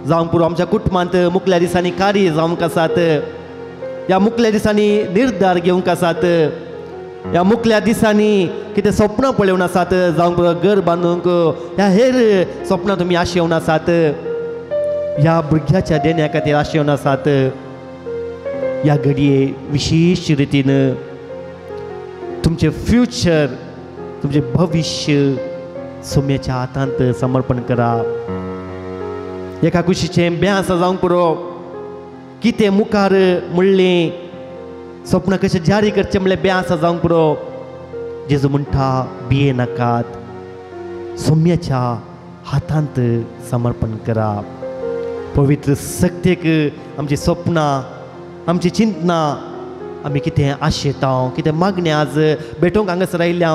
[SPEAKER 3] जावंक पुरो आमच्या कुटुंबांत मुखल्या दिसांनी कार्य जावंक आसात, ह्या मुखल्या दिसांनी निर्धार घेवंक आसात, ह्या मुखल्या दिसांनी कितें स्वप्नां पळोवन आसात, जावंक पुरो घर बांदूंक ह्या हेर स्वप्नां तुमी आशेवन आसात, ह्या भुरग्याच्या देण्या खातीर आशेवन आसात. ह्या घडये विशेष रितीन तुमचे फ्युचर, तुमचे भविष्य सोम्याच्या हातांत समर्पण करा. एका कुशीचें बें आसा जावंक पुरो, कितें मुखार म्हणलें, स्वप्न कशें जारी करचें म्हणलें बें आसा जावंक पुरो. जेजू म्हणटा भिये नाकात, सोम्याच्या हातांत समर्पण करा. पवित्र सक्तेक आमची स्वप्नां, आमची चिंतनां, आमी कितें आशेता, कितें मागणें आज भेटोवंक हांगासर आयल्या,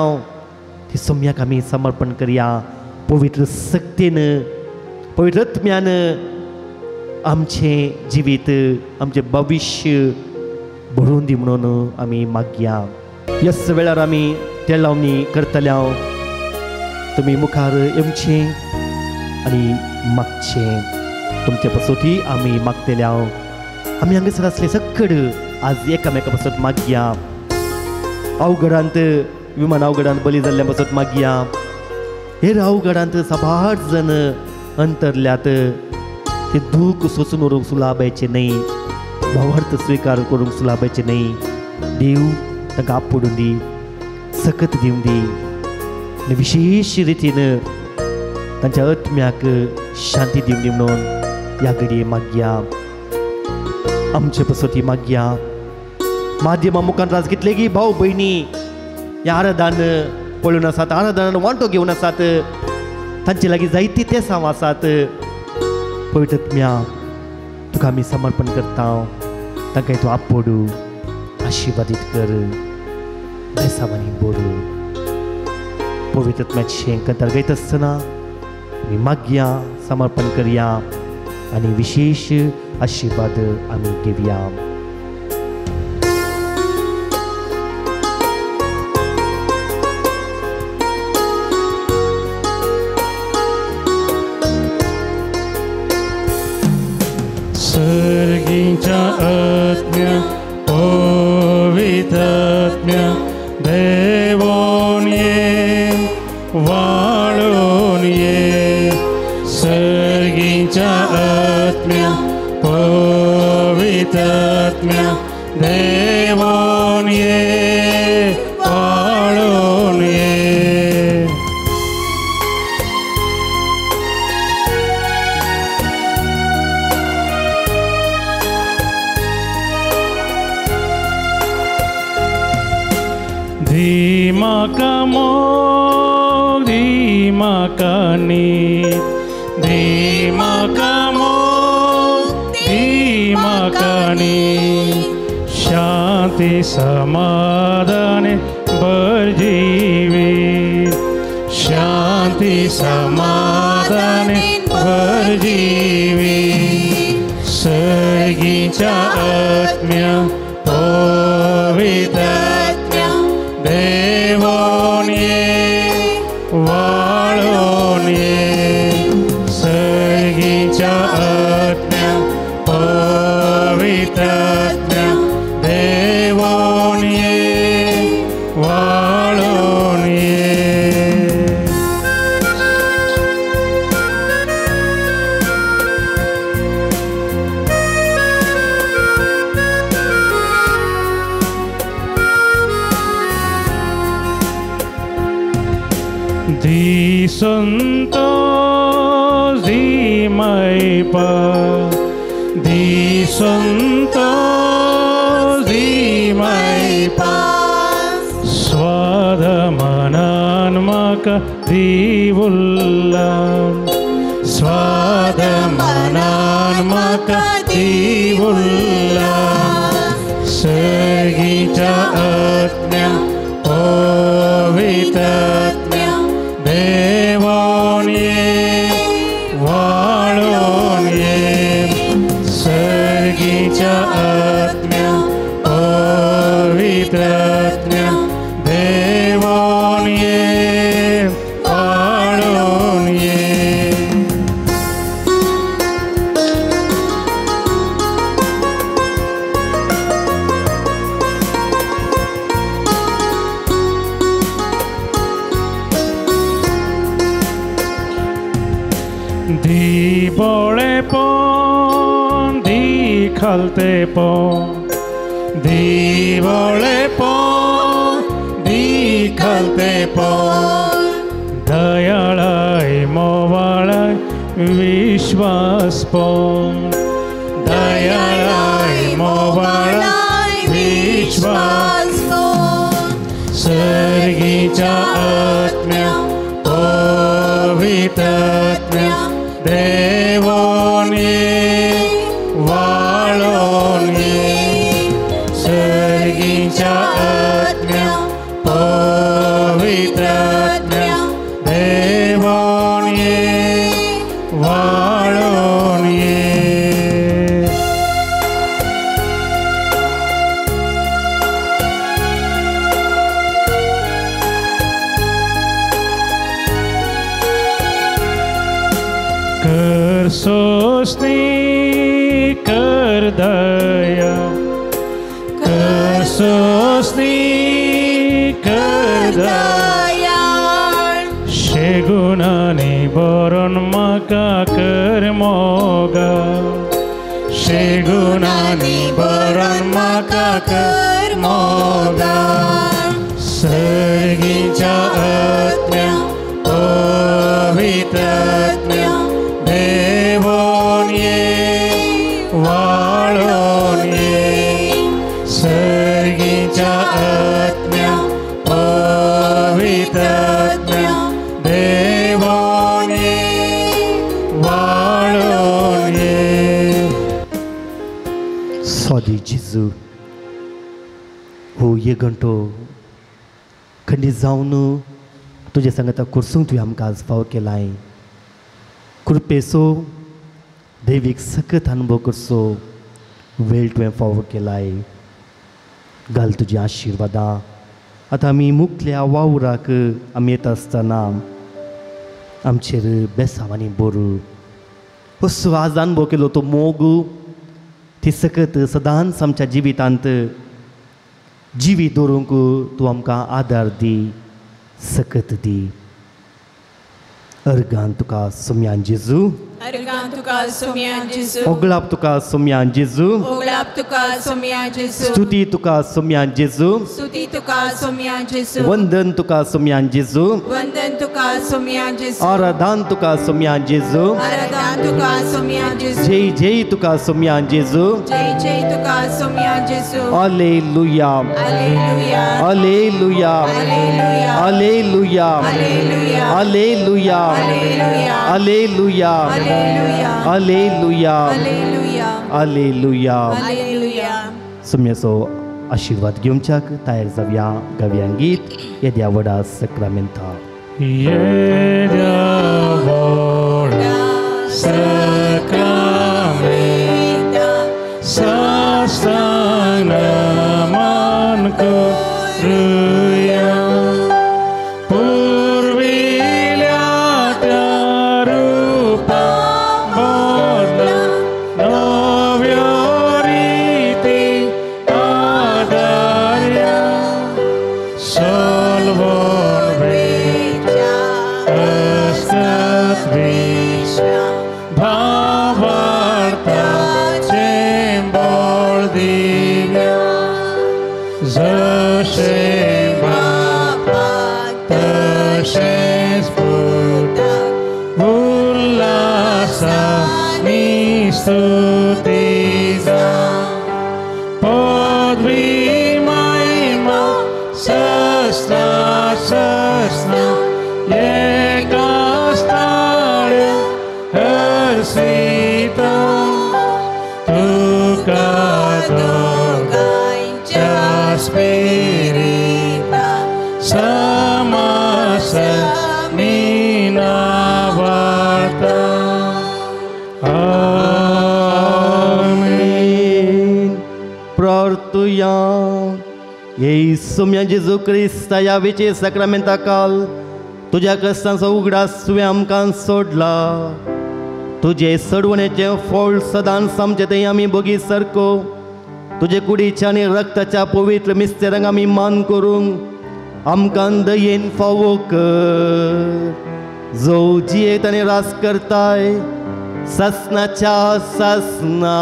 [SPEAKER 3] ती सोम्याक आमी समर्पण करया. पवित्र सक्तेन, पवित्र आत्म्यान आमचें जिवीत, आमचें भविष्य भरून दी म्हणून आमी मागया. ह्याच वेळार आमी ते लावणी करतल्या. तुमी मुखार येवचें आनी मागचें. तुमचे पासोती आमी मागतल्या. आमी हांगासर आसले सकड आज एकामेका पासत मागया. अवघडांत, विमान अवघडांत बली जाल्ल्या पासत मागया. हेर अवघडांत साबार जण अंतरल्यात, ते दूख सोसून व्हरूंक सुलाबायचे न्ही, भावार्थ स्वीकार करूंक सुलाबायचे न्ही. देव तांकां आपडून दी, सकत दिवन दी आनी विशेष रितीन तांच्या आत्म्याक शांती दिवन दी म्हणून ह्या घडये मागया. आमचे पासोती मागया. माध्यमां मुखार आज कितलेगी भाव भयणी ह्या आराधान पळोवन आसात, आराधनान वांटो घेवन आसात, तांचे लागीं जायती तेसांव आसात. पवित्र आत्म्या, तुका आमी समर्पण करता. तांकां तूं आपडू, आशिर्वादीत कर, बेसावांनी बोरू. पवित्र आत्म्याचें कंतर गयत आसतना आमी मागया, समर्पण करया आनी विशेष आशिर्वाद आमी घेवया.
[SPEAKER 1] सर्गीच्या आत्म्या पवित्र आत्म्या देवोन ये वाळून ये. सर्गीच्या आत्म्या पवित्र आत्म्या देवोन ये वाळून ये. धीमाका मोग धीमाका नीत, धीमाका मोग धीमाका नीत. शांती समाधान बरजीवी, शांती समाधान बरजीवी. सर्गीच्या आत्म्या पवित्र देवोन ये वाळून ये. सर्गीच्या आत्म्या पवित्र आत्म्या देवोन ये वाळून ये. zimaipa di santo zimaipa swadamananmaka divullam swadamananmaka divullam sergita atmya povitatmya devonye valonye sergita atmya povitatmya devonye valonye. Di bole pon, di khalte pon, di bole pon, di khalte pon. Dayalai movalai vishwas pon, dayalai movalai vishwas pon. Sargija atmya povitatmya devonye valonye sergija atmya povitatmya devonye valonye. Kar sosni kar daya, kar sosni kar daya, shegunani boron maka kar moga, shegunani boron maka kar moga, sergija atmya povitatmya devonye valonye sergija atmya povitatmya devonye valonye.
[SPEAKER 3] Sodi Jesu, हो ये घंटो खंडित जाऊन तुझे संगता कुर्सून तुझे आमकां आज फाव केलाय. कृपेचो दैवीक सकत अनुभव करचो वेळ तुवें फाव केलाय. घाल तुजी आशिर्वादां आतां आमी मुखल्या वावराक आमी येता आसतना आमचेर बेसांवांनी बरू असो आज अनुभव केलो तो मोग ती सकत सदांच आमच्या जिवितांत जिवी दवरूंक तूं आमकां आदार दी, सकत दी. अर्गान तुका सोम्यान जेजू,
[SPEAKER 7] अर्गान तुका सोम्यान जेजू,
[SPEAKER 3] ओगलाप तुका सोम्यान जेजू,
[SPEAKER 7] ओगलाप तुका सोम्यान जेजू,
[SPEAKER 3] स्तुती तुका सोम्यान जेजू,
[SPEAKER 7] स्तुती तुका सोम्यान जेजू,
[SPEAKER 3] वंदन तुका सोम्यान जेजू,
[SPEAKER 7] वंदन तुका सोम्यान जेजू,
[SPEAKER 3] आराधन तुका सोम्यान जेजू,
[SPEAKER 7] आराधन तुका सोम्यान जेजू,
[SPEAKER 3] जय जय तुका सोम्यान जेजू,
[SPEAKER 7] जय जय तुका सोम्यान जेजू.
[SPEAKER 3] Hallelujah,
[SPEAKER 7] hallelujah,
[SPEAKER 3] hallelujah,
[SPEAKER 7] hallelujah,
[SPEAKER 3] hallelujah,
[SPEAKER 7] hallelujah,
[SPEAKER 3] hallelujah,
[SPEAKER 7] hallelujah,
[SPEAKER 3] hallelujah,
[SPEAKER 7] hallelujah,
[SPEAKER 3] hallelujah,
[SPEAKER 7] hallelujah,
[SPEAKER 3] hallelujah.
[SPEAKER 7] Hallelujah.
[SPEAKER 3] सोम्याचो आशीर्वाद घेवच्याक तयार जावया. गावया गीत येद्या vada सक्रामेंता.
[SPEAKER 1] Yedia voda sakramenta sastanaman kuruya purvilyata rupa bodha novyoriti adarya solvon vecha astat visha bhavarta symbol divya zashem bapa tashes puta vulla स्तुति पदवी महिमा सस्ता सस्ता एकस्थाने हर्षिता तुका दोगांच्या स्पिरिता समास मीना वार्ता
[SPEAKER 3] आमेन. प्रार्थुया. येशुम्या जेजू क्रिस्ता या विचे सक्रामेंता काल तुझ्या कष्टांचो उगडास तुवें आमकां सोडला. तुजे सडवणेचे फळ सदांच आमचे थंय आमी बोगी सारको तुजे कुडीच्या आनी रक्ताच्या पवित्र मिस्तेरांक आमी मान करूंक आमकां दयेन फावो कर. जो जियेत आनी रास करताय ससनाच्या ससना.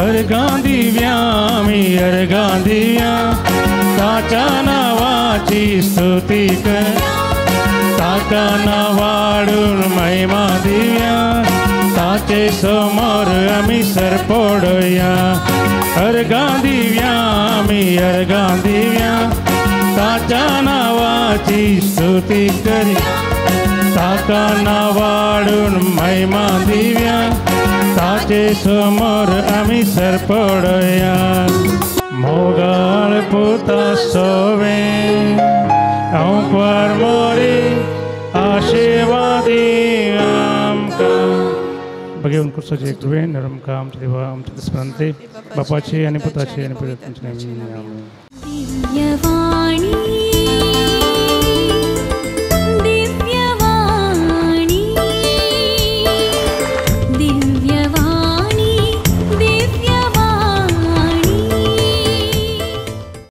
[SPEAKER 1] अर्गां दिव्या मी अर्गां दिव्या ताच्या नावाची स्तुती कर. ताका नावाडून महिमा दिव्या ताचे समोर आमी सरपडया. अर्गां दिव्या मी अर्गां दिव्या ताच्या नावाची स्तुती करी. ताका नावाडून महिमा दिव्या ताचे समोर आमी सरपडया. मोगाळ पुता सोवे हांव परमोरी आशिर्वादी आमकां बघेवन कुसाचे तुवें आमकां आमचे देवा आमचे दिसपरांते बापाचे आनी पुताचे आनी पवित्र आत्म्याचे नांवान. आमेन.